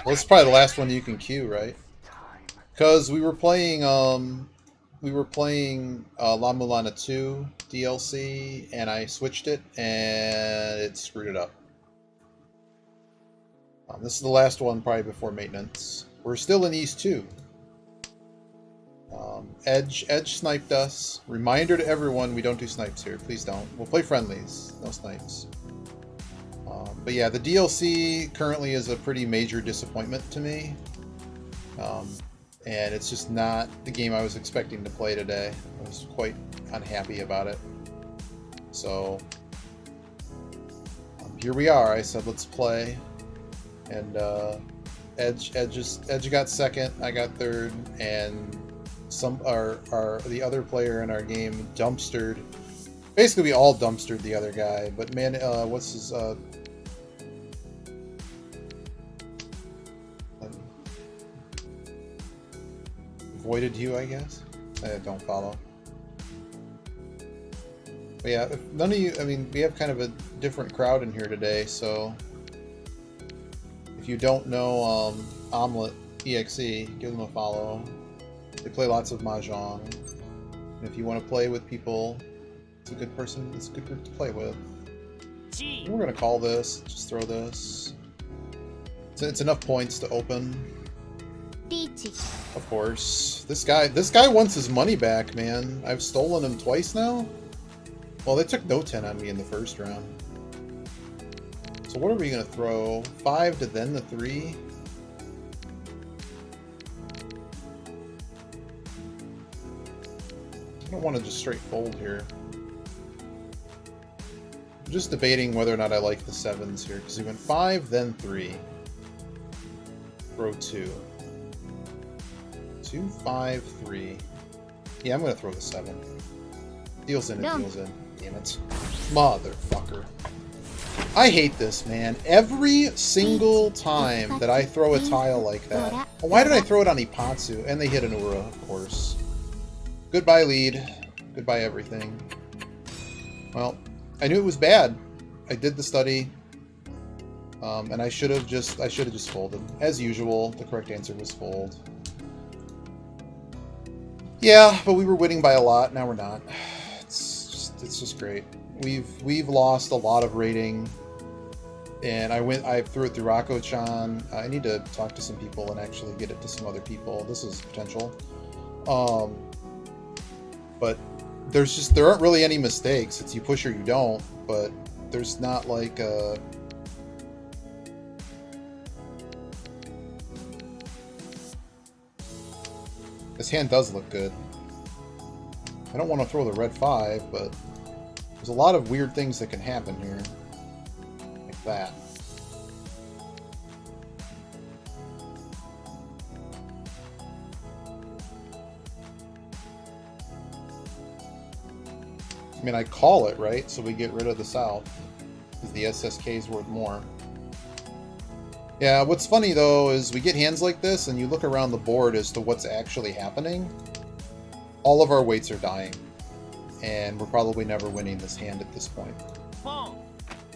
Well, this is probably the last one you can queue, right? Because we were playing La Mulana 2 DLC, and I switched it, and it screwed it up. This is the last one, probably before maintenance. We're still in East 2. Edge sniped us. Reminder to everyone, we don't do snipes here. Please don't. We'll play friendlies. No snipes. But yeah, the DLC currently is a pretty major disappointment to me. And it's just not the game I was expecting to play today. I was quite unhappy about it. So, here we are. I said, let's play. And Edge got second, I got third, and the other player in our game dumpstered. Basically, we all dumpstered the other guy. But man, what's his... Avoided you, I guess? I don't follow. But yeah, if none of you... I mean, we have kind of a different crowd in here today, so... If you don't know Omelet EXE, give them a follow. They play lots of Mahjong. And if you want to play with people, it's a good person, it's a good group to play with. And we're gonna call this, just throw this. It's enough points to open. Of course. This guy wants his money back, man. I've stolen him twice now? Well, they took no 10 on me in the first round. So what are we going to throw? 5 to then the 3? I don't want to just straight fold here. I'm just debating whether or not I like the 7s here, because we went 5, then 3. Throw 2. 2, 5, 3. Yeah, I'm going to throw the 7. Deals in, it deals in. Damn it. Motherfucker. I hate this, man. Every single time that I throw a tile like that. Well, why did I throw it on Ipatsu? And they hit an Ura, of course. Goodbye, lead. Goodbye, everything. Well, I knew it was bad. I did the study. And I should have just folded. As usual, the correct answer was fold. Yeah, but we were winning by a lot. Now we're not. It's just great. We've lost a lot of rating, and I threw it through Rako-chan. I need to talk to some people and actually get it to some other people. This is potential. But there aren't really any mistakes. It's you push or you don't, but there's not like a... This hand does look good. I don't want to throw the red 5, but there's a lot of weird things that can happen here. Like that. I mean, I call it, right? So we get rid of the south. Because the SSK is worth more. Yeah, what's funny, though, is we get hands like this, and you look around the board as to what's actually happening. All of our weights are dying. And we're probably never winning this hand at this point.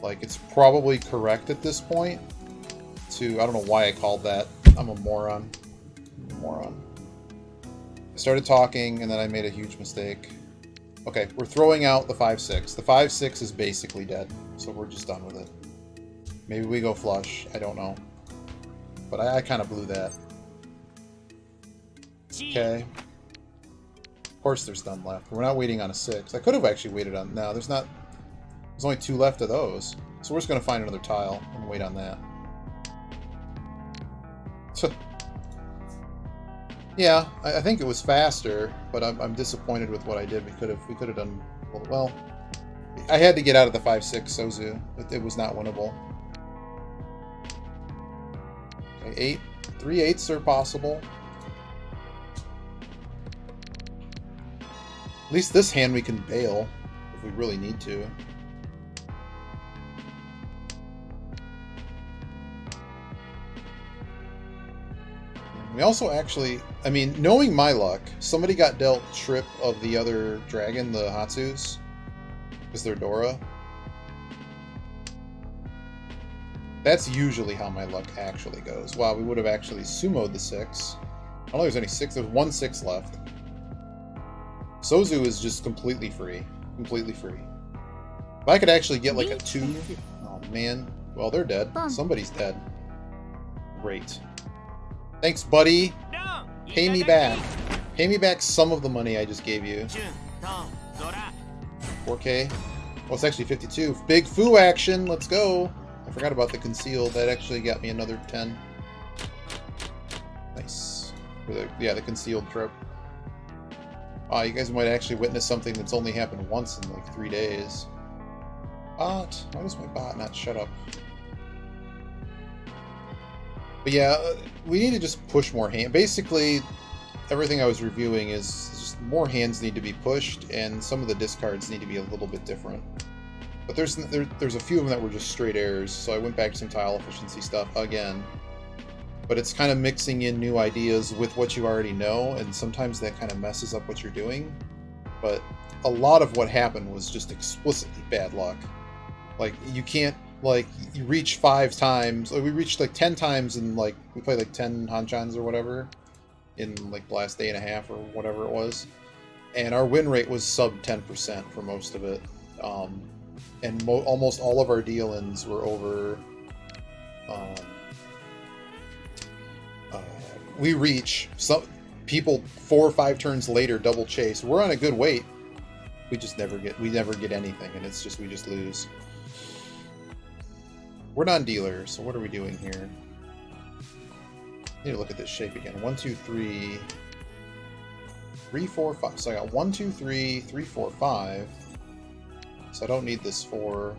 Like, it's probably correct at this point to... I don't know why I called that. I'm a moron. I started talking, and then I made a huge mistake. Okay, we're throwing out the 5-6. The 5-6 is basically dead, so we're just done with it. Maybe we go flush. I don't know. But I kind of blew that. Okay. Of course there's none left. We're not waiting on a 6. I could have actually waited on... No, there's not... There's only 2 left of those. So we're just going to find another tile and wait on that. So, yeah, I think it was faster, but I'm disappointed with what I did. We could have done... Well, I had to get out of the 5-6 Sozu. It was not winnable. Okay, 3 8s are possible. At least this hand we can bail if we really need to. We also actually, I mean, knowing my luck, somebody got dealt trip of the other dragon, the Hatsus, because they're Dora. That's usually how my luck actually goes. Wow, we would have actually sumoed the 6. I don't think there's any 6. There's 1 6 left. Sozu is just completely free. Completely free. If I could actually get like a 2... Oh, man. Well, they're dead. Somebody's dead. Great. Thanks, buddy. Pay me back. Pay me back some of the money I just gave you. 4K. Well, it's actually 52. Big Foo action. Let's go. I forgot about the concealed. That actually got me another 10. Nice. The concealed trip. Wow, you guys might actually witness something that's only happened once in like 3 days. Bot. Why does my bot not shut up? But yeah, we need to just push more hands. Basically, everything I was reviewing is just more hands need to be pushed, and some of the discards need to be a little bit different. But there's a few of them that were just straight errors, so I went back to some tile efficiency stuff again. But it's kind of mixing in new ideas with what you already know, and sometimes that kind of messes up what you're doing. But a lot of what happened was just explicitly bad luck. Like, you can't, like, you reach 5 times, like, we reached like 10 times in, like, we played like 10 Hanchans or whatever, in like the last day and a half or whatever it was. And our win rate was sub 10% for most of it. And almost all of our deal-ins were over... we reach some people 4 or 5 turns later double chase. We're on a good weight. We just never get anything, and it's just we just lose. We're non-dealers, so what are we doing here? Need to look at this shape again. 1 2 3 3 4 5. So I got 1 2 3 3 4 5. So I don't need this 4.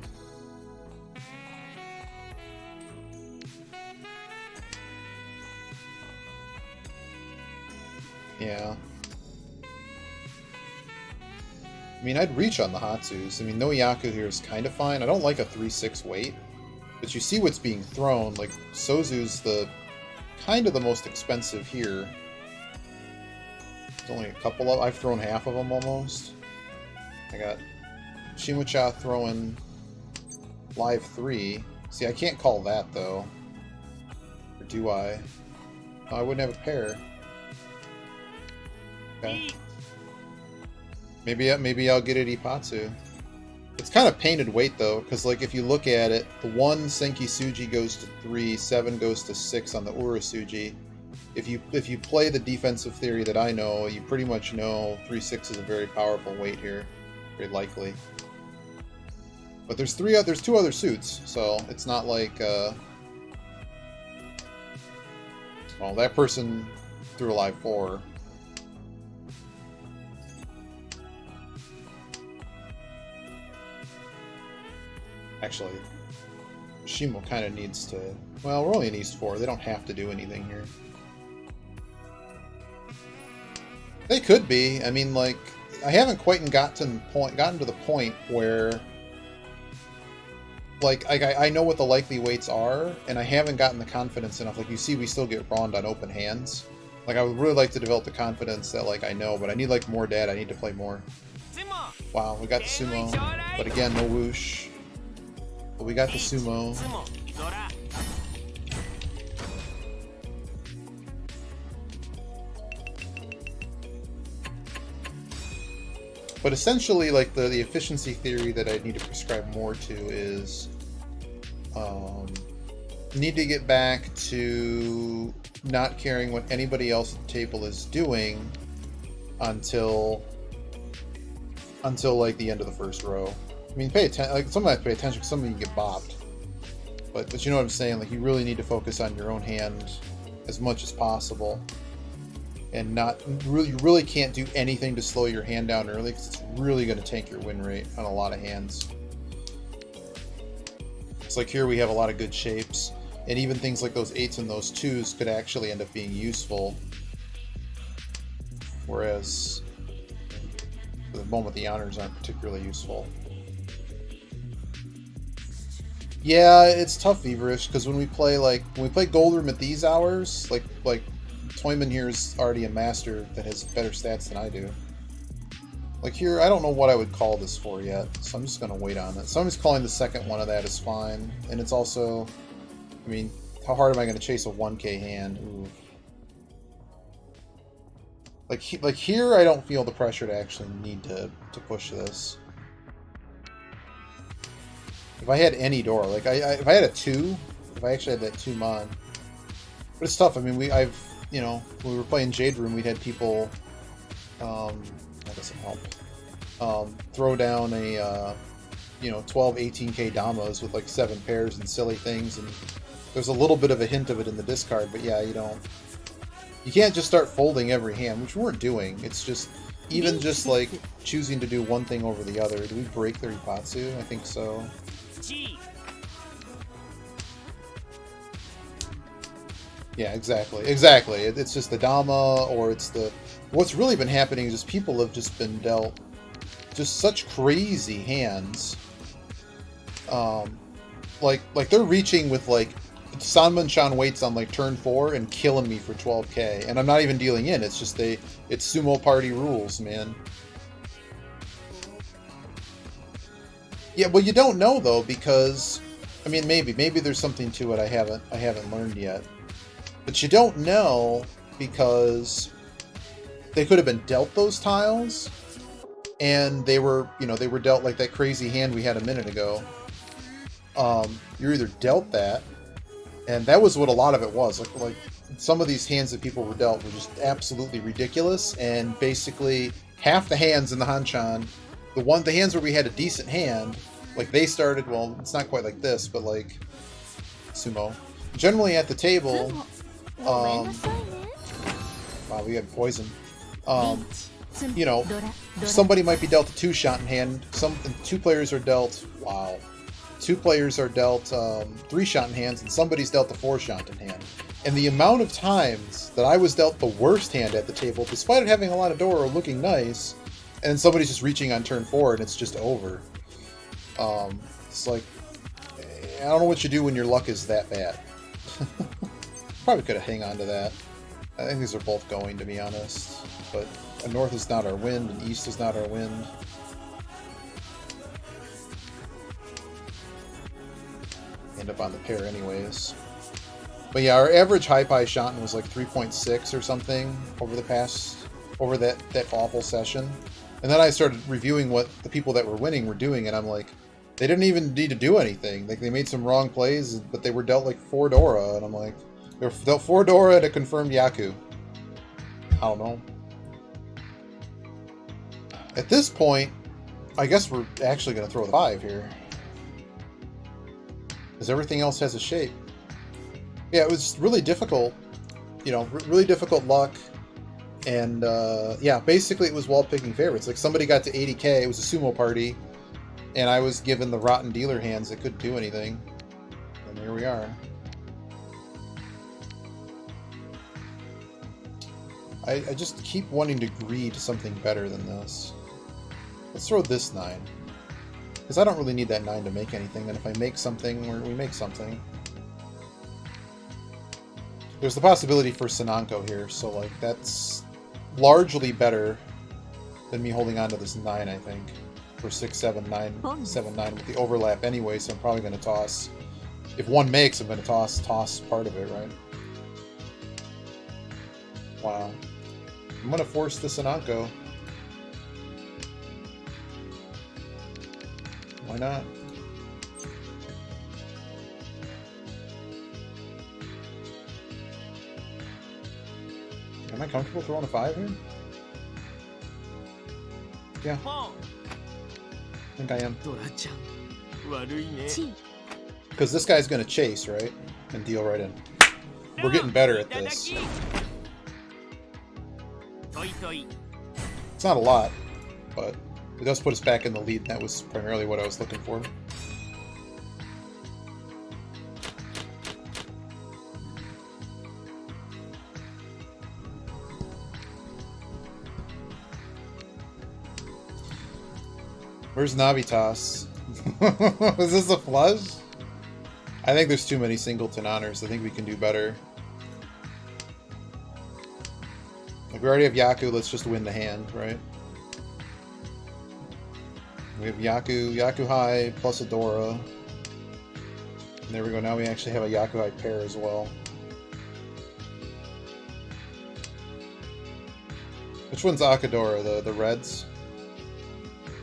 Yeah. I mean, I'd reach on the Hatsus. I mean, no Yaku here is kind of fine. I don't like a 3-6 weight. But you see what's being thrown. Like, Sozu's the kind of the most expensive here. There's only a couple of... I've thrown half of them almost. I got Shimucha throwing live 3. See, I can't call that, though. Or do I? Oh, I wouldn't have a pair. Okay. Maybe I'll get it Ipatsu. It's kind of painted weight, though, because, like, if you look at it, the 1 Senki Suji goes to 3, 7 goes to 6 on the Ura Suji. If you play the defensive theory that I know, you pretty much know 3-6 is a very powerful weight here. Very likely. But there's 2 other suits, so it's not like, well, that person threw a live 4. Actually, Shimo kind of needs to... Well, we're only in East 4. They don't have to do anything here. They could be. I mean, like, I haven't quite gotten to the point where... Like, I know what the likely weights are, and I haven't gotten the confidence enough. Like, you see, we still get wronged on open hands. Like, I would really like to develop the confidence that, like, I know, but I need, like, more data. I need to play more. Wow, we got the sumo. But again, no whoosh. But we got the sumo. But essentially, like, the efficiency theory that I need to prescribe more to is need to get back to not caring what anybody else at the table is doing until like the end of the first row. I mean, pay attention. Like, some have to pay attention because some of you get bopped. But you know what I'm saying? Like, you really need to focus on your own hand as much as possible, and not really. You really can't do anything to slow your hand down early because it's really going to tank your win rate on a lot of hands. It's like here we have a lot of good shapes, and even things like those 8s and those 2s could actually end up being useful. Whereas for the moment, the honors aren't particularly useful. Yeah, it's tough, Feverish, because when we play Gold Room at these hours, like Toyman here is already a master that has better stats than I do. Like here, I don't know what I would call this for yet, so I'm just gonna wait on it. So I'm just calling the second one of that is fine, and it's also, I mean, how hard am I gonna chase a 1K hand? Ooh. Like here, I don't feel the pressure to actually need to push this. If I had any door, like if I had a 2, if I actually had that 2 mon, but it's tough. I mean, you know, when we were playing Jade Room, we had people, that doesn't help, throw down a, you know, 12, 18K Damas with like 7 pairs and silly things, and there's a little bit of a hint of it in the discard, but yeah, you can't just start folding every hand, which we weren't doing. It's just, even just like choosing to do one thing over the other. Do we break the Ripatsu? I think so. Yeah, exactly. It's just the Dama, or it's the... What's really been happening is just people have just been dealt just such crazy hands. Like they're reaching with like Sanman-chan waits on like turn 4 and killing me for 12k, and I'm not even dealing in. It's just it's sumo party rules, man. Yeah, well, you don't know though, because I mean, maybe there's something to it I haven't learned yet. But you don't know because they could have been dealt those tiles, and they were dealt like that crazy hand we had a minute ago. You're either dealt that, and that was what a lot of it was. Like some of these hands that people were dealt were just absolutely ridiculous, and basically half the hands in the Hanchan, the hands where we had a decent hand, like they started, well, it's not quite like this, but like sumo. Generally at the table, wow, we had poison. You know, somebody might be dealt a 2-shot in hand. 2 players are dealt, wow. 2 players are dealt 3-shot in hands, and somebody's dealt a 4-shot in hand. And the amount of times that I was dealt the worst hand at the table, despite it having a lot of door or looking nice, and somebody's just reaching on turn 4 and it's just over. It's like, I don't know what you do when your luck is that bad. Probably could have hang on to that. I think these are both going, to be honest. But north is not our wind, and east is not our wind. End up on the pair anyways. But yeah, our average high-pie Shanten was like 3.6 or something over that awful session. And then I started reviewing what the people that were winning were doing, and I'm like, they didn't even need to do anything. Like, they made some wrong plays, but they were dealt like 4 Dora, and I'm like, they were dealt 4 Dora and a confirmed Yaku. I don't know. At this point, I guess we're actually going to throw the 5 here. Because everything else has a shape. Yeah, it was really difficult. You know, really difficult luck. And, yeah, basically it was wall-picking favorites. Like, somebody got to 80k, it was a sumo party, and I was given the rotten dealer hands that couldn't do anything. And here we are. I just keep wanting to greed something better than this. Let's throw this 9. Because I don't really need that 9 to make anything, and if I make something, we make something. There's the possibility for Sananko here, so like that's largely better than me holding on to this 9, I think. For 6, 7, 9, 7, 9 with the overlap anyway, so I'm probably going to toss. If one makes, I'm going to toss part of it, right? Wow. I'm going to force the Sananko. Why not? Am I comfortable throwing a 5 here? Yeah. I think I am. Because this guy's going to chase, right? And deal right in. We're getting better at this. It's not a lot, but it does put us back in the lead, and that was primarily what I was looking for. Where's Navitas? Was this a flush? I think there's too many singleton honors. I think we can do better. Like, we already have Yaku, let's just win the hand, right? We have Yaku High plus a Dora. And there we go, now we actually have a Yaku High pair as well. Which one's Akadora? The reds?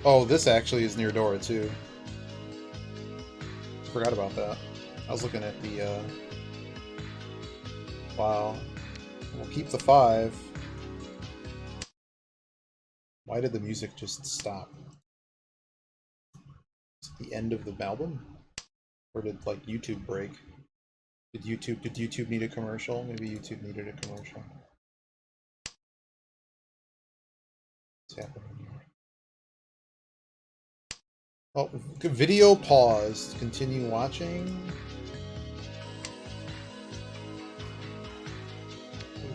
Oh, this actually is near Dora too. Forgot about that. I was looking at the, Wow. We'll keep the 5. Why did the music just stop? Is it the end of the album? Or did, like, YouTube break? Did YouTube need a commercial? Maybe YouTube needed a commercial. What's happening here? Oh, video paused. Continue watching.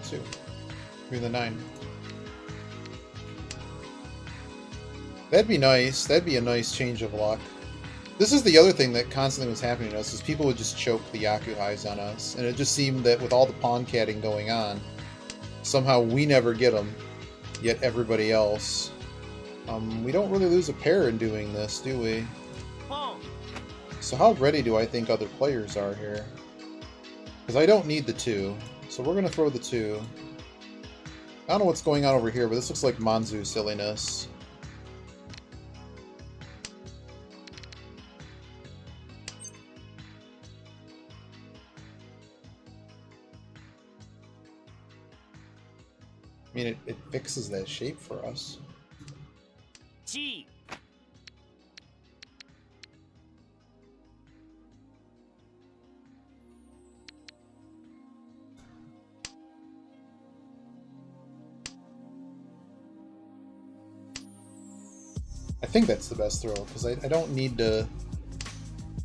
2. Give me the 9. That'd be nice. That'd be a nice change of luck. This is the other thing that constantly was happening to us, is people would just choke the Yaku highs on us. And it just seemed that with all the pawn catting going on, somehow we never get them, yet everybody else. We don't really lose a pair in doing this, do we? So how ready do I think other players are here? Because I don't need the 2, so we're going to throw the 2. I don't know what's going on over here, but this looks like Manzu silliness. I mean, it fixes that shape for us. I think that's the best throw, because I don't need to...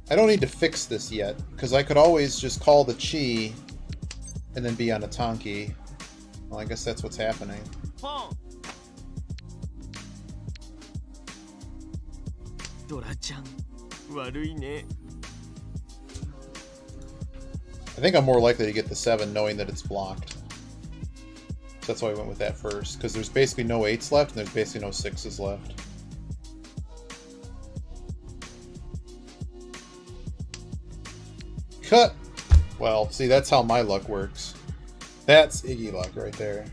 I don't need to fix this yet, because I could always just call the Chi and then be on a Tonki. Well, I guess that's what's happening. ポン。ドラちゃん、悪いね。I think I'm more likely to get the 7 knowing that it's blocked. So that's why I went with that first, because there's basically no 8s left and there's basically no 6s left. Cut! Well, see, that's how my luck works. That's Iggy luck right there.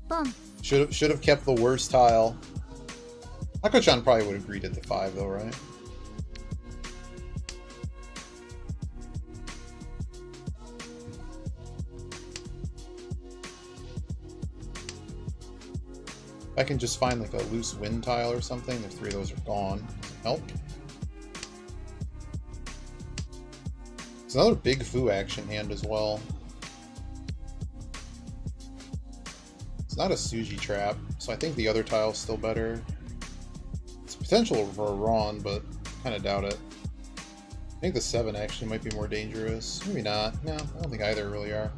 ポン。 Should have kept the worst tile. Hako-chan probably would have greeted the 5 though, right? If I can just find like a loose wind tile or something, the 3 of those are gone. Help. It's another big Fu action hand as well. It's not a Suji trap, so I think the other tile's still better. It's potential for a Ron, but kind of doubt it. I think the 7 actually might be more dangerous. Maybe not. No, I don't think either really are.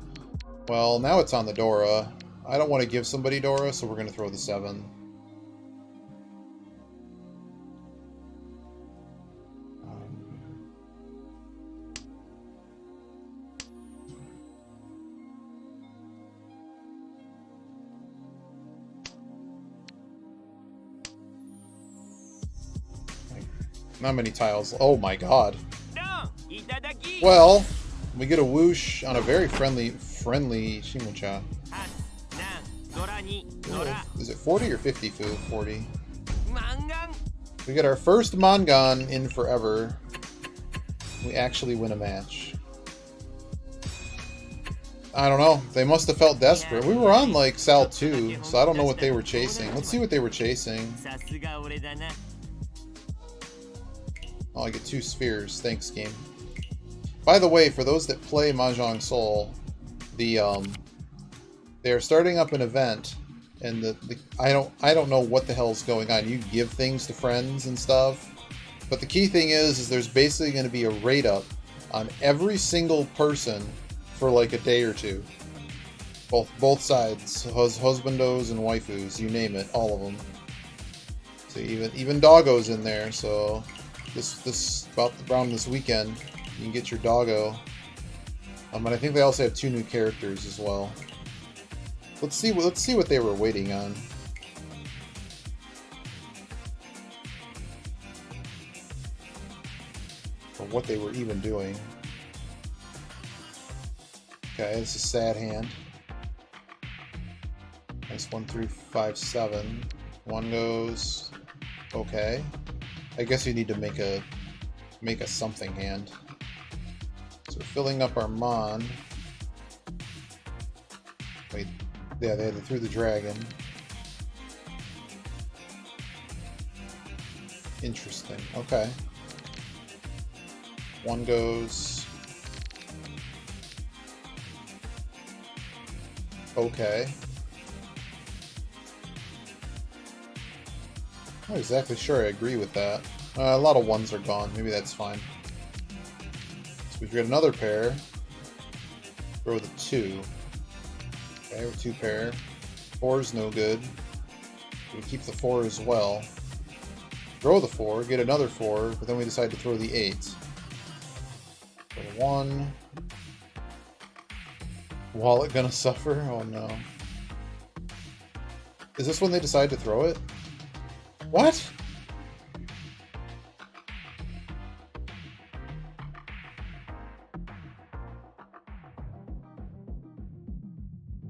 Well, now it's on the Dora. I don't want to give somebody Dora, so we're going to throw the 7. Not many tiles. Oh my god. ドン、いただき。 Well, we get a whoosh on a very friendly Shimucha. はつ、なん、ドラに、ドラ。 Is it 40 or 50 Fu? 40. マンガン。 We get our first Mangan in forever. We actually win a match. I don't know. They must have felt desperate. We were on like Sal 2, so I don't know what they were chasing. Let's see what they were chasing. さすが俺だな。 Oh, I get 2 spheres. Thanks, game. By the way, for those that play Mahjong Soul, they're starting up an event, and I don't know what the hell's going on. You give things to friends and stuff, but the key thing is there's basically going to be a rate up on every single person for like a day or 2. Both sides, husbandos and waifus, you name it, all of them. So even Doggo's in there. So. This about around this weekend, you can get your Doggo. And I think they also have 2 new characters as well. Let's see what they were waiting on. Or what they were even doing. Okay, this is a sad hand. Nice 1, 3, 5, 7. 1 goes. Okay. I guess you need to make a something hand. So we're filling up our Mon. Wait, yeah, they threw the dragon. Interesting. Okay. 1 goes. Okay. I'm not exactly sure I agree with that. A lot of 1s are gone. Maybe that's fine. So we've got another pair. Throw the 2. Okay, we're 2 pair. 4's no good. We keep the 4 as well. Throw the 4, get another 4, but then we decide to throw the 8. So 1. Wallet gonna suffer? Oh no. Is this when they decide to throw it? What?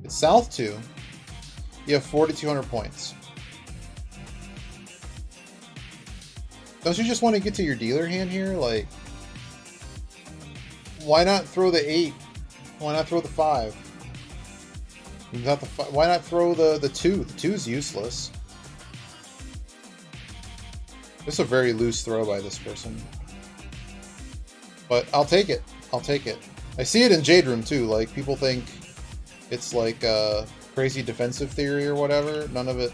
It's South 2. You have 4,200 points. Don't you just want to get to your dealer hand here? Like, why not throw the 8? Why not throw the 5? Why not throw the 2? The 2's useless. This is a very loose throw by this person. But I'll take it. I'll take it. I see it in Jade Room too. Like, people think it's like crazy defensive theory or whatever. None of it.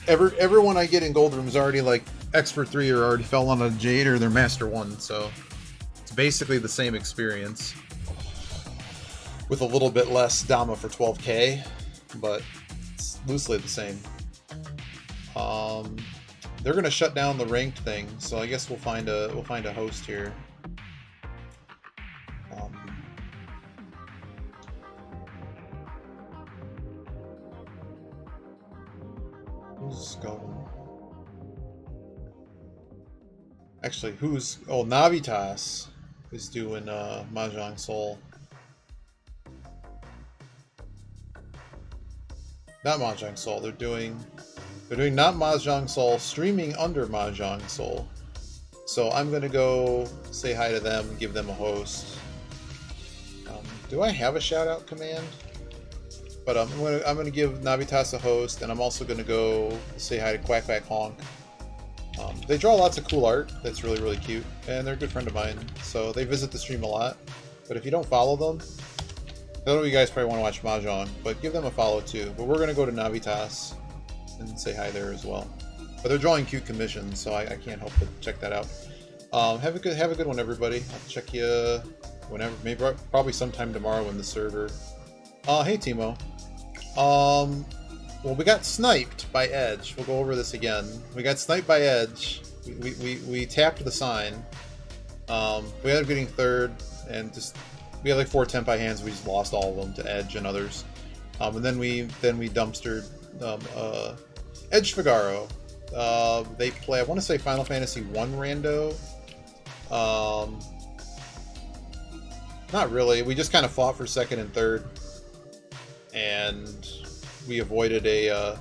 Everyone I get in Gold Room is already like Expert 3 or already fell on a Jade or they're Master 1. So it's basically the same experience. with a little bit less Dama for 12k, but it's loosely the same. They're gonna shut down the ranked thing, so I guess we'll find a host here. Who's going? Actually, who's... Oh, Navitas is doing Mahjong Soul. Not Mahjong Soul, they're doing not Mahjong Soul, streaming under Mahjong Soul. So I'm gonna go say hi to them, give them a host. Do I have a shout out command? But I'm gonna give Navitas a host, and I'm also gonna go say hi to Quack Quack Honk. They draw lots of cool art that's really, really cute, and they're a good friend of mine, so they visit the stream a lot. But if you don't follow them, I know you guys probably want to watch Mahjong, but give them a follow too. But we're gonna go to Navitas and say hi there as well. But they're drawing cute commissions, so I can't help but check that out. Have a good one, everybody. I'll check you whenever, maybe probably sometime tomorrow when the server. Hey Timo. Well, we got sniped by Edge. We'll go over this again. We got sniped by Edge. We tapped the sign. We ended up getting third, and we had like 4 Tenpai hands. We just lost all of them to Edge and others. And then we dumpstered Edge Figaro. They play, I want to say, Final Fantasy 1 rando. Not really. We just kind of fought for second and third, and we avoided the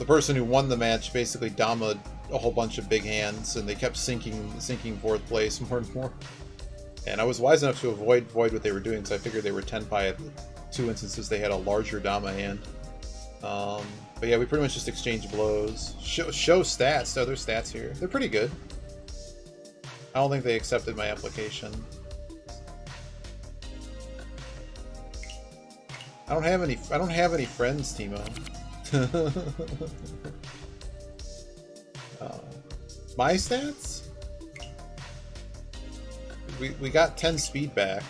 person who won the match basically Damaed a whole bunch of big hands, and they kept sinking fourth place more and more. And I was wise enough to avoid what they were doing, because I figured they were Tenpai at the 2 instances they had a larger Dama hand. But yeah, we pretty much just exchanged blows. Show stats. Oh, there's stats here. They're pretty good. I don't think they accepted my application. I don't have any friends, Timo. My stats? We got 10 speed back.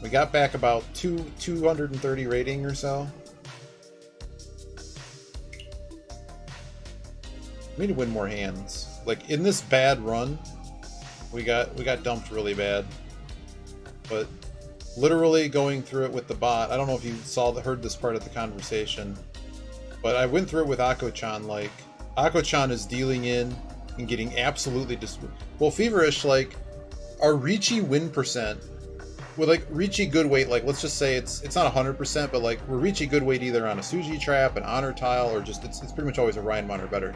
We got back about 230 rating or so. We need to win more hands. Like in this bad run, we got dumped really bad. But literally going through it with the bot, I don't know if you heard this part of the conversation, but I went through it with Ako-chan. Like, Ako-chan is dealing in and getting absolutely well, feverish. Like, our Ricci win percent with like Ricci good weight, like let's just say it's not 100%, but like we're Ricci good weight either on a Suji trap, an honor tile, or just it's pretty much always a Ryan Mon or better.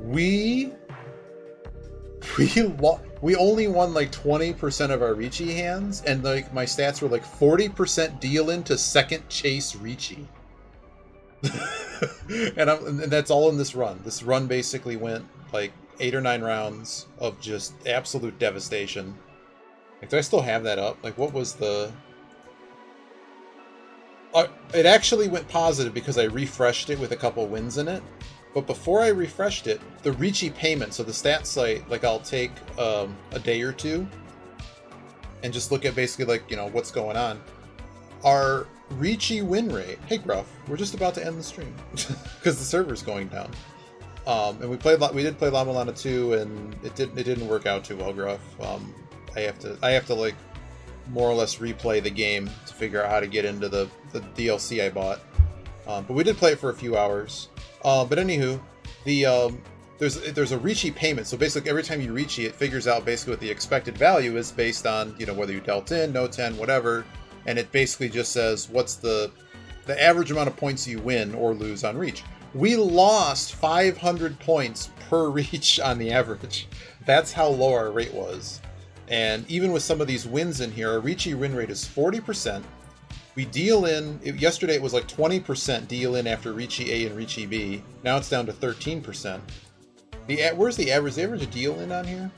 We only won like 20% of our Ricci hands, and like my stats were like 40% deal into second chase Ricci. and that's all in this run. This run basically went like 8 or 9 rounds of just absolute devastation. Like, do I still have that up? Like, what was the... it actually went positive because I refreshed it with a couple wins in it. But before I refreshed it, the Ricci payment, so the stat site, like I'll take a day or two and just look at basically like, you know, what's going on. Our Ricci win rate... Hey Gruff, we're just about to end the stream because the server's going down. And we did play La Mulana 2, and it didn't work out too well, Gruff. I have to like more or less replay the game to figure out how to get into the DLC I bought. But we did play it for a few hours. But anywho, there's a Ricci payment. So basically, every time you Ricci, it figures out basically what the expected value is based on, you know, whether you dealt in, no 10, whatever. And it basically just says what's the average amount of points you win or lose on reach. We lost 500 points per reach on the average. That's how low our rate was. And even with some of these wins in here, our Ricci win rate is 40%. We deal in, yesterday it was like 20% deal in after Ricci A and Ricci B. Now it's down to 13%. Where's the average? Is the average deal in on here?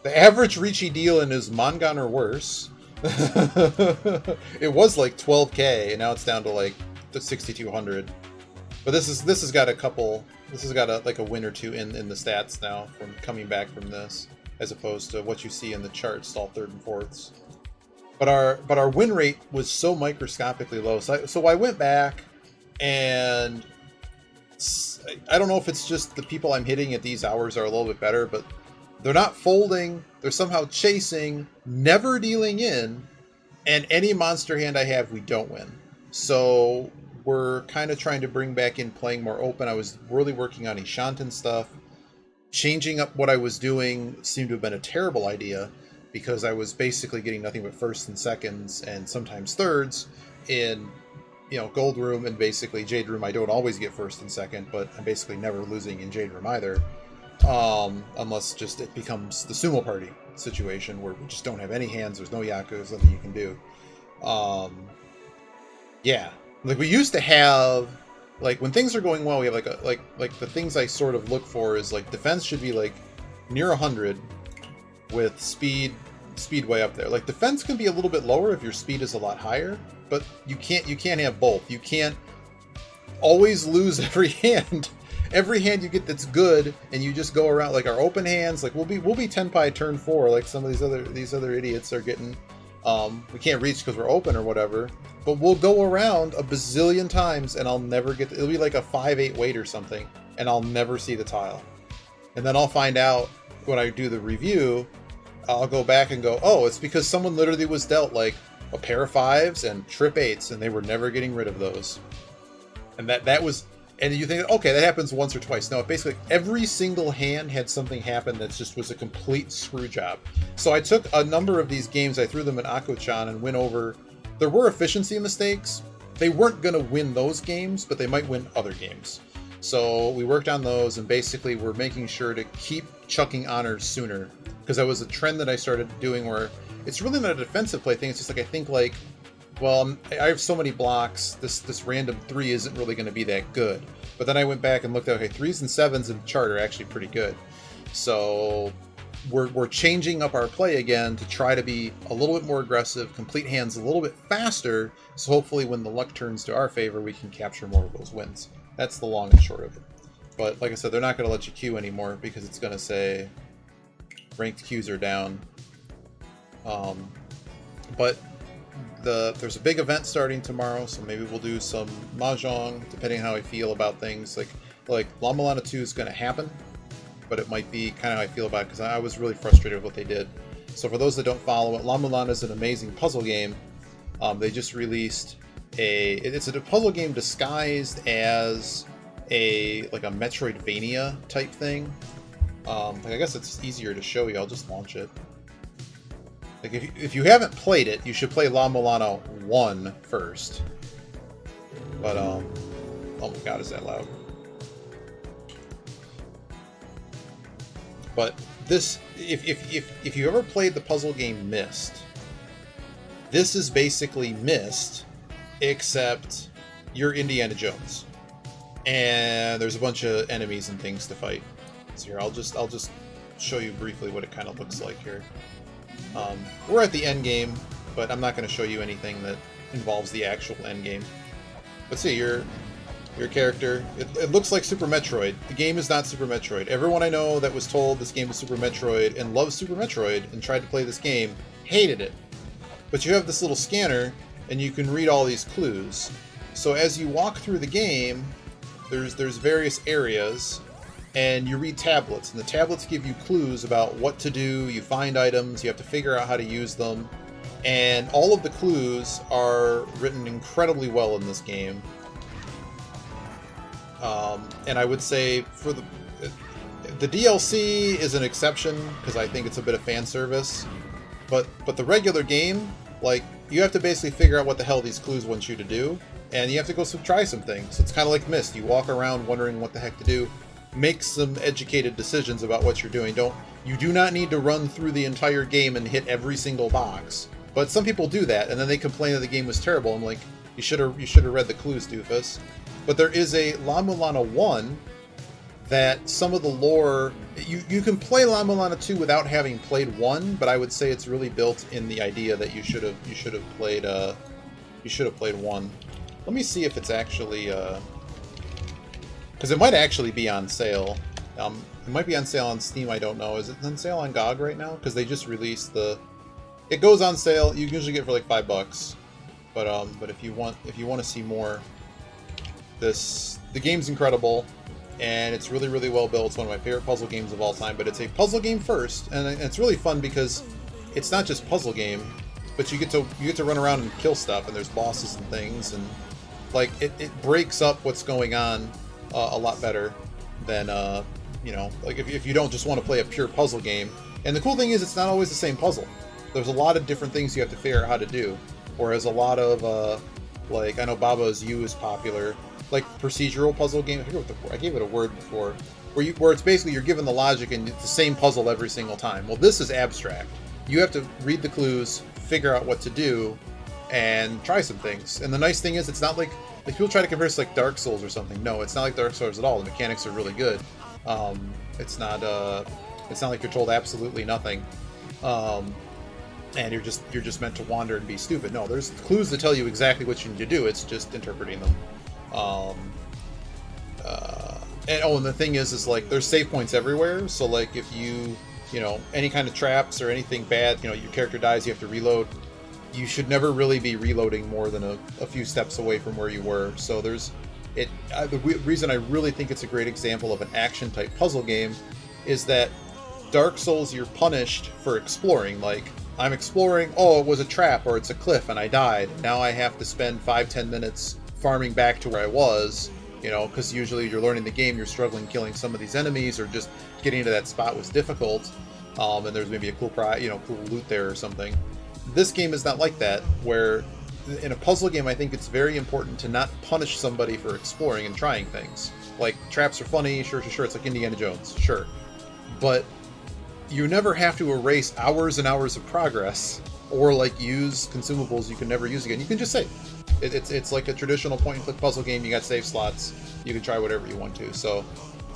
The average Ricci deal in is Mongon or worse. It was like 12k, and now it's down to like 6,200. But this has got a couple This has got like a win or two in the stats now from coming back from this, as opposed to what you see in the charts, all third and fourths. But our win rate was so microscopically low. So I went back, and I don't know if it's just the people I'm hitting at these hours are a little bit better, but they're not folding. They're somehow chasing, never dealing in, and any monster hand I have, we don't win. So we're kind of trying to bring back in playing more open. I was really working on Ishanten stuff. Changing up what I was doing seemed to have been a terrible idea, because I was basically getting nothing but firsts and seconds and sometimes thirds in, Gold Room, and basically Jade Room. I don't always get first and second, but I'm basically never losing in Jade Room either. Unless just it becomes the sumo party situation where we just don't have any hands, there's no Yaku, there's nothing you can do. Yeah. Like we used to have, like when things are going well, we have like the things I sort of look for is like defense should be like near 100 with speed way up there. Like defense can be a little bit lower if your speed is a lot higher, but you can't have both. You can't always lose every hand. Every hand you get that's good, and you just go around like our open hands. Like we'll be tenpai turn 4, like some of these other idiots are getting. We can't reach because we're open or whatever. But we'll go around a bazillion times, and I'll never get. It'll be like a 5-8 weight or something, and I'll never see the tile. And then I'll find out when I do the review. I'll go back and go, oh, it's because someone literally was dealt like a pair of 5s and trip 8s, and they were never getting rid of those. And that was. And you think, okay, that happens once or twice. No, basically every single hand had something happen that just was a complete screw job. So I took a number of these games, I threw them in Ako-chan and went over. There were efficiency mistakes. They weren't going to win those games, but they might win other games. So we worked on those, and basically we're making sure to keep chucking honors sooner. Because that was a trend that I started doing where it's really not a defensive play thing. It's just like I think like, well, I have so many blocks, this random 3 isn't really going to be that good. But then I went back and looked at, okay, 3s and 7s in chart are actually pretty good. So we're changing up our play again to try to be a little bit more aggressive, complete hands a little bit faster, so hopefully when the luck turns to our favor, we can capture more of those wins. That's the long and short of it. But like I said, they're not going to let you queue anymore because it's going to say ranked queues are down. But there's a big event starting tomorrow, so maybe we'll do some mahjong, depending on how I feel about things. Like La Mulana 2 is going to happen, but it might be kind of how I feel about it, because I was really frustrated with what they did. So for those that don't follow it, La Mulana is an amazing puzzle game. They just released it's a puzzle game disguised as a Metroidvania type thing. I guess it's easier to show you. I'll just launch it. Like if you haven't played it, you should play La Mulana 1 first. But oh my god, is that loud? But this, if you ever played the puzzle game Myst, this is basically Myst, except you're Indiana Jones, and there's a bunch of enemies and things to fight. So here, I'll just show you briefly what it kind of looks like here. We're at the end game, but I'm not going to show you anything that involves the actual end game. But see, your character, it looks like Super Metroid. The game is not Super Metroid. Everyone I know that was told this game was Super Metroid and loves Super Metroid and tried to play this game hated it. But you have this little scanner, and you can read all these clues. So as you walk through the game, there's various areas, and you read tablets, and the tablets give you clues about what to do. You find items, you have to figure out how to use them, and all of the clues are written incredibly well in this game. And I would say for the DLC is an exception, because I think it's a bit of fan service, but the regular game, like, you have to basically figure out what the hell these clues want you to do, and you have to go try some things. It's kind of like Myst. You walk around wondering what the heck to do. Make some educated decisions about what you're doing. You do not need to run through the entire game and hit every single box. But some people do that, and then they complain that the game was terrible. I'm like, you should have read the clues, doofus. But there is a La Mulana 1 that some of the lore, you can play La Mulana 2 without having played 1, but I would say it's really built in the idea that you should have played 1. Let me see if it's actually Because it might actually be on sale. It might be on sale on Steam, I don't know. Is it on sale on GOG right now? Because they just released the... It goes on sale, you can usually get it for like $5. But if you want to see more, the game's incredible, and it's really, really well built. It's one of my favorite puzzle games of all time, but it's a puzzle game first, and it's really fun because it's not just puzzle game, but you get to run around and kill stuff, and there's bosses and things, and like it breaks up what's going on a lot better than you know, like if you don't just want to play a pure puzzle game. And the cool thing is it's not always the same puzzle. There's a lot of different things you have to figure out how to do. Whereas a lot of like, I know Baba's U is popular, like procedural puzzle game. I gave it a word before, where it's basically you're given the logic and it's the same puzzle every single time. Well, this is abstract. You have to read the clues, figure out what to do, and try some things. And the nice thing is, it's not like people try to compare this to like Dark Souls or something. No, it's not like Dark Souls at all. The mechanics are really good. It's not like you're told absolutely nothing. And you're just meant to wander and be stupid. No, there's clues that tell you exactly what you need to do. It's just interpreting them. And the thing is like there's save points everywhere. So like if you know, any kind of traps or anything bad, you know, your character dies, you have to reload. You should never really be reloading more than a few steps away from where you were. So there's the reason I really think it's a great example of an action type puzzle game is that Dark Souls, you're punished for exploring. Like, I'm exploring, oh, it was a trap or it's a cliff and I died. Now I have to spend 5-10 minutes farming back to where I was, you know, because usually you're learning the game, you're struggling killing some of these enemies, or just getting to that spot was difficult, and there's maybe a cool cool loot there or something. This game is not like that, where in a puzzle game I think it's very important to not punish somebody for exploring and trying things. Like, traps are funny, sure, it's like Indiana Jones, sure. But you never have to erase hours and hours of progress, or like use consumables you can never use again. You can just save. It's like a traditional point-and-click puzzle game. You got save slots. You can try whatever you want to. So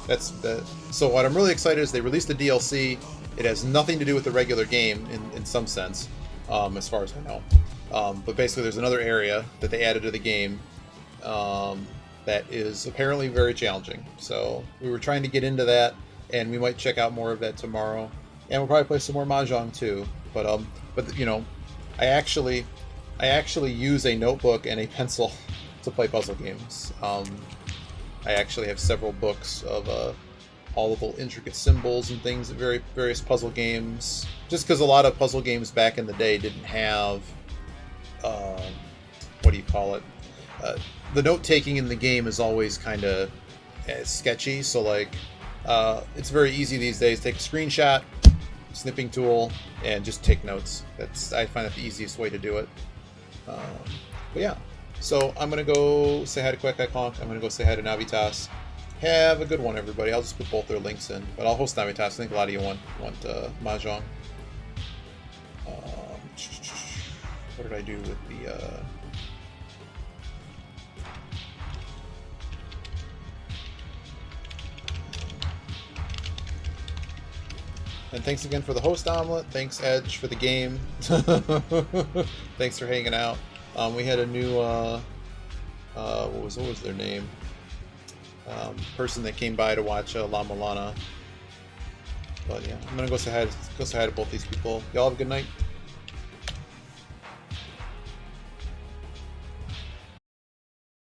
that's the. So what I'm really excited is they released the DLC. It has nothing to do with the regular game in some sense, as far as I know. But basically, there's another area that they added to the game that is apparently very challenging. So we were trying to get into that, and we might check out more of that tomorrow. And we'll probably play some more Mahjong too. But you know, I actually use a notebook and a pencil to play puzzle games. I actually have several books of all the little intricate symbols and things of various puzzle games. Just because a lot of puzzle games back in the day didn't have, what do you call it? The note-taking in the game is always kind of sketchy, so like, it's very easy these days. Take a screenshot, snipping tool, and just take notes. I find that the easiest way to do it. But yeah, so I'm gonna go say hi to Quack Honk. I'm gonna go say hi to Navitas. Have a good one, everybody. I'll just put both their links in, but I'll host Navitas. I think a lot of you want Mahjong. What did I do with the? And thanks again for the host omelet. Thanks Edge for the game. Thanks for hanging out. We had a new what was their name? Person that came by to watch La Mulana. But yeah, I'm gonna go say hi to both these people. Y'all have a good night.